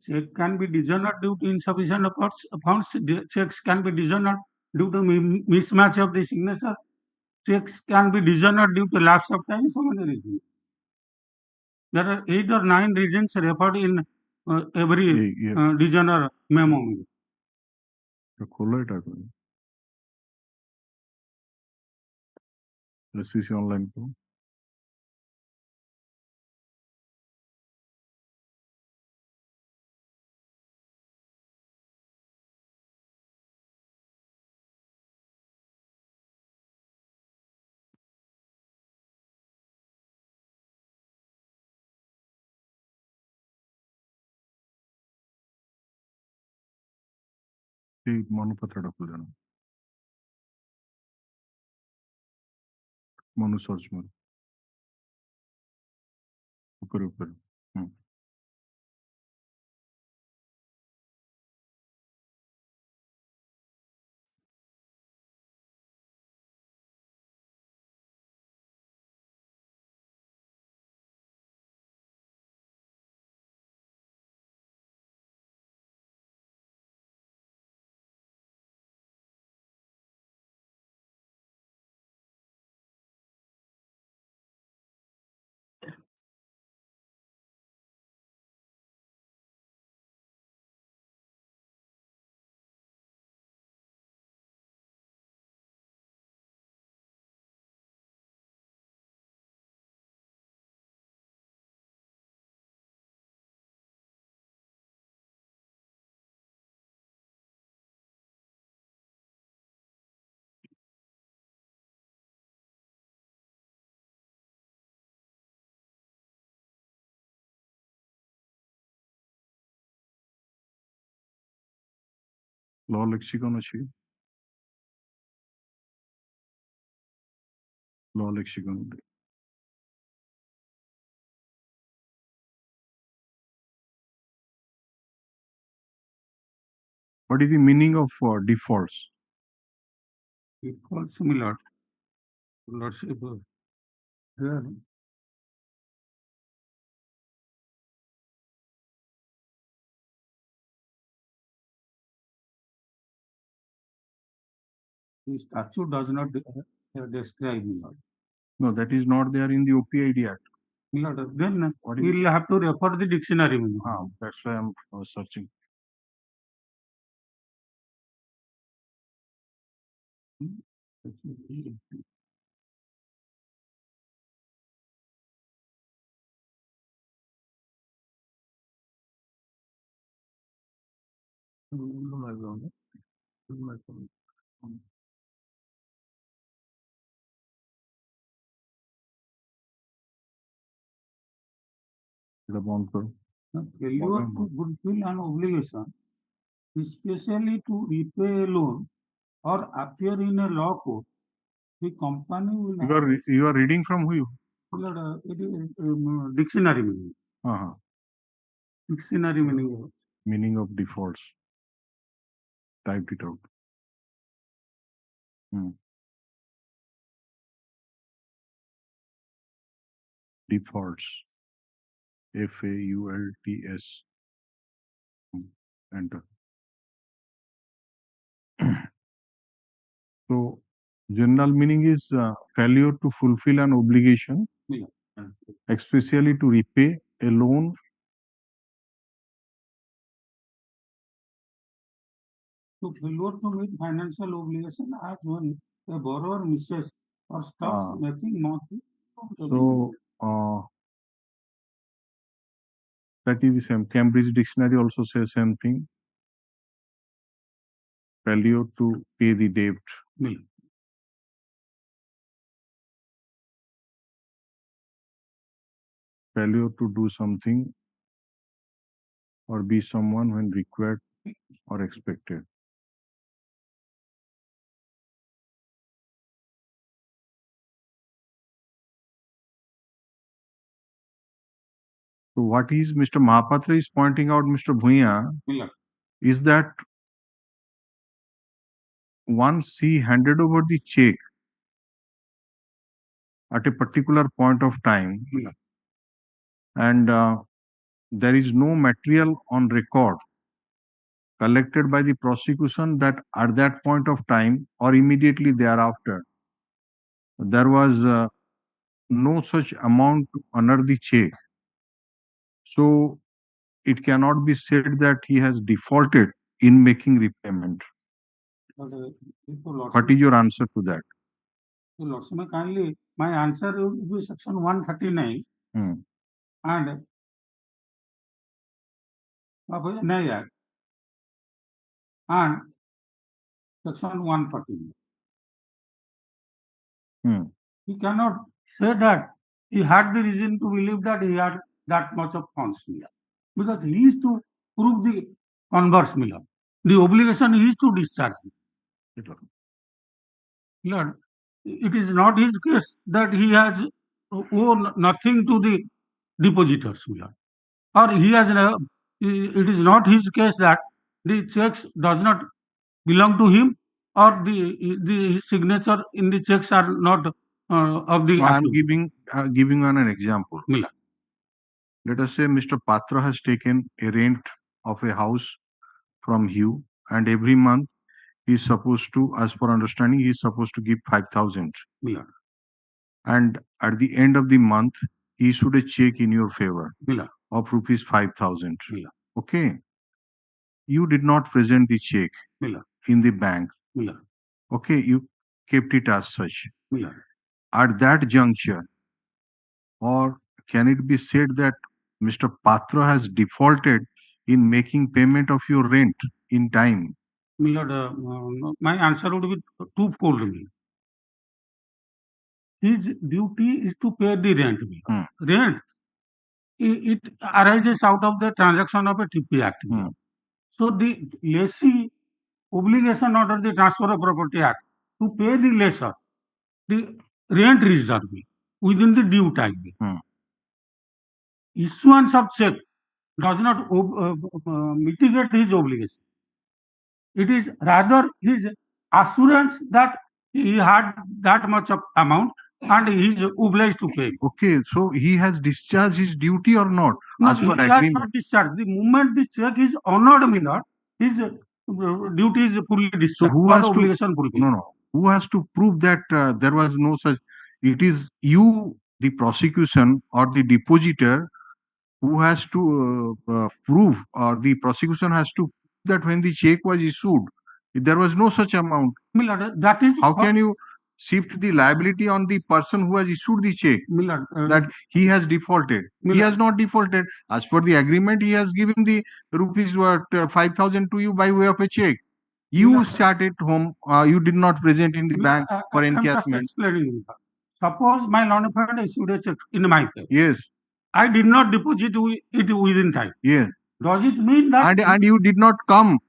Check can be dishonored due to insufficient funds. Checks can be dishonored due to mismatch of the signature. Checks can be dishonored due to lapse of time. So many reasons. There are 8 or 9 reasons referred in every dishonor memo. SEC online. मनपत्र मनु search में ऊपर law lexicon ଅଛି law lexicon what is the meaning of defaults? Defaults, my lord. Lordship, here. The statute does not describe, my lord. No, that is not there in the OPID Act. My lord, then we'll have to refer the dictionary, my lord. That's why I'm searching. Failure to fulfill an obligation, especially to repay a loan or appear in a law court, the company will You are reading from who? it is dictionary meaning. Dictionary meaning. Meaning of defaults. Typed it out. Defaults. FAULTS. Enter. So, general meaning is failure to fulfill an obligation, especially to repay a loan To failure to meet financial obligation as when a borrower misses or stops making monthly. So, that is the same. Cambridge Dictionary also says same thing. Failure to pay the debt. Failure to do something or be someone when required or expected. So what is Mr. Mahapatra is pointing out, Mr. Bhuiya, is that once he handed over the check at a particular point of time, and there is no material on record collected by the prosecution that at that point of time or immediately thereafter, there was no such amount to honor the check. So it cannot be said that he has defaulted in making repayment. What is your answer to that? Lordship, kindly, my answer would be section 139 and of NI Act and section 140. He cannot say that he had the reason to believe that he had that much of funds, because he is to prove the converse, Miller. The obligation is to discharge. Lord, it is not his case that he has owed nothing to the depositors, Miller. Or he has, it is not his case that the checks does not belong to him, or the signature in the checks are not of the. I am giving an example. Miller. Let us say Mr. Patra has taken a rent of a house from you, and every month he is supposed to, as per understanding, he is supposed to give 5,000. Miller. And at the end of the month, he issued a check in your favor Miller. of rupees 5,000. Miller. Okay. You did not present the check Miller. in the bank. Miller. Okay, you kept it as such. Miller. At that juncture, or can it be said that Mr. Patra has defaulted in making payment of your rent in time? Miller, my answer would be twofold. His duty is to pay the rent. Rent, it arises out of the transaction of a TP Act. So the lessee obligation under the Transfer of Property Act to pay the lessor the rent reserve within the due time. Issuance of check does not mitigate his obligation. It is rather his assurance that he had that much of amount and he is obliged to pay. Okay, so he has discharged his duty or not? No, as per he has agreement. not discharged. The moment the check is honored, Miller, his duty is fully discharged. So who or has to? obligation fulfilled. No. Who has to prove that there was no such? It is you, the prosecution or the depositor, who has to prove, or the prosecution has to prove that when the check was issued, there was no such amount. Miller, that is how can you shift the liability on the person who has issued the check? Miller, that he has defaulted. He has not defaulted. As per the agreement, he has given the rupees worth 5,000 to you by way of a check. You sat at home. You did not present in the bank for encashment. Explaining. Suppose my loan friend issued a check in my pay. Yes. I did not deposit it within time. Yes. Does it mean that? And you did not come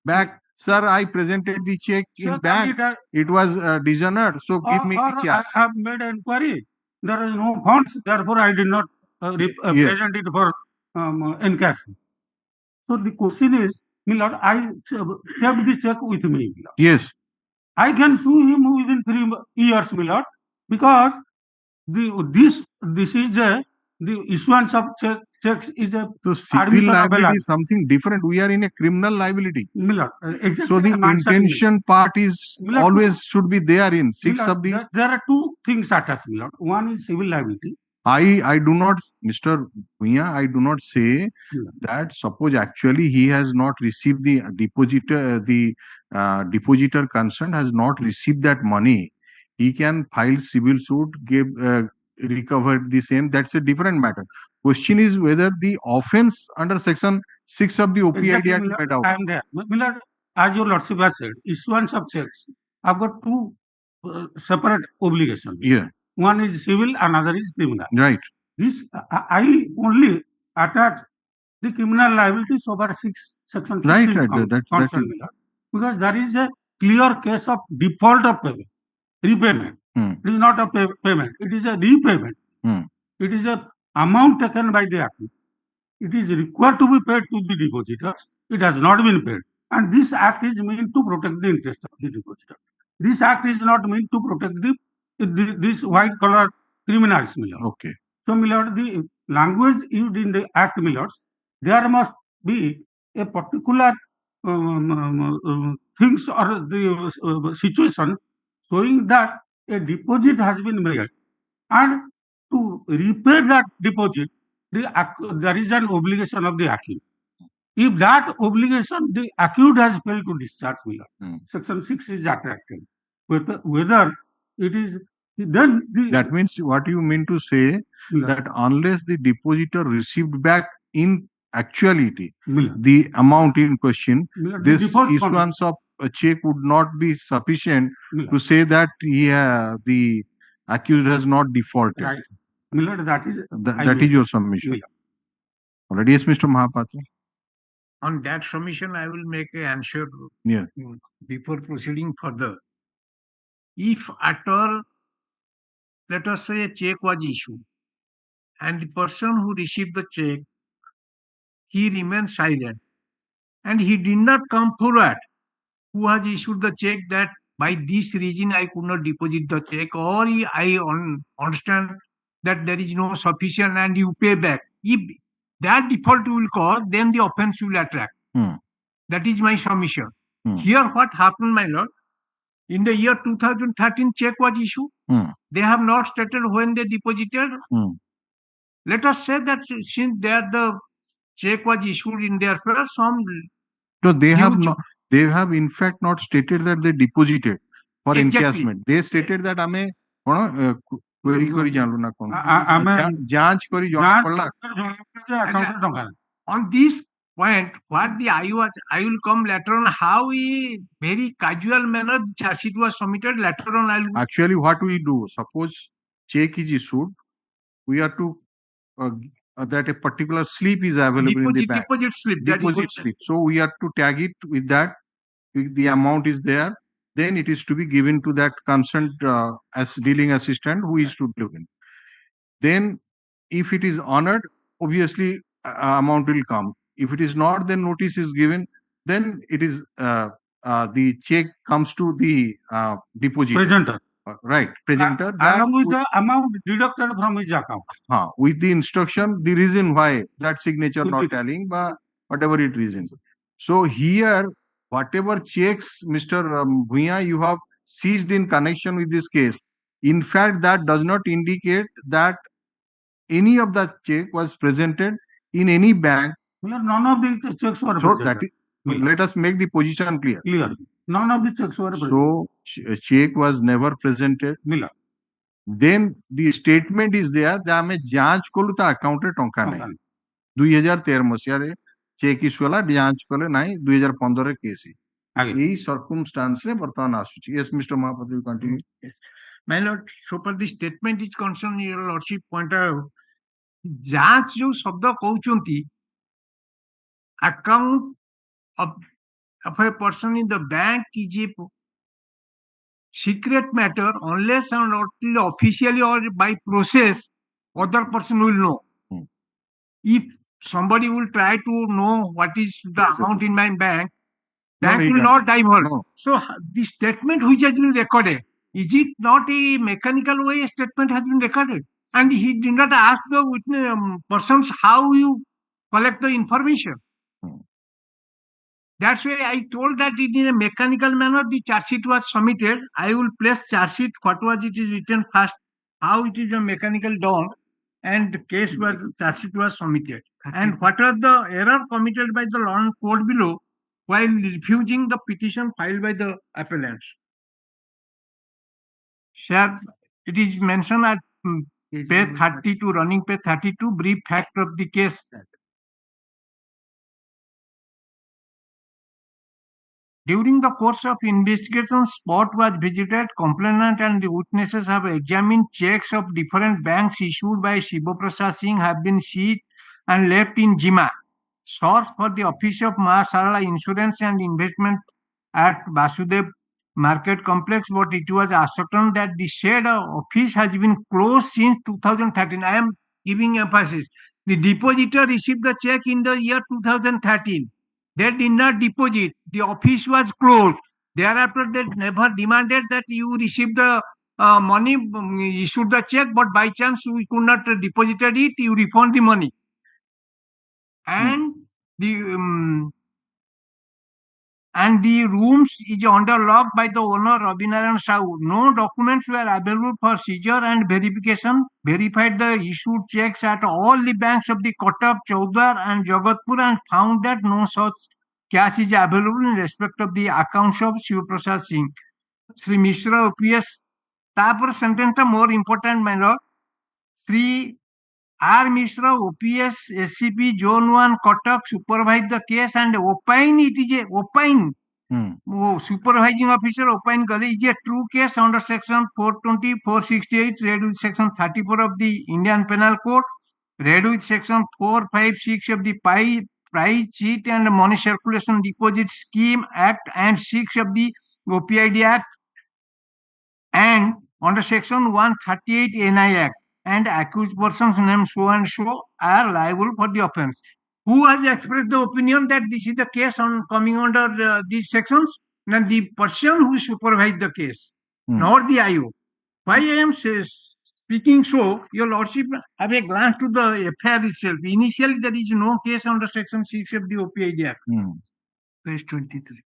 back. Sir, I presented the check in bank. It was dishonored. So give me the cash. I have made an inquiry. There is no funds. Therefore, I did not present it for encashment. So the question is, Milord, I kept the check with me. Milord. Yes. I can sue him within 3 years, Milord, because this is the issuance of checks is a so civil liability is something different. We are in a criminal liability. Milord, exactly. So the intention part is Milord, always should be there in six Milord, of the. There are two things attached, Milord. One is civil liability. I do not, Mr. Bhuiya, I do not say that suppose actually he has not received the depositor, depositor concerned has not received that money. He can file civil suit, give recover the same. That's a different matter. Question is whether the offense under section 6 of the OPID Act is met out. I am there. Milord, as your lordship has said, issuance of checks. I've got two separate obligations. Yeah. One is civil, another is criminal. Right. This I only attach the criminal liabilities over section 6 right, is right. Because there is a clear case of default of payment, repayment. It is not a payment, it is a repayment. It is a amount taken by the account. It is required to be paid to the depositors. It has not been paid. And this act is meant to protect the interest of the depositor. This act is not meant to protect this white collar criminals, Milord. Okay. So, Milord, the language used in the act, Milord, there must be a particular things or the situation showing that a deposit has been made, and to repay that deposit, there is an obligation of the accused. If that obligation the accused has failed to discharge, Milord, section 6 is attractive. Whether it is then that means what you mean to say that unless the depositor received back in actuality the amount in question, this issuance of a check would not be sufficient to say that the accused has not defaulted. Right. Milord, that is your submission. Already, yes, Mr. Mahapatra. On that submission, I will make an answer before proceeding further. If at all, let us say a check was issued and the person who received the check, he remained silent and he did not come forward who has issued the check that by this reason I could not deposit the check, or I understand that there is no sufficient and you pay back. If that default will cause, then the offense will attract. That is my submission. Here what happened, my lord, in the year 2013 check was issued. They have not stated when they deposited. Let us say that since the check was issued in their favor, no, they have not. They have in fact not stated that they deposited for encashment. They stated that ame query kari janlu na kon janch kari jana padla. On this point, what I will come later on how very casual manner charge sheet was submitted later on. Actually, what we do, suppose check is issued, we are to that a particular slip is available in the bank. Deposit slip. Deposit slip. So we have to tag it with that if the amount is there, then it is to be given to that concerned as dealing assistant who is to do it. Then if it is honored, obviously amount will come. If it is not, then notice is given. Then it is the check comes to the depositor. Presenter. Right, presenter. Along with the amount deducted from his account. With the instruction, the reason why that signature not telling, but whatever it reason. So here, whatever checks, Mr. Bhuiya, you have seized in connection with this case, in fact, that does not indicate that any of that check was presented in any bank. None of the checks were So presented. that is, let us make the position clear. None of the checks were presented. So check was never presented. Then the statement is there that आमे जांच कलु ता account रे टंका नहीं 2013 मसिया रे check issue वाला जांच कले नहीं 2015 रे केस यही circumstance रे वर्तमान आसुची. Yes, Mr. Mahapatra, you continue. Yes. My lord, so far the statement is concerned, your lordship point out जांच जो शब्द कहउचंती account of a person in the bank is a secret matter unless and until officially or by process other person will know. If somebody will try to know what is the amount in my bank will not divulge. So the statement which has been recorded, is it not a mechanical way a statement has been recorded? And he did not ask the witness persons how you collect the information. That's why I told that it in a mechanical manner the charge sheet was submitted. I will place charge sheet what was it is written first, how it is a mechanical done, and case was charge sheet was submitted. And what are the error committed by the law court below while refusing the petition filed by the appellants. Sir, it is mentioned at page 32, running page 32, brief fact of the case. During the course of investigation, spot was visited, complainant and the witnesses have examined checks of different banks issued by Shiva Prasad Singh have been seized and left in Jima. Source for the office of Ma Sarala Insurance and Investment at Vasudev Market Complex, but it was ascertained that the said office has been closed since 2013. I am giving emphasis. The depositor received the check in the year 2013. They did not deposit. The office was closed. Thereafter, they never demanded that you receive the money, issued the check, but by chance we could not deposited it, you refund the money. And the rooms is under lock by the owner Rabinarayan Sahu. No documents were available for seizure and verification. Verified the issued checks at all the banks of the Kotak, Chaudhar and Jagatpur and found that no such cash is available in respect of the accounts of Shiva Prasad Singh. Sri Mishra OPS. Tapar sentence more important, my lord. Sri R. Mishra, OPS, SCP, Zone 1, Kotak, supervised the case and opine it is a opine. Supervising officer opine is a true case under section 420, 468, read with section 34 of the Indian Penal Code, read with section 456 of the Price, Cheat and Money Circulation Deposit Scheme Act and 6 of the OPID Act, and under section 138 NI Act. And accused persons named so and so are liable for the offence. Who has expressed the opinion that this is the case on coming under these sections? Not the person who supervised the case, nor the IO. Why I am speaking so, your lordship have a glance to the affair itself. Initially, there is no case under section 6 of the OPID Act. Page 23.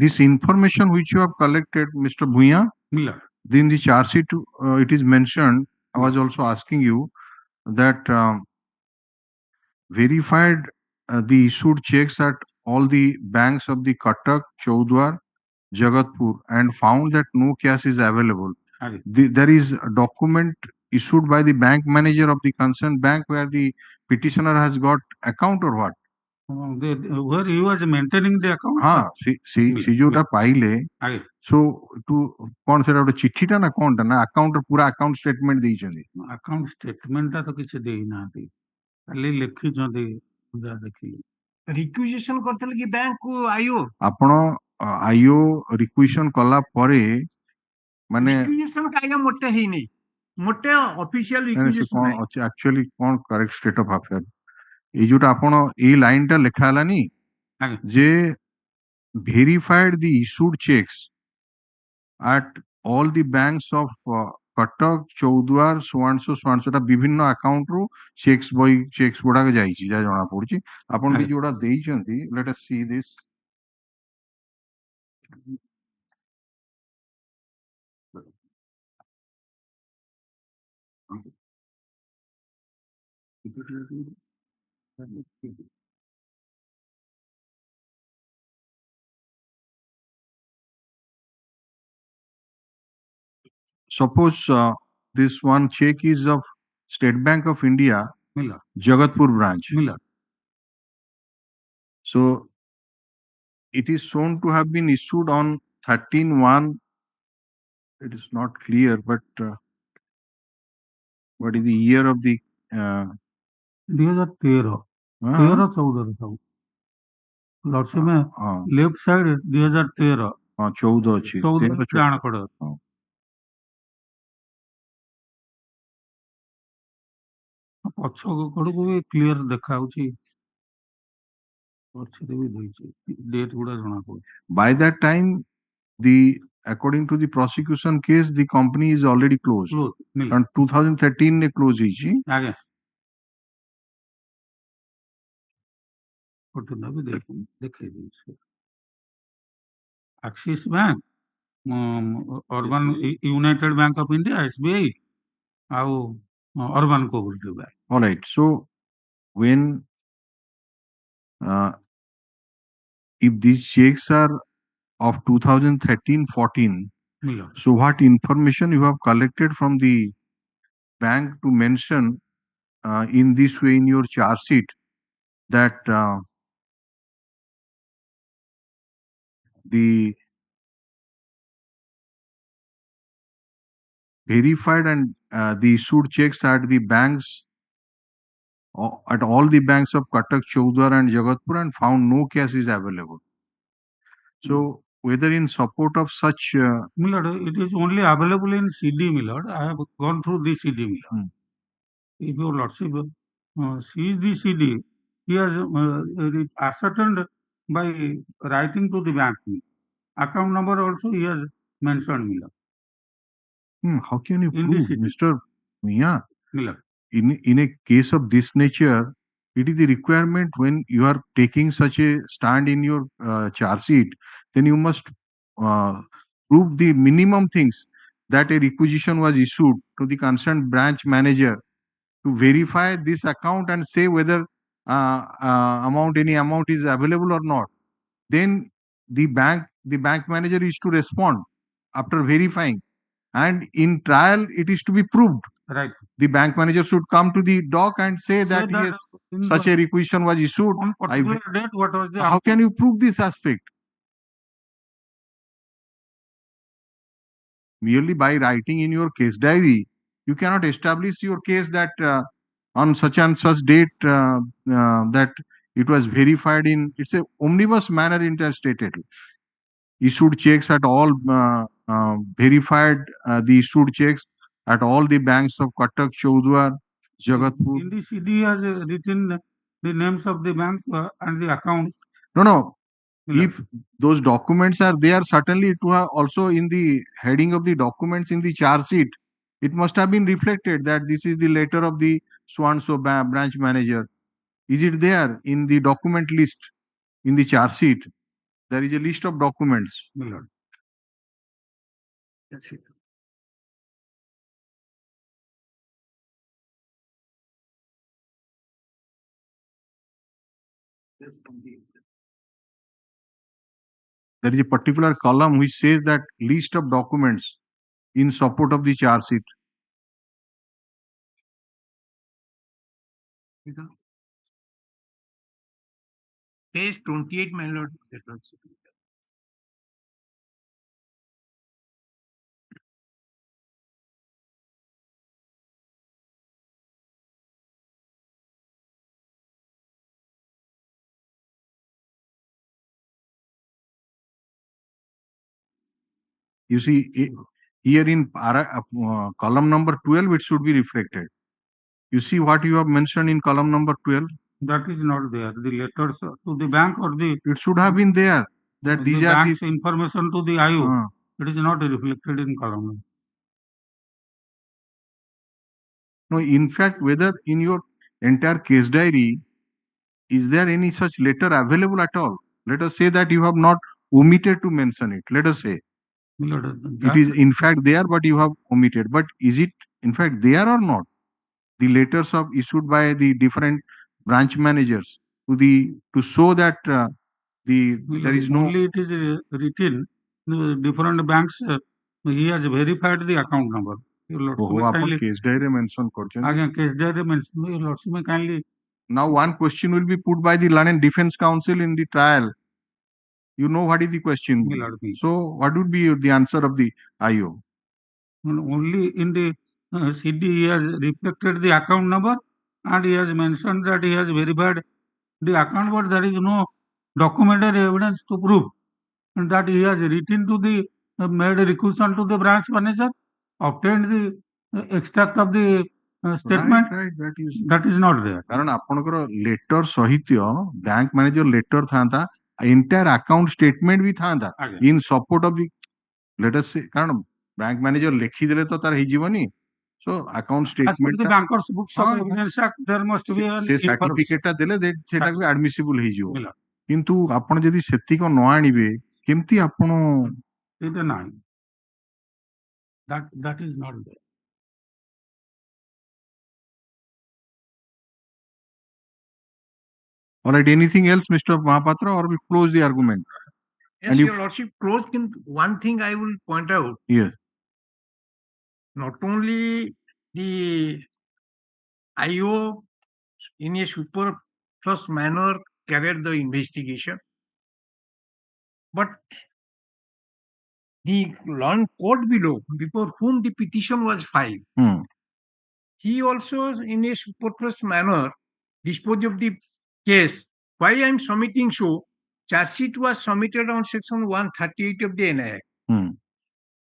This information which you have collected, Mr. Bhuiya, in the charge sheet, it is mentioned. I was also asking you that verified the issued checks at all the banks of the Katak, Chaudhar, Jagatpur, and found that no cash is available. There is a document issued by the bank manager of the concerned bank where the petitioner has got account or what? Where he was maintaining the account? से जोटा पाइले so to कौन से doubt चिट्ठी टा ना कौन टा ना अकाउंट पूरा अकाउंट स्टेटमेंट देई छथि अकाउंट स्टेटमेंट टा तो किछ देई ना दी खाली लिखि छथि रिक्विजिशन करथले कि बैंक को आईओ आपण आईओ रिक्विजिशन कला परे माने रिक्विजिशन काया मोटे ही नहीं मोटे ऑफिशियल से रिक्विजिशन कौन नहीं अच्छे एक्चुअली कौन करेक्ट स्टेट ऑफ अफेयर ये जोटा आपण ए लाइन टा लिखा हलानी जे verified the issued checks at all the banks of Cuttack Choudwar सोटा विभिन्न अकाउंट रू चेक्स बॉय चेक्स गुडा जाइछि जा जणा पड़छि आपण भी जोडा देइछंती let us see this suppose this one check is of State Bank of India Miller. Jagatpur branch Miller. so it is shown to have been issued on 13/1. It is not clear, but what is the year of the 2013 14 सब lordship में left side 2013 14 अछि 14 जान पड़े पछ कड़ को भी clear देखा होची पछ भी देछि डेट गुडा जाना पड़े by that time the according to the prosecution case the company is already closed and 2013 ने close हिची आगे फोटो ना भी देखे दीजिए Axis bank urban united bank of India SBI आउ urban cooperative bank all right so when if these checks are of 2013-14 so what information you have collected from the bank to mention in this way in your charge sheet that the verified and the issued checks at the banks at all the banks of Katak, Chaudhar and Jagatpur and found no cash is available. So whether in support of such Millard, it is only available in CD Millard. I have gone through the CD Millard. If your lordship sees the CD, he has ascertained by writing to the bank. Account number also he has mentioned Millard. How can you In prove, Mr. Mia? Millard. In a case of this nature, it is the requirement when you are taking such a stand in your charge sheet, then you must prove the minimum things that a requisition was issued to the concerned branch manager to verify this account and say whether any amount is available or not. Then the bank manager is to respond after verifying, and in trial it is to be proved. Right. The bank manager should come to the dock and say that yes, such a requisition was issued. On particular date, what was the how can you prove this aspect? Merely by writing in your case diary, you cannot establish your case that on such and such date that it was verified in, it's a omnibus manner interstated. Issued checks at all, verified the issued checks at all the banks of Katak, Chaudhar, Jagatpur. In the CD has written the names of the banks and the accounts. No. If those documents are there, certainly it will also in the heading of the documents in the charge sheet, it must have been reflected that this is the letter of the so-and-so branch manager. Is it there in the document list in the charge sheet? There is a list of documents. That's it. There is a particular column which says that list of documents in support of the charge sheet. Page 28, my lord. You see, here in column number 12, it should be reflected. You see what you have mentioned in column number 12? That is not there. The letters to the bank or the... It should have been there. That these the are bank's the information to the IO. It is not reflected in column. No, in fact, whether in your entire case diary, is there any such letter available at all? Let us say that you have not omitted to mention it. Let us say. It is in fact there, but you have omitted. But is it in fact there or not? The letters of issued by the different branch managers to show that there is no. Only it is written. Different banks. He has verified the account number. Case diary mention case diary mention. Kindly. Now one question will be put by the learned defense counsel in the trial. You know what is the question? So what would be the answer of the IO? Only in the CD he has reflected the account number and he has mentioned that he has verified the account, but there is no documented evidence to prove and that he has written to the made requisition to the branch manager, obtained the extract of the statement. Right, that is not there. Karan apanakar letter sahitya bank manager letter thanta entire account statement भी thanta in support of the, let us say, karan bank manager lekhi dele to tar hijibani. So account statement the banker's books of evidence act, there must be an certificate ta dele seta भी admissible hejibo. Kintu apna jodi setiko no anibe kemti apno it nine. That is not there. All right, anything else, Mr. Mahapatra, or we close the argument? Yes, Your Lordship, close. One thing I will point out. Yes. Not only the IO in a superfluous manner carried the investigation, but the long court below, before whom the petition was filed, he also in a superfluous manner disposed of the case. Why I am submitting so? Charge sheet was submitted on section 138 of the NIA.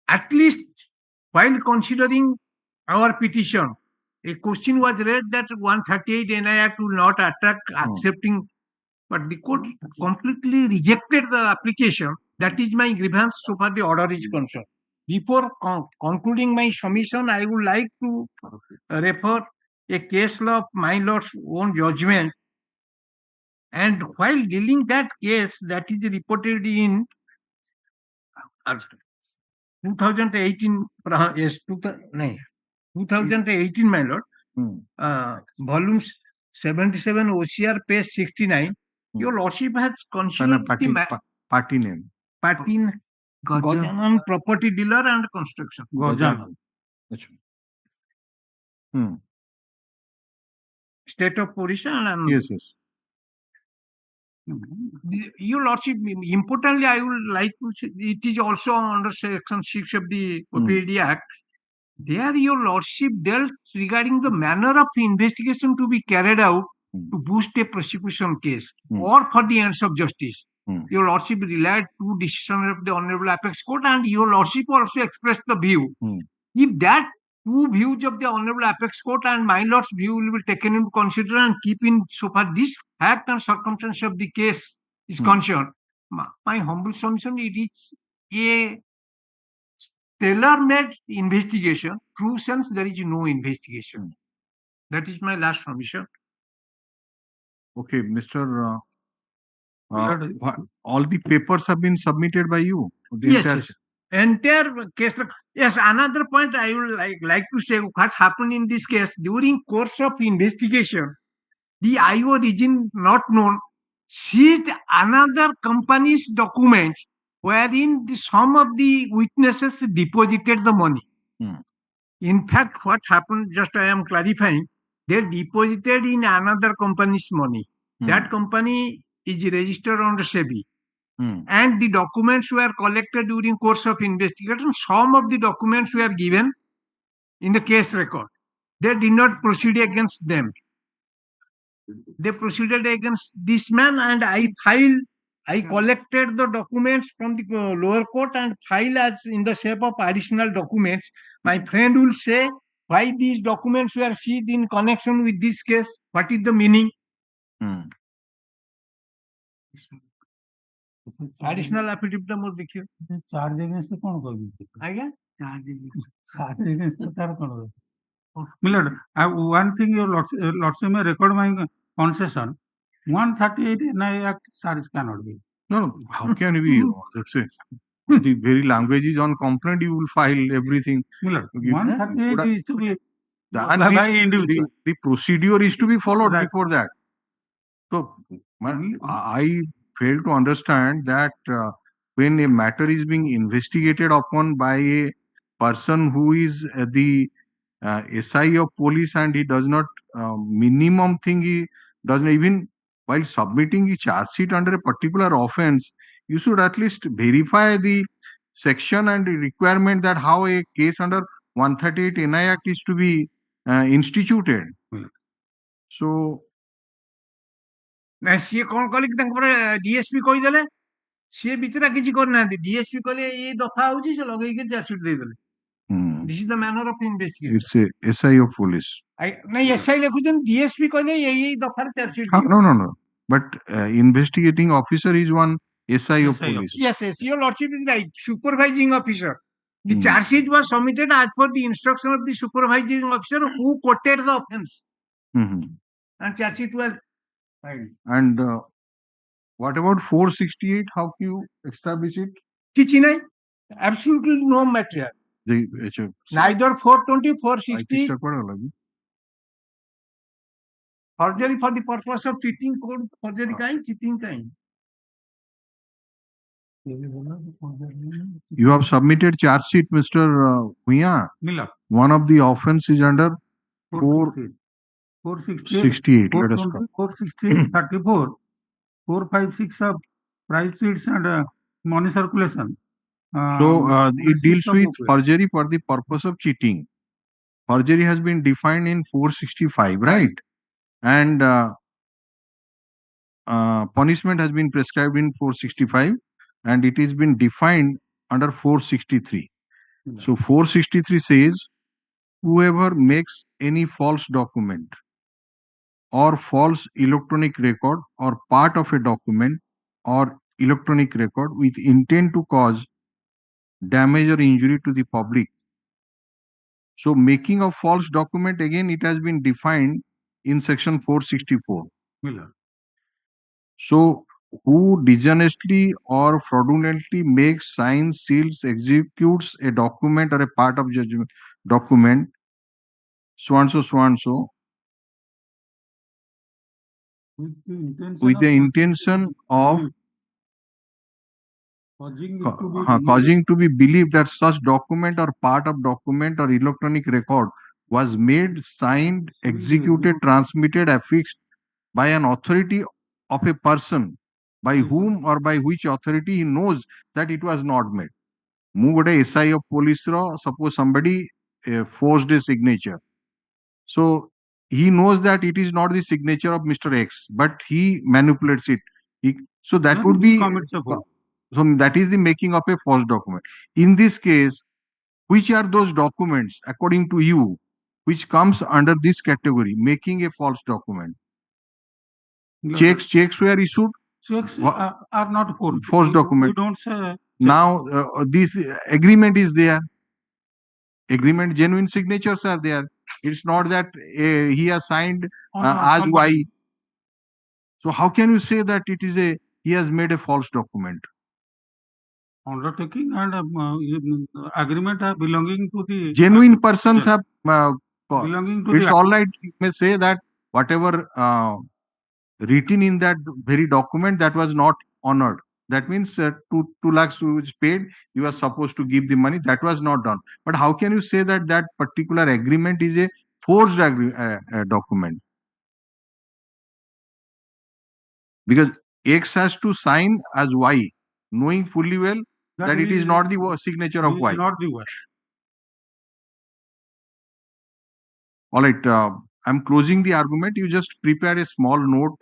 At least while considering our petition, a question was raised that 138 NI Act will not attract accepting, but the court completely rejected the application. That is my grievance so far the order is concerned. Before concluding my submission, I would like to refer a case law of my lord's own judgment. And while dealing that case that is reported in 2018, yes, 2018, my lord, volumes 77 OCR page 69. Your lordship has considered the party name. Gajanan property dealer and construction. Gajanan. State of Orissa and yes. Your lordship, importantly, I would like to say it is also under section 6 of the PROCEEDINGS Act. There, your lordship dealt regarding the manner of investigation to be carried out to boost a prosecution case or for the ends of justice. Your lordship relied to decision of the Honorable Apex Court, and your lordship also expressed the view. If that two views of the Honorable Apex Court and my lord's view will be taken into consideration and keep in so far this fact and circumstance of the case is concerned, my humble submission, it is a tailor-made investigation. True sense, there is no investigation. That is my last submission. Okay, Mr. All the papers have been submitted by you. Yes. Entire case. Yes, another point I would like to say what happened in this case during course of investigation. The IO region not known seized another company's documents wherein some of the witnesses deposited the money. In fact, what happened, just I am clarifying, they deposited in another company's money. That company is registered under SEBI. And the documents were collected during course of investigation. Some of the documents were given in the case record. They did not proceed against them. They proceeded against this man, and I filed I collected the documents from the lower court and file as in the shape of additional documents. My friend will say why these documents were seized in connection with this case. What is the meaning? Additional affidavit मोर देखियो charge against कौन करबी आज्ञा charge against तार कौन मिलड one thing your lordship may record my concession 138 NI Act charge cannot be. No, how can we? Let's say the very language is on complaint, you will file everything. Milord, 138 is to be the procedure is to be followed before that. So I fail to understand that when a matter is being investigated upon by a person who is the SI of police and he does not minimum thing, he doesn't even while submitting a charge sheet under a particular offense, you should at least verify the section and the requirement that how a case under 138 NI Act is to be instituted. So ना सी कौन कले कि तंक पर DSP कहि देले सी बिचरा किछि करना डीएसपी कले ये दफा होची से लगै के चार्ज शीट दे देले this is the manner of investigation it's a SI of police. नहीं एसआई लेखुजन डीएसपी कले ये दफा charge sheet No. But investigating officer is one SI of police. Yes, your lordship is right. Supervising officer. The charge sheet was submitted as per the instruction of the supervising officer who quoted the offense. And charge sheet was filed. And what about 468? How can you establish it? Kichi nahi. Absolutely no material. Neither 420, 460. Forgery for the purpose of cheating code. Forgery kind, cheating kind. You have submitted charge sheet, Mr. Huya. Miller. One of the offense is under 468. Let us go. 468, 34, 456 of price sheets and money circulation. So it deals with forgery for the purpose of cheating. Forgery has been defined in 465, right? And punishment has been prescribed in 465 and it has been defined under 463. So 463 says whoever makes any false document or false electronic record or part of a document or electronic record with intent to cause damage or injury to the public. So making of false document, again, it has been defined in section 464. So who dishonestly or fraudulently makes, signs, seals, executes a document or a part of judgment document, so and so, with the intention of causing to be believed that such document or part of document or electronic record was made, signed, executed, transmitted, affixed by an authority of a person by whom or by which authority he knows that it was not made. Mu gote SI of police ro, suppose somebody forged a signature. So he knows that it is not the signature of Mr. X, but he manipulates it. So that would be, so that is the making of a false document. In this case, which are those documents according to you, which comes under this category, making a false document? Checks were issued. Checks are not false document. We don't say. Now this agreement is there. Agreement, genuine signatures are there. It's not that he has signed as Y. So how can you say that it is he has made a false document? Undertaking and agreement are belonging to the genuine persons have belonging to it's all right. You may say that whatever written in that very document that was not honored. That means 2 lakhs was paid. You are supposed to give the money. That was not done. But how can you say that that particular agreement is a forged document? Because X has to sign as Y, knowing fully well that it is not the signature of Y. Not the Y. All right. I'm closing the argument. You just prepare a small note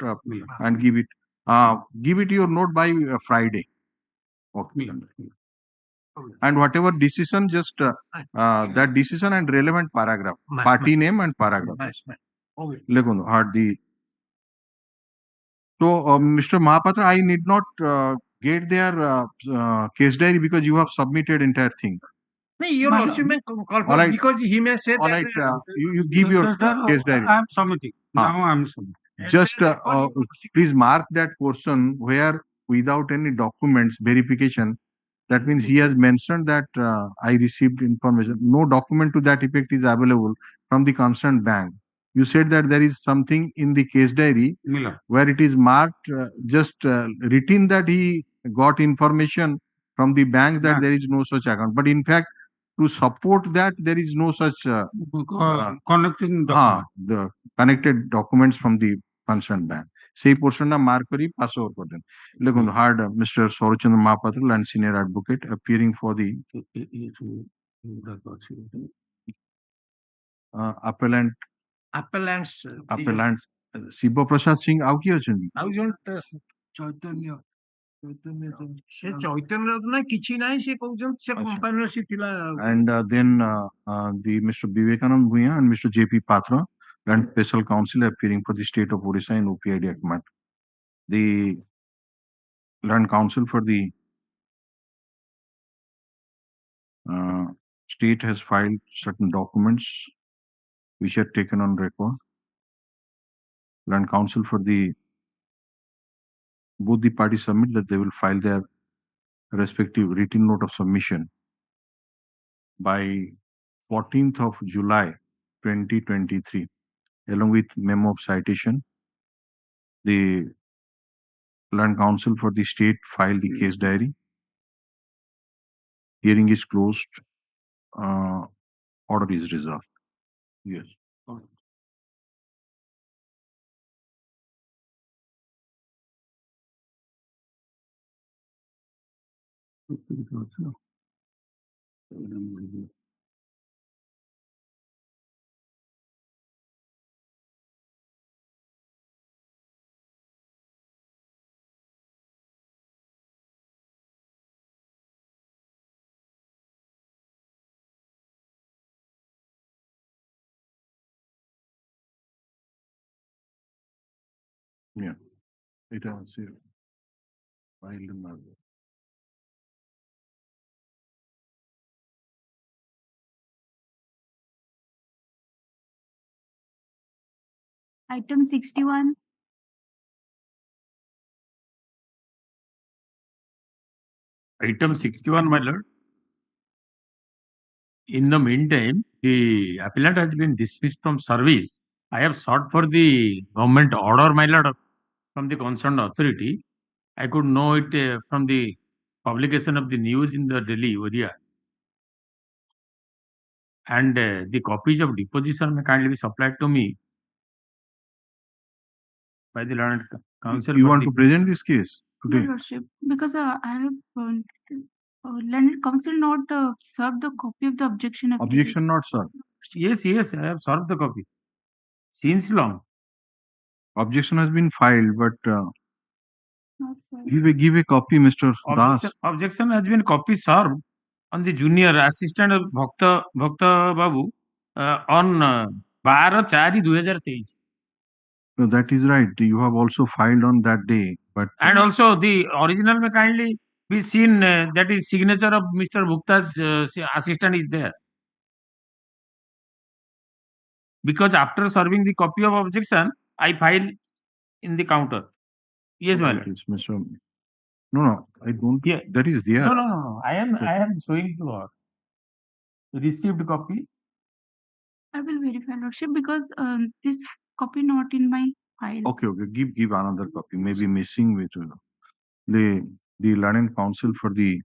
and give it. Give it your note by Friday. Okay. And whatever decision, just that decision and relevant paragraph, party name and paragraph. Lekun hard the. So, Mr. Mahapatra, I need not get their case diary because you have submitted entire thing. No, your lordship may call for Alright. because he may say Alright, that you give your case diary. I am submitting. Now I am submitting. Just please mark that portion where without any documents verification. That means he has mentioned that I received information. No document to that effect is available from the concerned bank. You said that there is something in the case diary Miller. where it is marked just written that he got information from the bank that there is no such account. But in fact, to support that, there is no such connecting the connected documents from the concerned bank. Say portion mark kari pass over for them. Look on the hard Mr. Sorochandra Mahapatra, land senior advocate, appearing for the appellant. appellants. Appellant Siva Prasad Singh out here. Chaitanya. ସେ ଚୈତନ୍ୟ ନା କିଛି ନାହିଁ ସେ କହୁଛନ୍ତି ସେ କମ୍ପାନୀର ସେ ଥିଲା and then the Mr. Vivekanand Bhuya and Mr. J.P. Patra, Land Special Counsel appearing for the state of Orissa in OPID Act matter. The Land Council for the state has filed certain documents which are taken on record. Land Council for the both the parties submit that they will file their respective written note of submission by 14th of July 2023 along with memo of citation. The Land Council for the state filed the case diary. Hearing is closed. Order is reserved. Yes. Yeah. It has filed in my Item 61. Item 61, my lord. In the meantime, the appellant has been dismissed from service. I have sought for the government order, my lord, from the concerned authority. I could know it from the publication of the news in the Delhi area. And the copies of deposition may kindly be supplied to me by the learned counsel. You want to present this case today? Your Lordship, because I have learned counsel not served the copy of the objection. Objection not served. Yes, I have served the copy. Since long. Objection has been filed, but Not served. give a copy, Mr. Das. Objection has been copy served on the junior assistant of Bhakta Babu on 12/4/2023. No, that is right. You have also filed on that day, but and also the original may kindly be seen. That is signature of Mr. Bhukta's assistant is there. Because after serving the copy of objection, I filed in the counter. Yes, my lord. Mr. No, I don't. Yeah. That is there. No. I am showing to her. Received copy. I will verify, Lordship, because this copy not in my file. Okay. Give another copy. Maybe missing with the learned counsel for the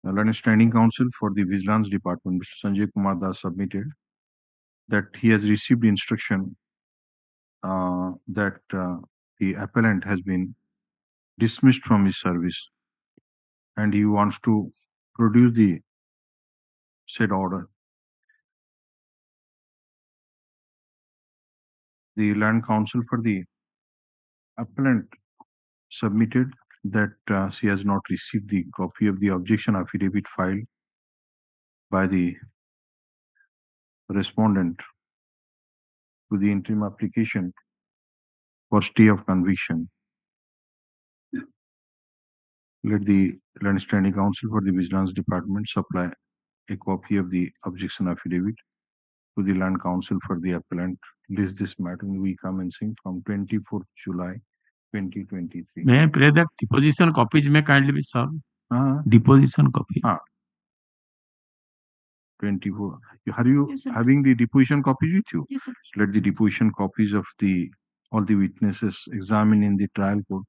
learned standing counsel for the vigilance department, Mr. Sanjay Kumar Das, submitted that he has received instruction that the appellant has been dismissed from his service and he wants to produce the said order. The land counsel for the Appellant submitted that she has not received the copy of the objection affidavit filed by the respondent to the interim application for stay of conviction. Let the Land Standing Counsel for the Vigilance Department supply a copy of the objection affidavit to the Land Counsel for the appellant. List this matter in we commencing from 24th July 2023. May I pray that deposition copies may kindly be served? Deposition copy. 24. Are you Yes, sir. having the deposition copies with you? Yes, sir. Let the deposition copies of all the witnesses examined in the trial court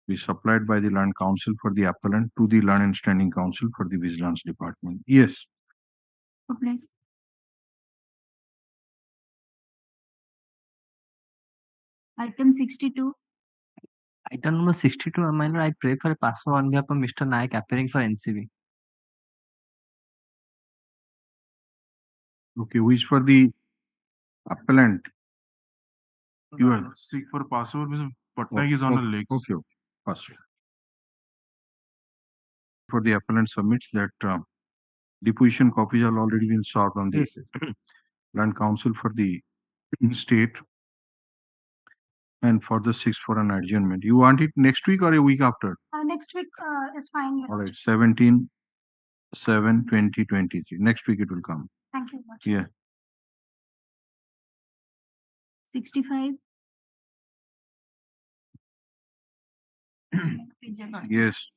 be supplied by the Land Counsel for the appellant to the Land and Standing Counsel for the Vigilance Department. Yes. Oh, please. Item 62. Item number 62, my lord, I pray for a pass on behalf of Mr. Naik appearing for NCB. Okay, who is for the appellant? You are Seek for password, Mr. Patnaik is on the legs. Okay, pass. For the appellant submits that deposition copies have already been served on the Land Counsel for the state and for the 6th for an adjournment. You want it next week or a week after? Next week is fine. All right, 17/7/2023. Next week it will come. Thank you much. Yeah. 65. Yes.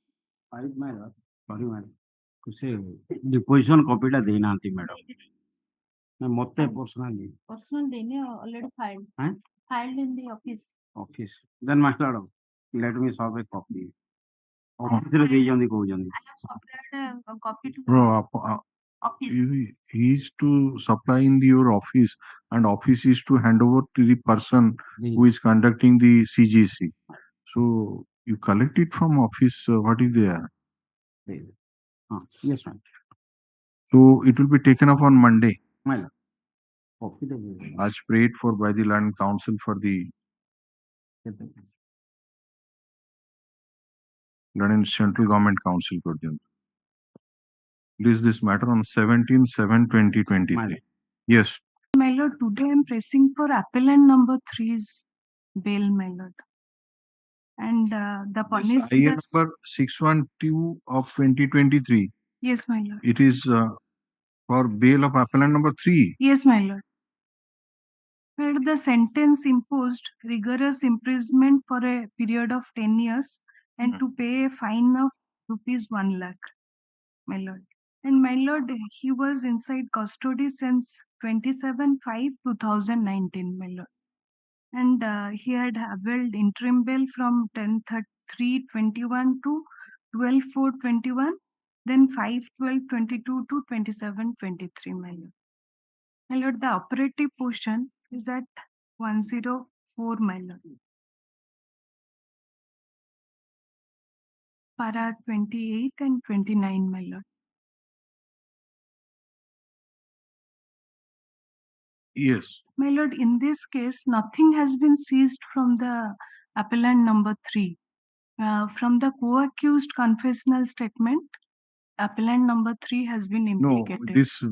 Madam. Sorry, madam. से deposition कॉपीटा देनांती madam मते Personal देने already filed. हैं Filed in the office. Office then madam let me serve a copy office रे देई जंदी को जंदी I have supplied a copy to Bro, office. he is to supply in your office and office is to hand over to the person who is conducting the CGC. So you collect it from office, what is there? Yes, ma'am. So it will be taken up on Monday. Madam. As prayed for by the Land Council for the Land Central Government Council. List this matter on 17/7/2023. Yes. My lord, today I am pressing for appellant number 3's bail, my lord. And the This punishment. IA number 612 of 2023. Yes, my lord. It is for bail of appellant number 3. Yes, my lord. Where the sentence imposed rigorous imprisonment for a period of 10 years and to pay a fine of ₹1 lakh, my lord. And my lord, he was inside custody since 27/5/2019, my lord. And he had availed interim bail from 10/3/21 to 12/4/21, then 5/12/22 to 27/23, my lord. My lord, the operative portion is at 104, my lord. Para 28 and 29, my lord. Yes. My lord, in this case, nothing has been seized from the appellant number 3. From the co-accused confessional statement, appellant number 3 has been implicated. No, this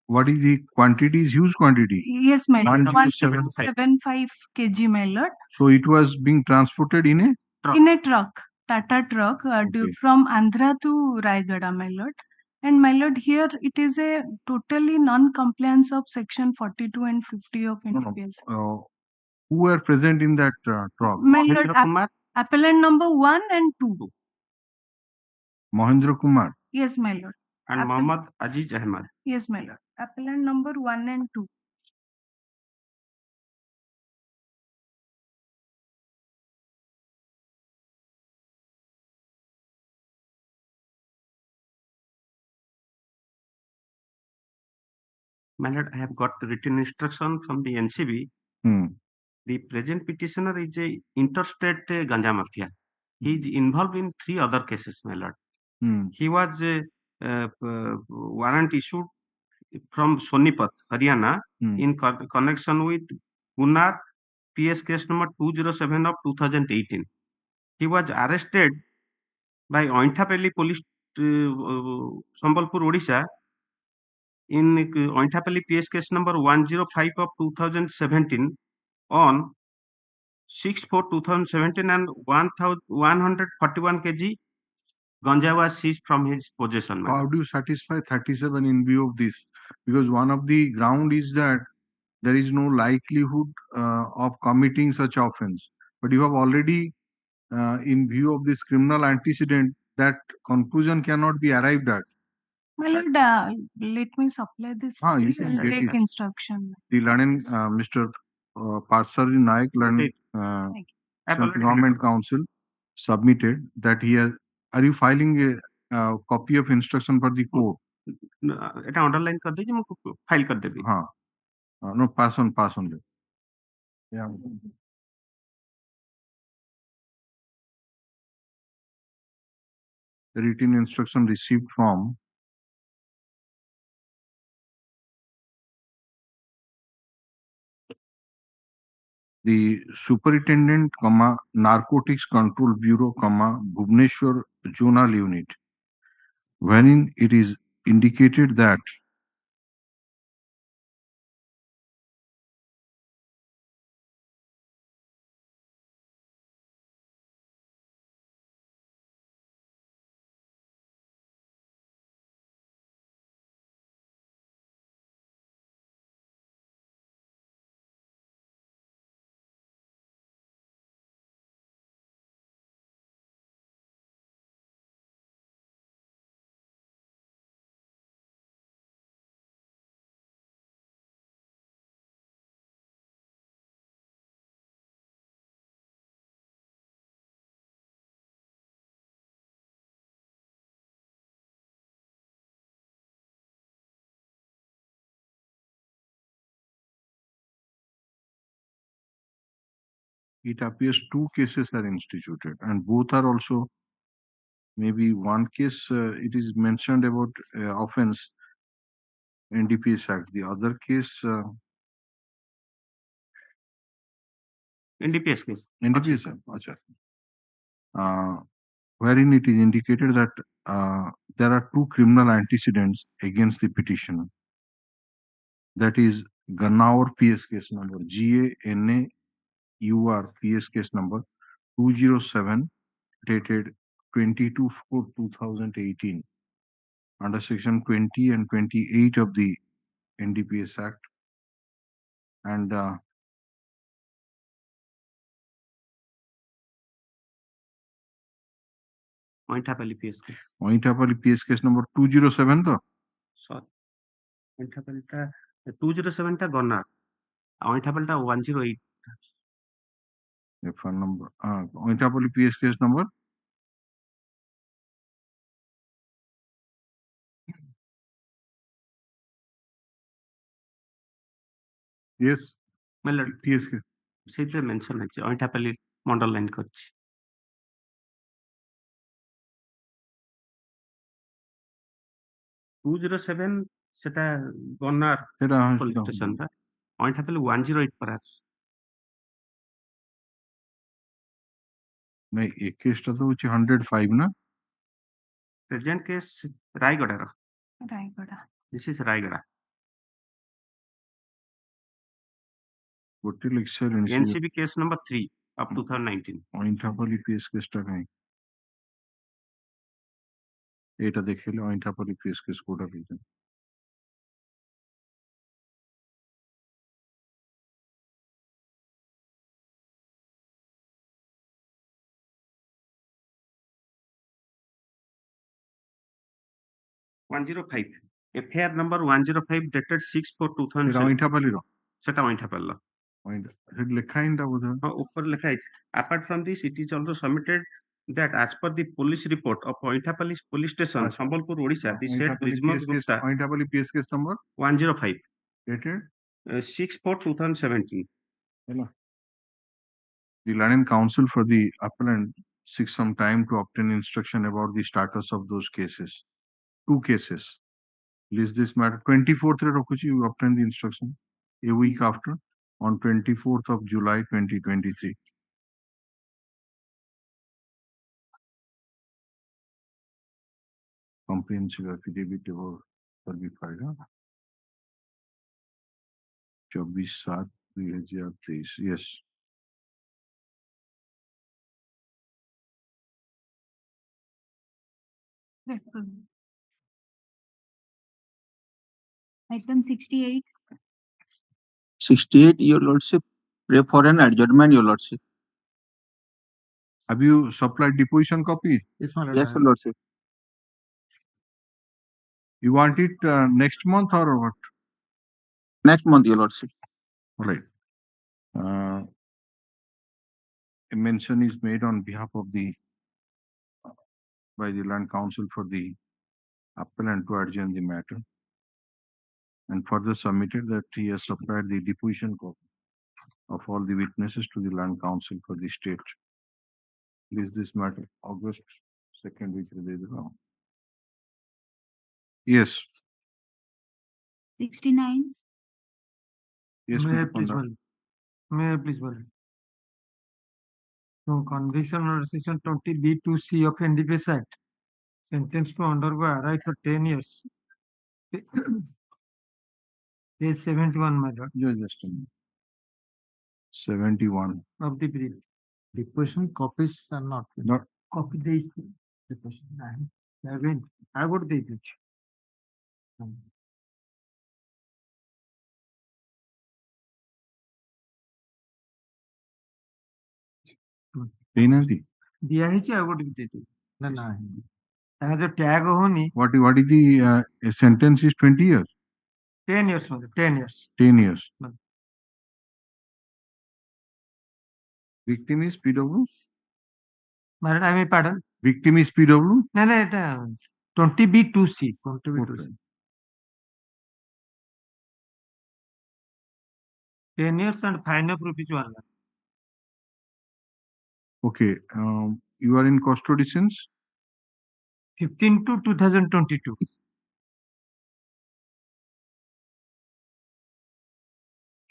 what is the quantity? Is huge quantity. Yes, my lord. 1075 175 kg, my lord. So it was being transported in a truck. In a truck, Tata truck, from Andhra to Raigada, my lord. And my lord, here it is a totally non-compliance of section 42 and 50 of NPS. Who were present in that truck? My lord, appellant number 1 and 2. Mahendra Kumar. Yes, my lord. And Mohammad Aziz Ahmad. Yes, my lord. Appellant number 1 and 2. My lord, I have got written instruction from the NCB. The present petitioner is a interstate ganja mafia. He is involved in 3 other cases, my lord. He was warrant issued from Sonipat, Haryana, in connection with Gunnar PS case number 207 of 2018. He was arrested by Ointapelli Police, Sambalpur, Odisha, in Ointapelli PS case number 105 of 2017 on 6/4/2017, and 141 kg ganja was seized from his possession. How do you satisfy 37 in view of this? Because one of the ground is that there is no likelihood of committing such offense. But you have already, in view of this criminal antecedent, that conclusion cannot be arrived at. My lord, let me supply this. You Please, can I'll get take it. instruction. The learning, Mr. Parsari Naik, learning Government Council, submitted that he has. Are you filing a copy of instruction for the court? এটা underline कर दीजिए, मैं file कर देंगे. हाँ. No, pass on. Yeah. Written instruction received from the Superintendent, Narcotics Control Bureau, Bhubaneswar Zonal Unit, wherein it is indicated that it appears 2 cases are instituted, and both are also, maybe one case it is mentioned about offense NDPS Act, the other case NDPS case. NDPS Act, wherein it is indicated that there are 2 criminal antecedents against the petitioner. That is Gannaur PS case number GANAUR PS case number 207 dated 22/4/2018 under section 20 and 28 of the NDPS Act, and Ointapelli PS case. Ointapelli PS case number 207 though? Sorry. Ointapelli 207 ta Gannaur. Ointapelli 108. FR number. Ointapelli PS case number? Yes. PS case. ସେଇଥିରେ mention ଅଛି ଅଇଁଠାପାଲି ମଣ୍ଡଳ line କରିଛି. ସେଟା ଗନ୍ନାର police ଷ୍ଟେସନଟା, Ainthapali 108 ପରା. ନାଇଁ ଏ କେସଟା ତ ହଉଛି 105 ନା? Present case ରାୟଗଡ଼ାର. ରାୟଗଡ଼ା. This is Rayagada. ଗୋଟେ lecture NCB case number 3 of 2019. Ainthapali PS କେସଟା କାହିଁ ଏଇଟା ଦେଖିଲେ ଅଇଁଠାପାଲି PS କେସ୍ କୋଉଟା ଦେଇଛନ୍ତି? FIR number 105 dated 6/4/2007. ଅଇଁଠାପାଲିର ସେଟା ଅଇଁଠାପାଲିର. ଲେଖା ହେଇନି ତା ବୋଧେ? ହଁ, ଉପରେ ଲେଖା ହେଇଛି. Apart from this, it is also submitted that as per the police report of Ointapalli police station, Sambalpur, Odisha, the said Bismarck Gupta, Ointapalli PS case number 105 dated 6/4/2017. The Learning Council for the appellant seeks some time to obtain instruction about the status of those cases. 2 cases. List this matter. 24th you obtain the instruction. A week after. on 24th of July 2023. Comprehensive affidavit for be filed. 24/7/2023. Yes. Item 68. 68, Your Lordship. Pray for an adjournment, Your Lordship. Have you supplied deposition copy? Yes, my Lord. Yes, Your Lordship. You want it next month or what? Next month, Your Lordship. All right. A mention is made on behalf of by the Land Council for the appellant to adjourn the matter, and further submitted that he has supplied the deposition copy of all the witnesses to the Land Council for the state. Is this matter August 2nd, which is now? Yes. 69. Yes, May I Mr. please Panda. well. May I please well. So, conviction under section 20B2C of NDPS Act, sentenced to undergo RI for 10 years. Page 71, my lord. Just a minute. 71 of the brief. Deposition copies are not. Copy this deposition. I would take it. ଦେଇନାହାନ୍ତି? ଦିଆ ହେଇଛି ଆଉ ଗୋଟେ ବି ଦେଇଦେବି ନା ନାହିଁ ତାଙ୍କ ଯୋଉ ଟ୍ୟାଗ ହଉନି What is the sentence is 20 years? 10 years ମଧ୍ୟ 10 years 10 years. Victim is PW? I mean, pardon? Victim is PW? No, no, 20B2C. 20B2C. 10 years and fine of rupees 1 lakh. Okay. You are in custody since? 15 to 2022.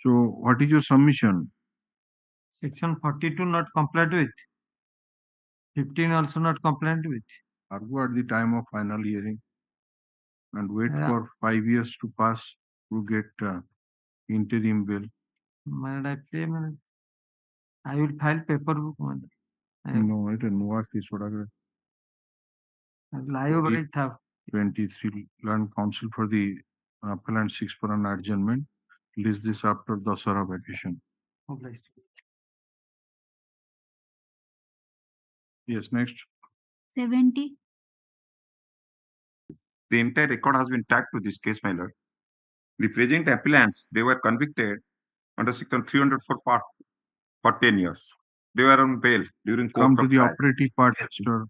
So, what is your submission? Section 42 not complied with. 15 also not compliant with. Argue at the time of final hearing and wait for 5 years to pass to get interim bail. I will file paperwork. No, it is no case. Lie over it. 23 Land Council for the appellant 6 for an adjournment. List this after the Dasara vacation. Yes, next. 70. The entire record has been tagged to this case, my lord. The present appellants, they were convicted under section 304 for 10 years. They were on bail during court Come to of the trial. operative part, Mr.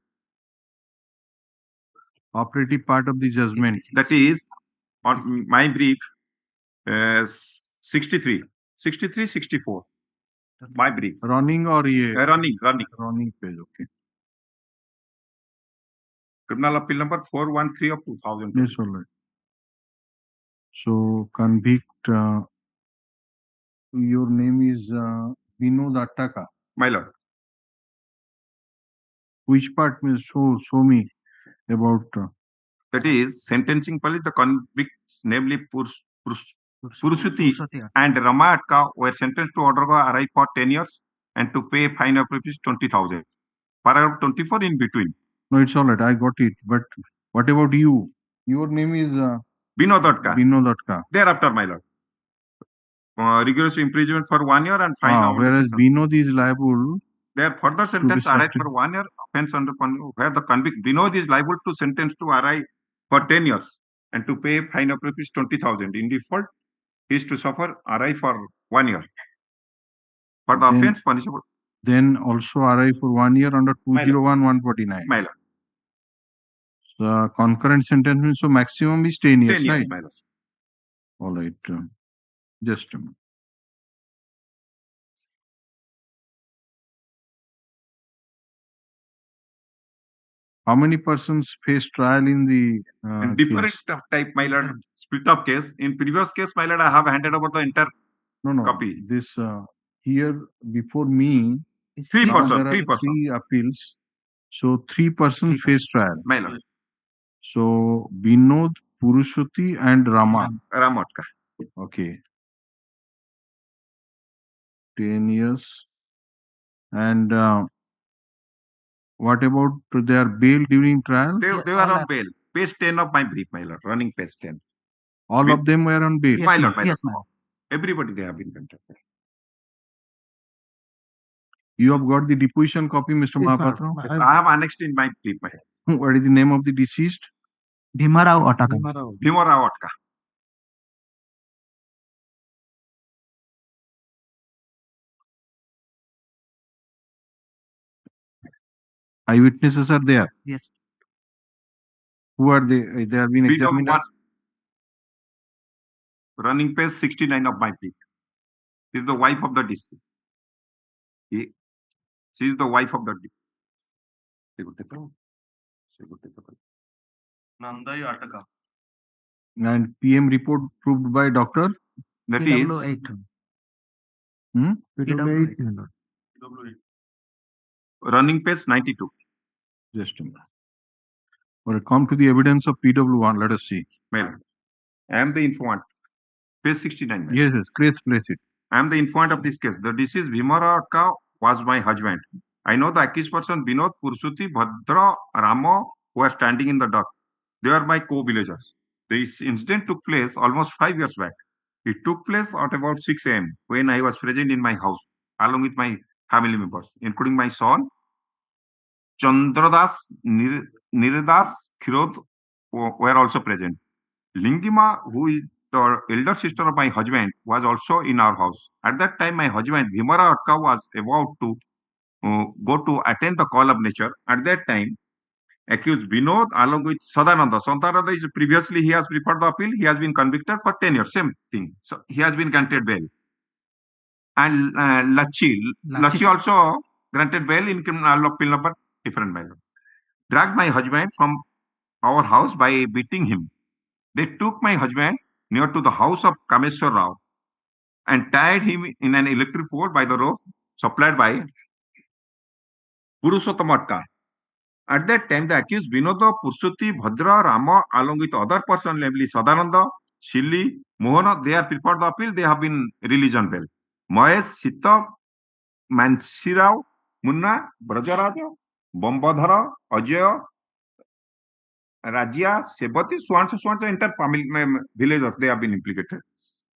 Operative part of the judgment. That is, on my brief, 63, 64. My brief. Running or running. Running page, okay. Criminal appeal number 413 of 2000. Yes, all right. So, convict, your name is Vinod Attaka. My lord. Which part means show me about? That is, sentencing police, the convicts, namely Purushuti and Rama Atka, were sentenced to undergo RI for 10 years and to pay a fine of rupees 20,000. Paragraph 24 in between. No, it's all right. I got it. But what about you? Your name is Vinod Atka. Vinod Atka. Thereafter, my lord. Rigorous imprisonment for 1 year and fine. Whereas Vinod is liable. They are further sentenced to RI for 1 year offense under where the convict Vinod is liable to sentence to RI for 10 years and to pay a fine of rupees 20,000. In default, he is to suffer RI for 1 year. For the offense punishable. Then also RI for 1 year under 201/149. My lord. So concurrent sentence means so maximum is 10 years, 10 years, right? my lord. All right. Just a minute. How many persons face trial in the different case? type, my lord, split up case. In previous case, my lord, I have handed over the entire No. copy. This here before me, Three now person, there are three person. three appeals. So 3% face trial. My lord. So Vinod, Purushoti, and Rama. Ramotka. Okay. 10 years. And what about their bail during trial? They were on bail. Page 10 of my brief, my lord. Running page 10. All of them were on bail. My lord, my Yes, lord. ma'am. Everybody they have been conducted. You have got the deposition copy, Mr. Yes, Mahapatra? Yes, I have annexed in my brief, my lord. What is the name of the deceased? Bhimarao Ataka. Bhimara Otka. Eyewitnesses are there. Yes. Who are they? They have been examined. Running page 69 of my brief. She is the wife of the deceased. She is the wife of the deceased. Nandai Ataka. And PM report proved by doctor. That is PW8. running page 92. Just a minute. Well, come to the evidence of PW1. Let us see. Well, I am the informant. Page 69. Yes, place it. I am the informant of this case. The deceased Bhimara Otka was my husband. I know the accused person Vinod, Pursuti, Bhadra, Ramo, who are standing in the dock. They are my co-villagers. This incident took place almost 5 years back. It took place at about 6 a.m. when I was present in my house along with my family members, including my son, Chandradas, Niradas, Khirod were also present. Lingima, who is the elder sister of my husband, was also in our house. At that time, my husband, Bhimara Atka, was about to go to attend the call of nature. At that time, accused Vinod along with Sadananda. Sadananda is previously he has preferred the appeal. He has been convicted for 10 years. Same thing. So he has been granted bail. And Lachi also granted bail in criminal appeal number different matter. Dragged my husband from our house by beating him. They took my husband near to the house of Kameswar Rao and tied him in an electric pole by the rope supplied by Purushottam. At that time, the accused Vinoda, Pursuti, Bhadra, Rama, along with other persons, namely Sadananda, Shilli, Mohana, they are preferred the appeal. They have been released on bail. Mahesh, Sita, Mansirao, Munna, Brajaraja, Bombadhara, Ajaya, Rajya, Sebati, so and so entire family villagers, they have been implicated.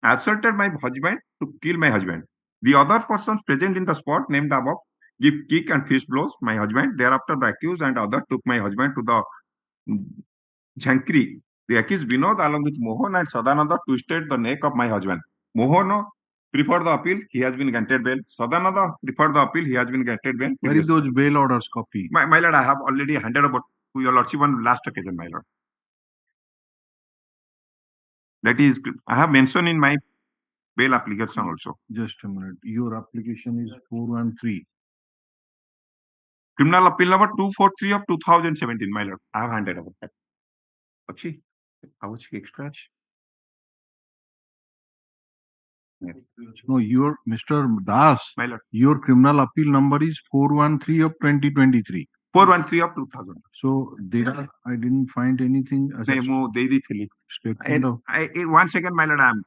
Assaulted my husband to kill my husband. The other persons present in the spot named above give kick and fist blows my husband. Thereafter, the accused and other took my husband to the Jhankri. The accused Vinod along with Mohan and Sadananda twisted the neck of my husband. Mohan preferred the appeal. He has been granted bail. Sadananda preferred the appeal. He has been granted bail. Where is those bail orders copy? My lord, I have already handed over to your lordship on last occasion, my lord. That is, I have mentioned in my bail application also. Just a minute. Your application is 413. Criminal appeal number 243 of 2017, my lord. I have handed over that. Okay. How much extra? Yes. No, your Mr. Das, my lord. Your criminal appeal number is 413 of 2023. 413 of 2000. So there, I didn't find anything. Statement of. One second, my lord. I am.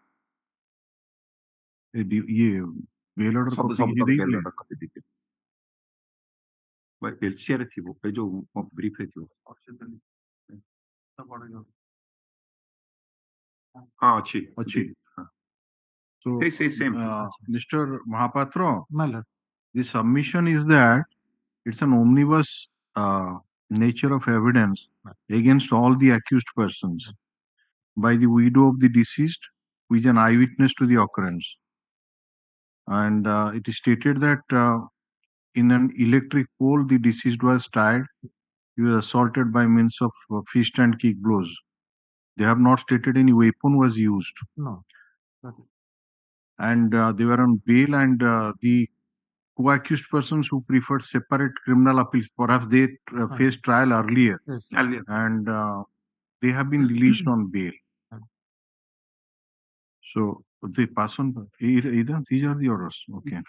ये bail order copy LCR थी वो जो brief थी वो हाँ अच्छी So same. Mr. Mahapatra, the submission is that it's an omnibus nature of evidence against all the accused persons by the widow of the deceased, who is an eyewitness to the occurrence. And it is stated that in an electric pole, the deceased was tied. He was assaulted by means of fist and kick blows. They have not stated any weapon was used. No. And they were on bail, and the co-accused persons who preferred separate criminal appeals, perhaps they faced trial earlier. Yes. And they have been released on bail. So They pass on. Either these are the orders. Okay.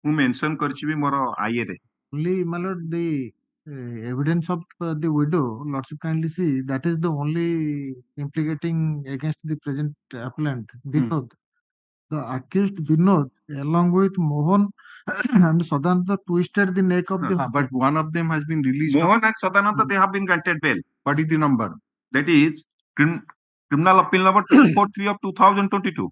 ମୁଁ mention କରିଛି ବି ମୋର ଆଇଏରେ। Only, my lord, the evidence of the widow, lordship kindly see, that is the only implicating against the present appellant, Vinod. The accused Vinod, along with Mohan and Sadananda, twisted the neck of the But one of them has been released. Mohan and Sadananda, they have been granted bail. What is the number? That is criminal appeal number 243 of 2022.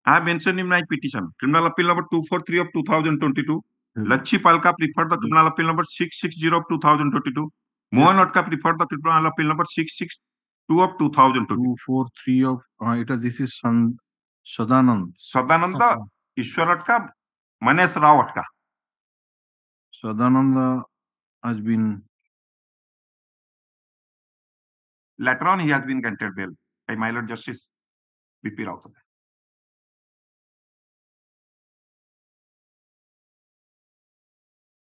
I have mentioned in my petition. Criminal appeal number 243 of 2022. Lachi Palka preferred the criminal appeal number 660 of 2022. Mohan Otka preferred the criminal appeal number 662 of 2022. 243 of this is Sadanand. Sadananda, Ishwar Otka, Manesh Rao Otka. Sadananda has been. Later on, he has been granted bail by my Lord Justice B.P. Rao.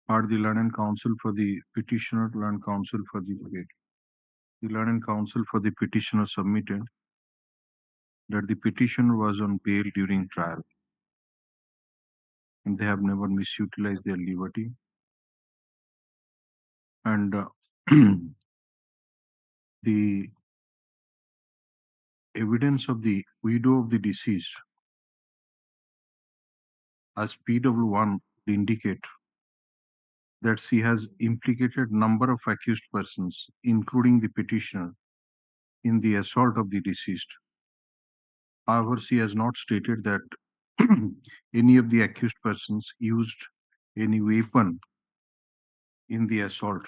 Are the learned counsel for the petitioner, learned counsel for the state. The learned counsel for the petitioner submitted that the petitioner was on bail during trial and they have never misutilized their liberty. And the evidence of the widow of the deceased as PW1 indicate that she has implicated number of accused persons, including the petitioner, in the assault of the deceased. However, she has not stated that any of the accused persons used any weapon in the assault.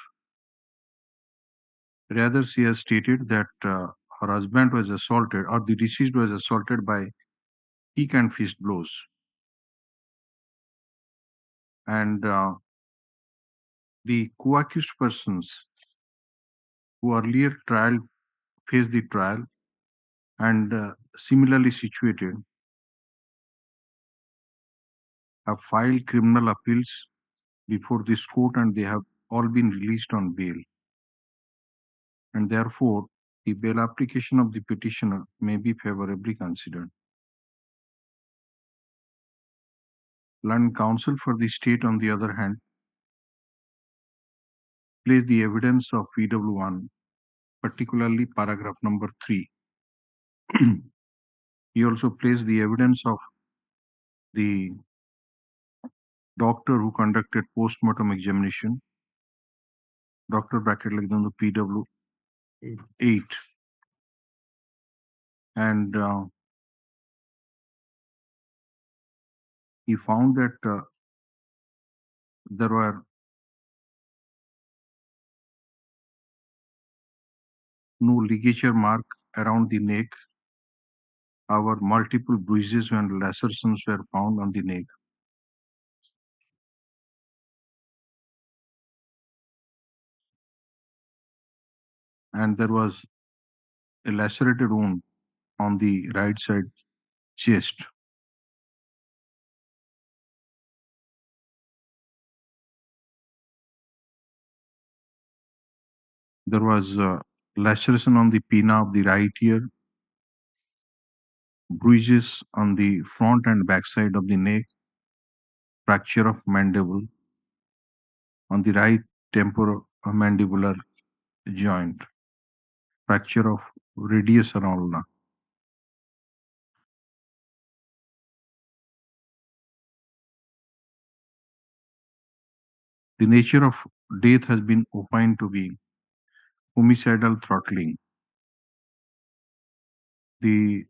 Rather, she has stated that her husband was assaulted, or the deceased was assaulted by kick and fist blows. And the co-accused persons who earlier faced the trial and similarly situated have filed criminal appeals before this court and they have all been released on bail. And therefore, the bail application of the petitioner may be favorably considered. Learned counsel for the state, on the other hand, placed the evidence of PW1, particularly paragraph number 3. He also placed the evidence of the doctor who conducted post-mortem examination, Dr. bracket like the PW8. And he found that there were no ligature mark around the neck. Our multiple bruises and lacerations were found on the neck. And there was a lacerated wound on the right side chest. There was laceration on the pinna of the right ear, bruises on the front and back side of the neck, fracture of mandible on the right temporomandibular joint, fracture of radius and ulna. The nature of death has been opined to be homicidal throttling. The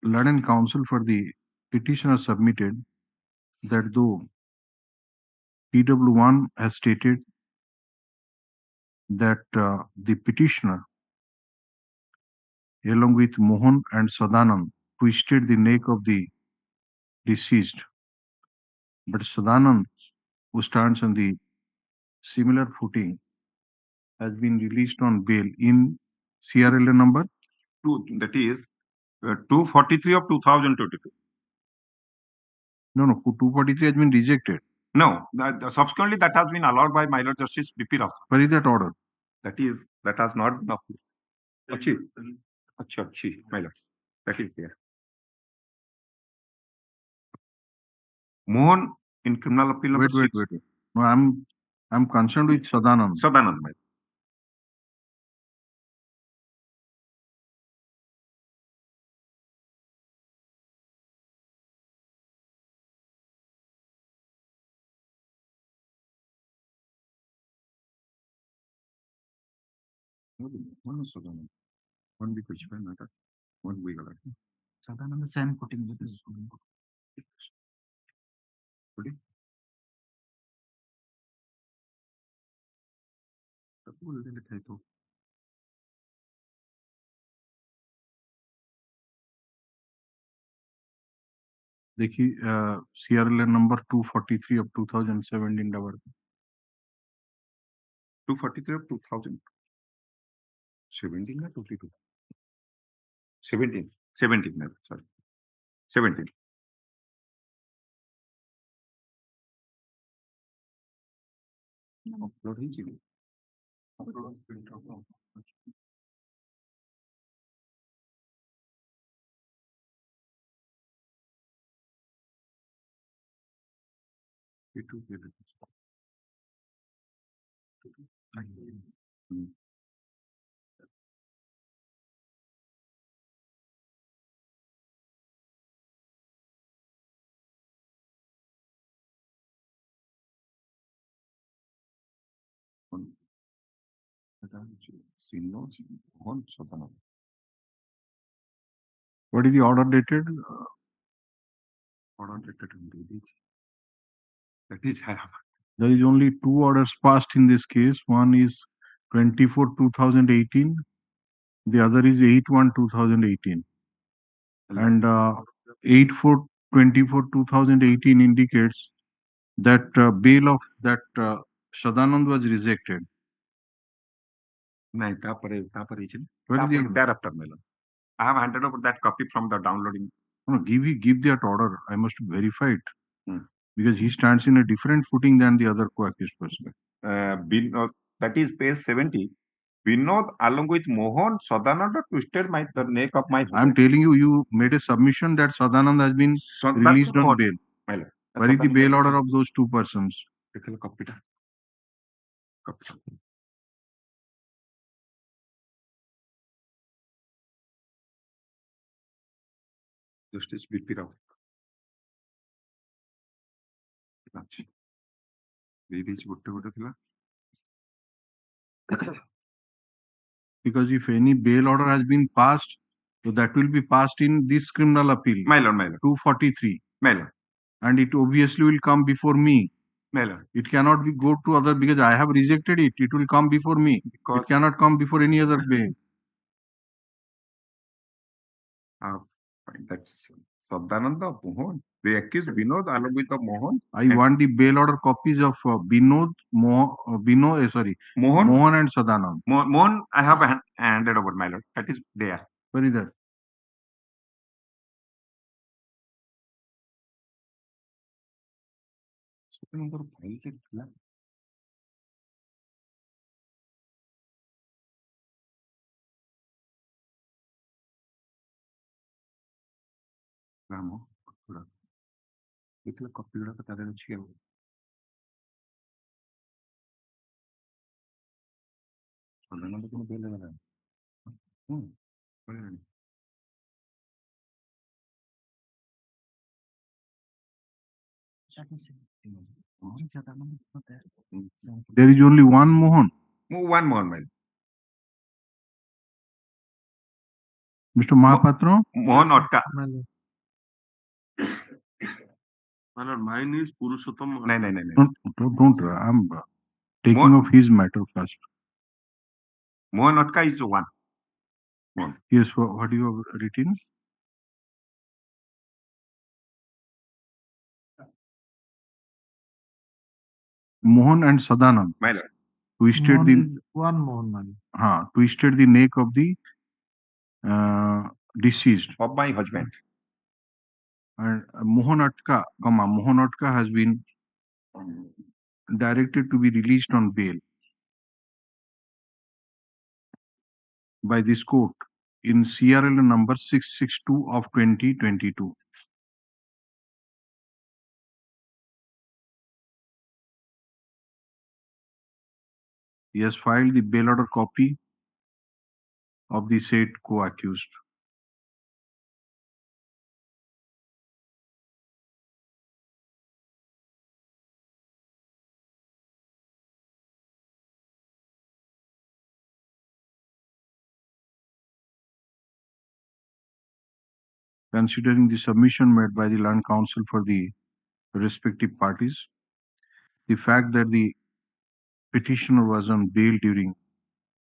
learned counsel for the petitioner submitted that though PW1 has stated that the petitioner, along with Mohan and Sadanand, twisted the neck of the deceased, but Sadanand, who stands on the similar footing, has been released on bail in CRLA number 2, that is 243 of 2022. No, 243 has been rejected. No, subsequently that has been allowed by my Lord Justice B.P. Rao. Where is that order? That has not been approved. Achi, my Lord. That is there. Mohan in criminal appeal number Wait. 6. No, I'm concerned with Sadanand. Sadanand, madam. One Sadanand. One big which one matter. One big alert. Sadanand same putting with this. देखिए CRL number 243 of 2017 double 243 of 2017 or 22? 17, madam, sorry. 17. Upload ହେଇଛି କି? Upload print out. Itu dia. What is the order dated? Order dated in the that is I have. There is only two orders passed in this case. One is 24/2018. The other is 8/1/2018. And 8/4/2018 indicates that bail of that Sadanand was rejected. No, thereafter, Melon. I have handed over that copy from the downloading. No, give that order. I must verify it. Because he stands in a different footing than the other co-accused person. That is page 70. Vinod, along with Mohan, Sadanand twisted the neck of my husband. I'm telling you, you made a submission that Sadanand has been released on bail. Where is the bail order of those two persons? Copy. Justice BP Rao. Because if any bail order has been passed, so that will be passed in this criminal appeal. Melon. 243. Melon. And it obviously will come before me. Melon. It cannot be go to other because I have rejected it. It will come before me. Because it cannot come before any other bail. That's Sadananda Mohan. They accused Vinod along with the Mohan. I want the bail order copies of Mohan and Sadanand. Mohan, I have handed over, my lord. That is there. Where is that? Copy There is only one Mohan. One Mohan, my Mr. Mahapatra? Mohan Otka. My lord, mine is Purushottam. No. Don't. I'm taking of his matter first. Mohan Otka is one. Yes, what you have written? Mohan and Sadanand. My lord. Twisted the neck of the deceased. Of my husband. And Mohan Otka has been directed to be released on bail by this court in CRL number 662 of 2022. He has filed the bail order copy of the said co-accused. Considering the submission made by the Land Council for the respective parties, the fact that the petitioner was on bail during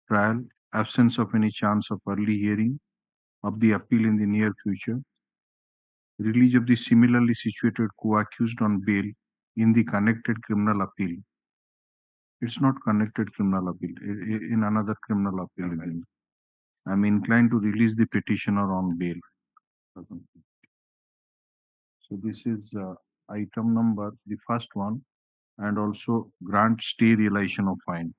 trial, absence of any chance of early hearing of the appeal in the near future, release of the similarly situated co-accused on bail in the connected criminal appeal. It's not connected criminal appeal, in another criminal appeal. I'm inclined to release the petitioner on bail. So this is item number, the first one, and also grant stay realization of fine.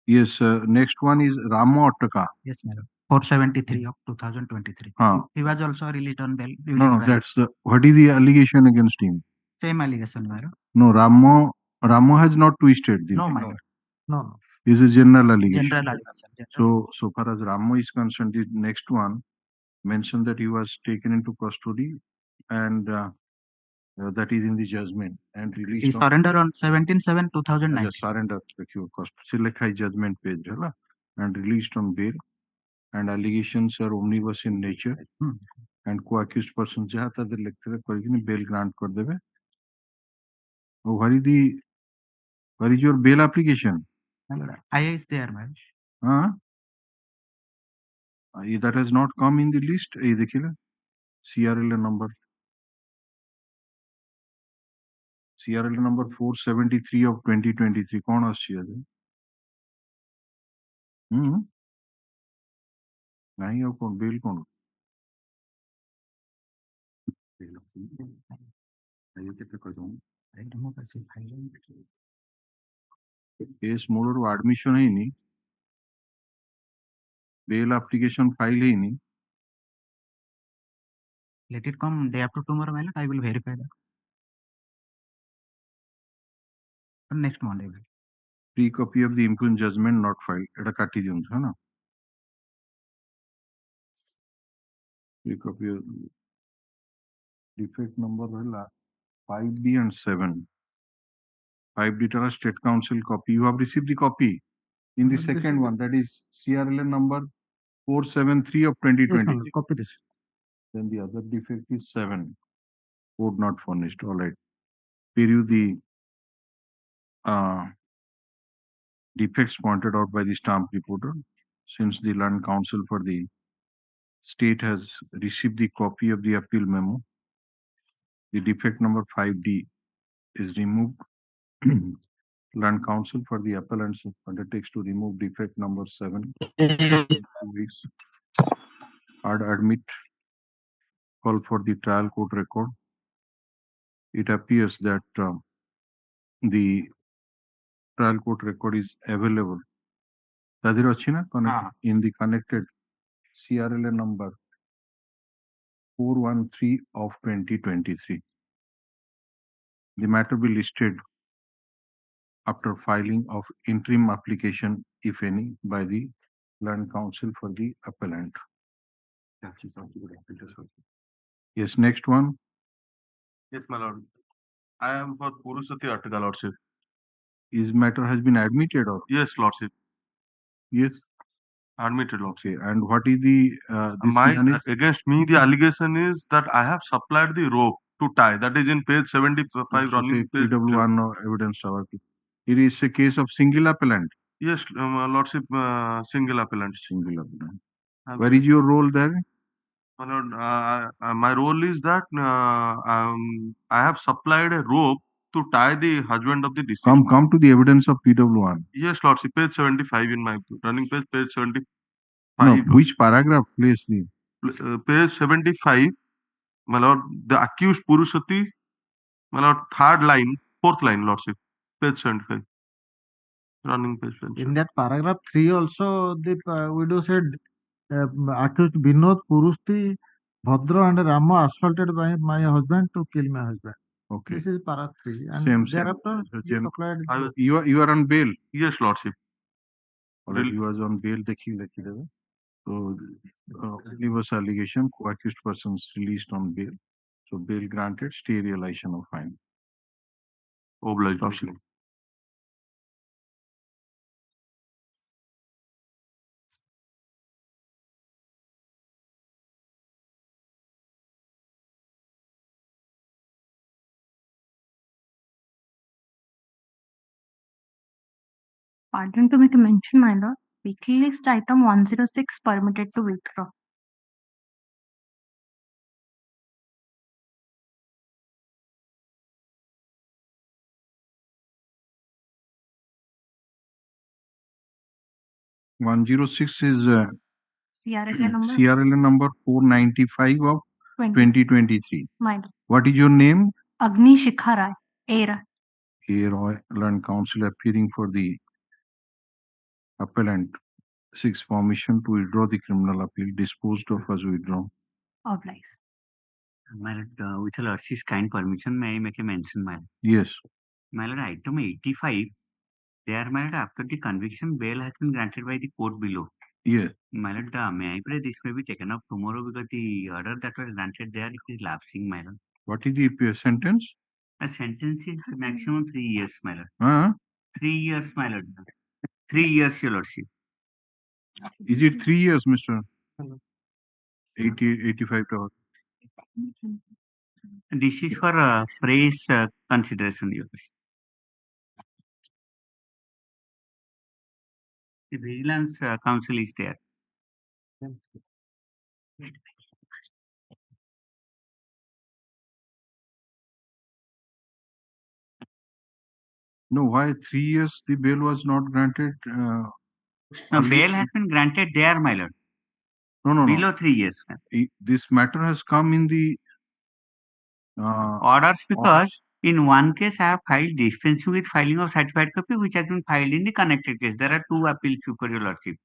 Yes, next one is Ramo Ottaka. Yes, madam. 473 of 2023. He was also released on bail. No, that's the, what is the allegation against him? Same allegation, madam. No, Ramo has not twisted. No, madam. No. This is general allegation. General allegation. So far as Ramo is concerned, the next one mentioned that he was taken into custody and that is in the judgment and released. He surrendered on 17/7/2019. Surrender select high judgment page and released on bail, and allegations are omnibus in nature and co-accused persons jaha tader lecture karikini bail grant kar debe. Oh, where is your bail application? I is there, madam. That has not come in the list. CRL number. CRL number 473 of 2023. कौन आसी है? नहीं हो कौन bail कौन? Case molar admission है नहीं. Bail application file है नहीं. Let it come day after tomorrow, madam. I will verify that. Next Monday. Free copy of the impugned judgment not filed. Eta kati diyon है ना? Free copy of defect number है 5D and 7. 5D tara state council copy. You have received the copy in the second one. That is CRL number 473 of 2020. Yes, copy this. Then the other defect is 7. Code not furnished. All right. Here you the defects pointed out by the stamp reporter. Since the Land Council for the state has received the copy of the appeal memo, the defect number 5D is removed. Land Council for the appellants undertakes to remove defect number 7 in 2 weeks. Admit call for the trial court record. It appears that the trial court record is available. In the connected CRL number 413 of 2023. The matter will be listed after filing of interim application, if any, by the Land Council for the appellant. Yes, next one. Yes, my lord. I am for Purusati Article, lordship. His matter has been admitted or? Yes, lordship. Yes. Admitted, lordship. Okay. And what is the against me the allegation is that I have supplied the rope to tie. That is in page 75 running page. PW1 evidence. It is a case of single appellant. Yes, lordship, single appellant. Single appellant. Where is your role there? My lord, my role is that I have supplied a rope to tie the husband of the deceased. Come to the evidence of PW1. Yes, lordship, page 75 in my running page 75. No, which paragraph, please? page 75, my lord, the accused Purushoti, my lord, third line, fourth line, lordship, page 75. Running page 75. In that paragraph 3 also, the widow said, accused Binod Purushti, Bhadra and Rama assaulted by my husband to kill my husband. Okay. This is paragraph 3. And Same. thereafter, he applied. You are on bail. Yes, lordship. Already he was on bail. So, universe allegation, co-accused persons released on bail. So, bail granted, stay realization of fine. Obliged, lordship. Pardon to make a mention, my lord. Weekly list item 106 permitted to withdraw. (106) is CRLA number 495 of 2023. My lord. What is your name? Agni Shikharai, Era. A Royal and Council appearing for the appellant seeks permission to withdraw the criminal appeal disposed of as withdrawn. Obliged. My lord, with your lordship's kind permission, may I make a mention, my lord? Yes. My lord, item 85, there, my lord, after the conviction, bail has been granted by the court below. Yes. My lord, may I pray this may be taken up tomorrow because the order that was granted there is lapsing, my lord. What is the sentence? A sentence is maximum 3 years, my lord. 3 years, my lord. 3 years, your lordship. Is it 3 years, Mr. 85 hours? This is for fresh consideration, your lordship. The Vigilance Council is there. No, why 3 years the bail was not granted? No, bail has been granted there, my lord. No. Below 3 years. This matter has come in the orders because in one case I have filed dispensing with filing of certified copy which has been filed in the connected case. There are 2 appeals before your lordship.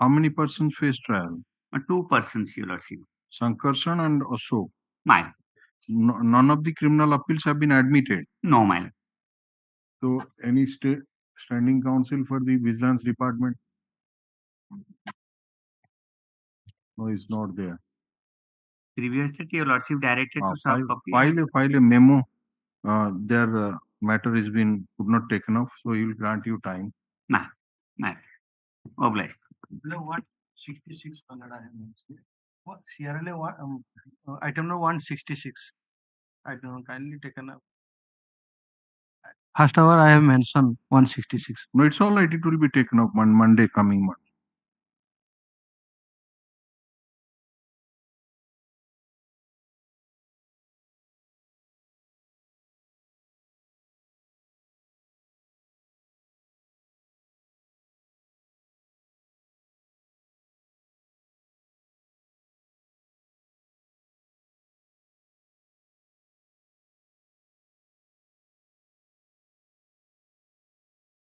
How many persons face trial? 2 persons, your lordship. Sankarshan and Ashok. My. None of the criminal appeals have been admitted. No, my lord. So, any standing counsel for the Vigilance Department? No, it's not there. Previously, your lordship directed to soft copy. File a memo. Their matter has been could not taken off, so he will grant you time. Nah. Obliged. 166 what CRLA item number 166. I don't kindly taken up. First hour I have mentioned 166. No, it's all right. It will be taken up on Monday coming.